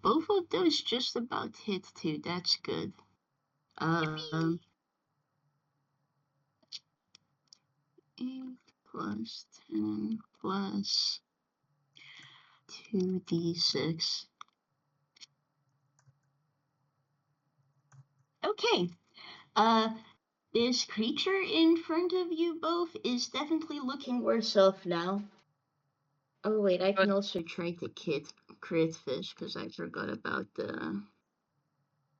Both of those just about hit too, that's good. 8 plus 10 plus 2d6. Okay. This creature in front of you both is definitely looking worse off now. Oh wait, I can also try to crit fish because I forgot about the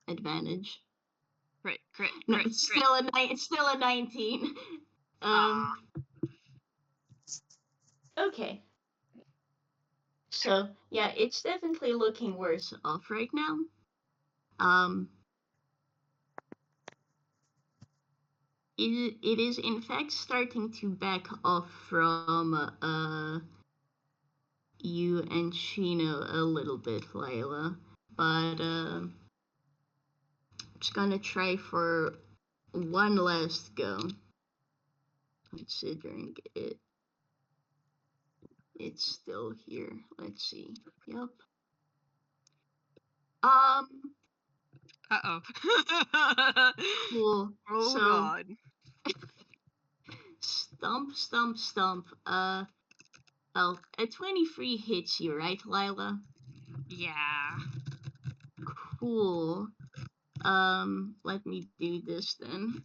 advantage. Crit. No, it's still a 19. Okay. So yeah, it's definitely looking worse off right now. It is in fact starting to back off from you and Shino a little bit, Lailah. But I'm just gonna try for one last go. Considering it's still here. Let's see. Yep. Uh-oh. Cool. Oh So, god. Stump. Well, a 23 hits you, right, Lailah? Yeah. Cool. Let me do this then.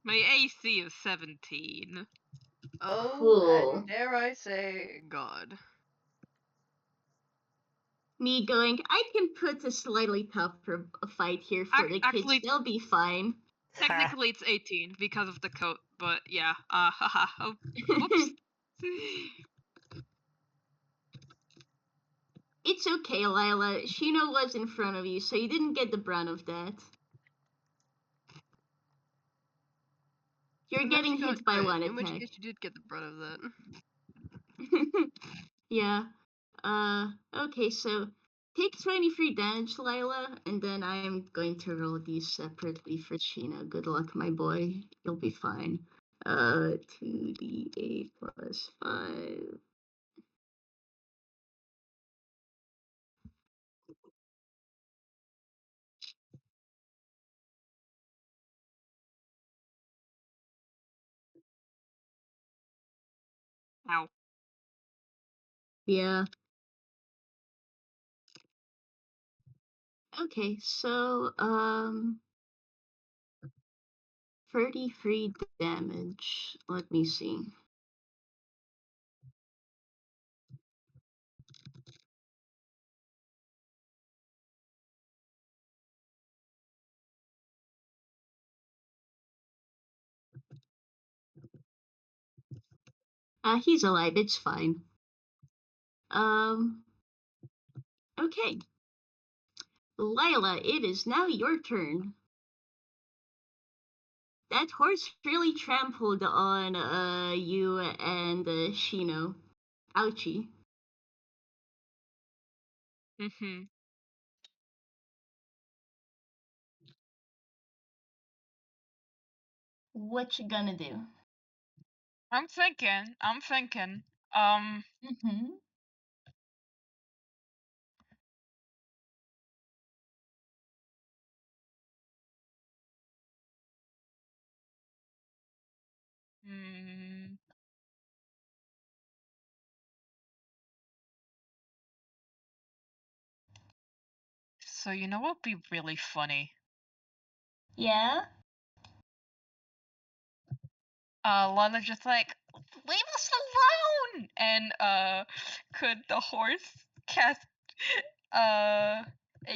My AC is 17. Oh, Cool. and dare I say, God. Me going, I can put a slightly tougher fight here for the kids. Actually- They'll be fine. Technically, it's 18 because of the coat, but yeah. Haha. Oh, whoops. It's okay, Lailah. Shino was in front of you, so you didn't get the brunt of that. You're getting hit by one In which attack. case you did get the brunt of that. Yeah. Okay, so take 23 damage, Lailah, and then I am going to roll these separately for Shino. Good luck, my boy. You'll be fine. 2d8 plus 5. Ow. Yeah. Okay, so, 33 damage. Let me see. He's alive, it's fine. Okay. Lialah, it is now your turn. That horse really trampled on you and Shino. Ouchie. Mm-hmm. What you gonna do? I'm thinking. Mm-hmm. Hmm. So you know what'd be really funny? Yeah? Lana just like, leave us alone! And could the horse cast a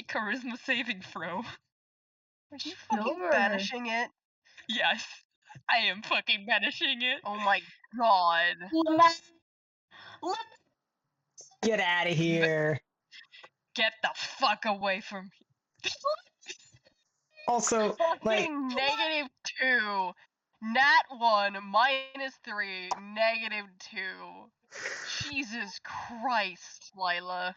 charisma saving throw? are you fucking Sure. banishing it? Yes, I am fucking banishing it. Oh my god. Get out of here. Get the fuck away from me. Also, like, Fucking -2. Nat 1, -3, -2. Jesus Christ, Lailah.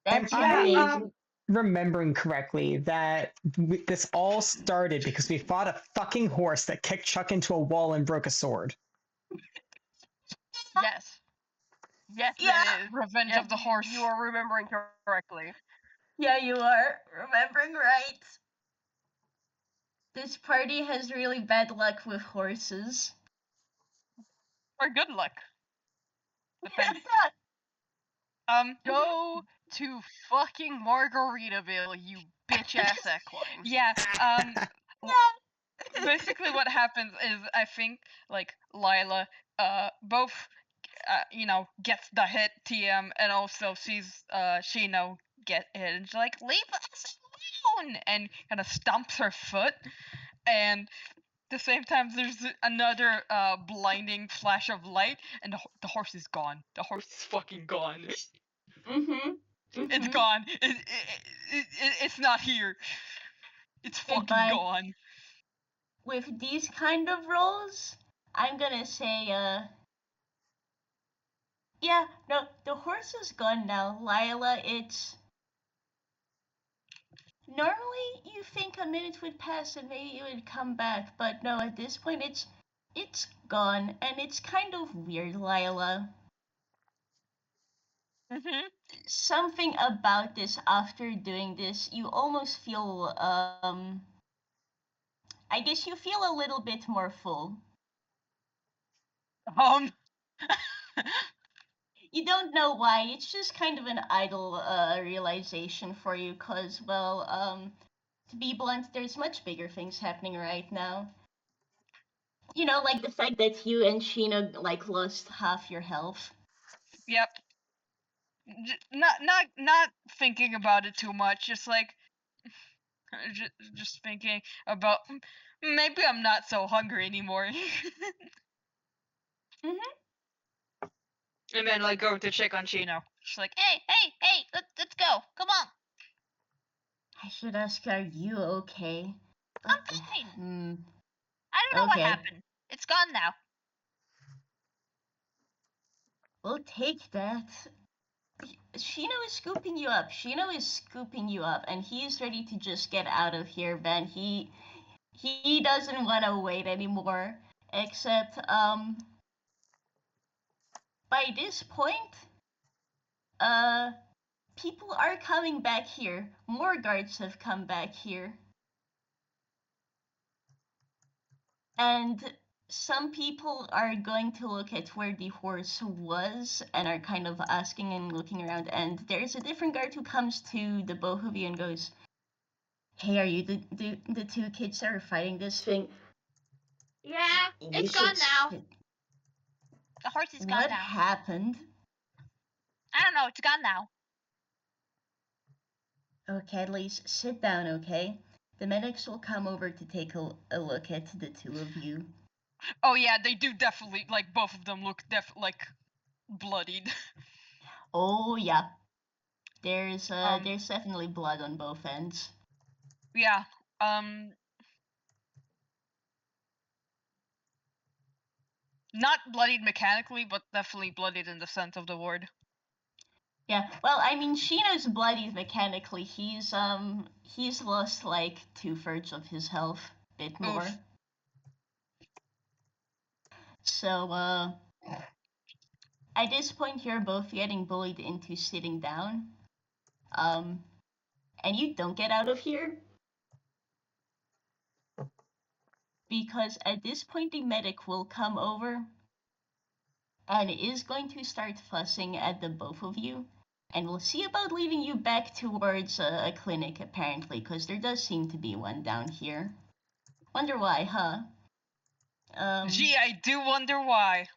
That's am I amazing. remembering correctly that this all started because we fought a fucking horse that kicked Chuck into a wall and broke a sword? Yes. Yes, Yeah. it is. Revenge Yes, of the horse. You are remembering correctly. Yeah, you are remembering right. This party has really bad luck with horses. Or good luck. Depends. Go to fucking Margaritaville, you bitch ass equine. Yeah, basically what happens is I think like Lialah both gets the hit TM and also sees Shino get hit and she's like, leave us alone, and kind of stomps her foot, and at the same time there's another blinding flash of light and the horse is gone. The horse is fucking gone. It's gone. It's not here. It's fucking Goodbye. gone. With these kind of rolls, I'm gonna say, yeah, no, the horse is gone now. Lialah, it's... Normally, you think a minute would pass and maybe it would come back, but no, at this point, it's gone, and it's kind of weird, Lialah. Something about this, after doing this, you almost feel, I guess you feel a little bit more full. You don't know why, it's just kind of an idle realization for you, cause, well, to be blunt, there's much bigger things happening right now. You know, like the fact that you and Shino, like, lost half your health. Yep. Not thinking about it too much, just like just thinking about maybe I'm not so hungry anymore. And then like going to check on Shino. She's like, Hey, let's go. Come on. I should ask, are you okay? I'm fine. I don't know Okay. what happened. It's gone now. We'll take that. Shino is scooping you up. Shino is scooping you up, and he's ready to just get out of here, Ben. He doesn't want to wait anymore. Except, by this point, people are coming back here. More guards have come back here. And some people are going to look at where the horse was and are kind of asking and looking around, and there's a different guard who comes to the both of you and goes, hey, are you the two kids that are fighting this thing? Yeah, it's gone now. The horse is gone What now. happened? I don't know, it's gone now. Okay, at least sit down, okay? The medics will come over to take a look at the two of you. oh yeah, they do definitely, like, both of them look like bloodied. Oh yeah, there's definitely blood on both ends. Yeah. Not bloodied mechanically, but definitely bloodied in the sense of the word. Yeah, well, I mean, Shino's bloodied mechanically. He's lost like 2/3 of his health, bit more. Oof. So, at this point, you're both getting bullied into sitting down. And you don't get out of here. Because at this point, the medic will come over and is going to start fussing at the both of you. And we'll see about leading you back towards a clinic, apparently, because there does seem to be one down here. Wonder why, huh? Gee, I do wonder why.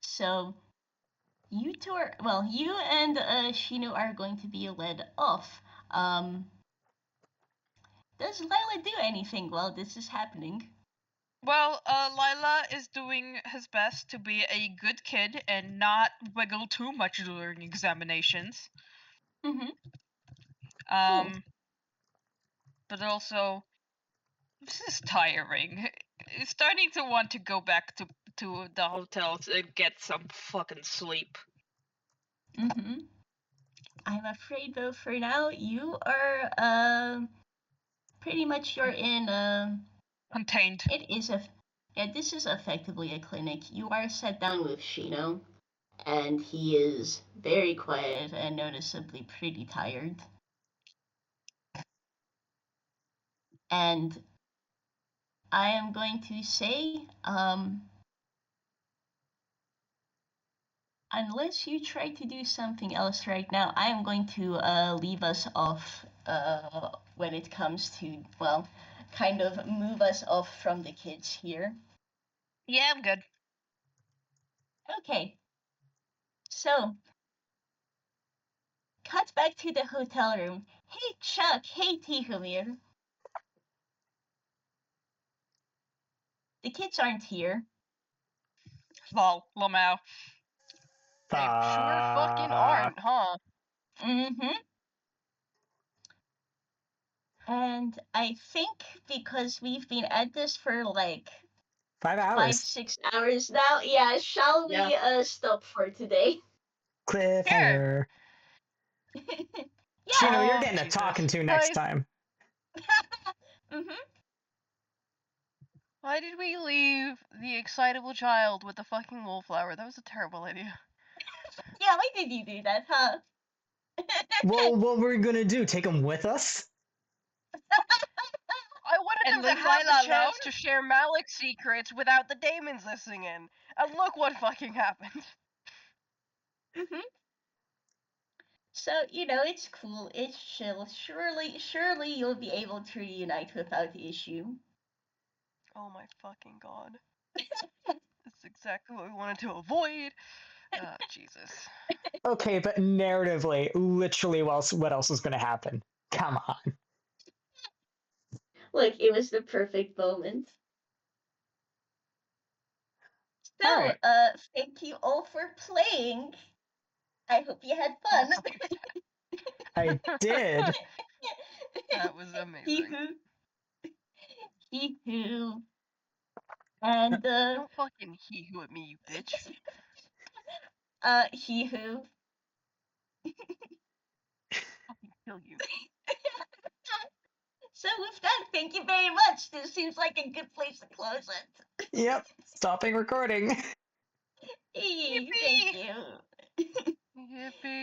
So, you two are, well, you and Shino are going to be led off. Does Lailah do anything while this is happening? Well, Lialah is doing his best to be a good kid and not wiggle too much during examinations. Cool. But also, this is tiring. It's starting to want to go back to the hotel and get some fucking sleep. I'm afraid, though, for now, you are, pretty much you're in, Contained. This is effectively a clinic. You are sat down with Shino, and he is very quiet and noticeably pretty tired. And I am going to say, unless you try to do something else right now, I am going to leave us off when it comes to, well, kind of move us off from the kids here. Yeah, I'm good. Okay. So, cut back to the hotel room. Hey, Chuck. Hey, Tihomir. The kids aren't here. Lol, Lamau. They sure fucking aren't, huh? Mm-hmm. And I think because we've been at this for like 5 hours. 5-6 hours now, yeah, shall we stop for today? Cliffhanger. Yeah. Shino, you're Oh, getting a Jesus. talking to next Guys. time. Mm-hmm. Why did we leave the excitable child with the fucking wallflower? That was a terrible idea. Yeah, why did you do that, huh? Well, what were we gonna do? Take him with us? I wanted And them to leave have the Lailah chance alone? to share Malik's secrets without the daemons listening in. And look what fucking happened. Mm-hmm. So, it's cool, it's chill. Surely you'll be able to reunite without issue. Oh my fucking god. That's exactly what we wanted to avoid. Jesus. Okay, but narratively, literally, what else was gonna happen? Come on. Look, it was the perfect moment. So, All right. thank you all for playing. I hope you had fun. I did. That was amazing. Hee-hoo. And, Don't fucking hee-hoo at me, you bitch. hee-hoo. Fucking kill you. So with that, thank you very much. This seems like a good place to close it. Yep. Stopping recording. Hey, thank you. Yippee!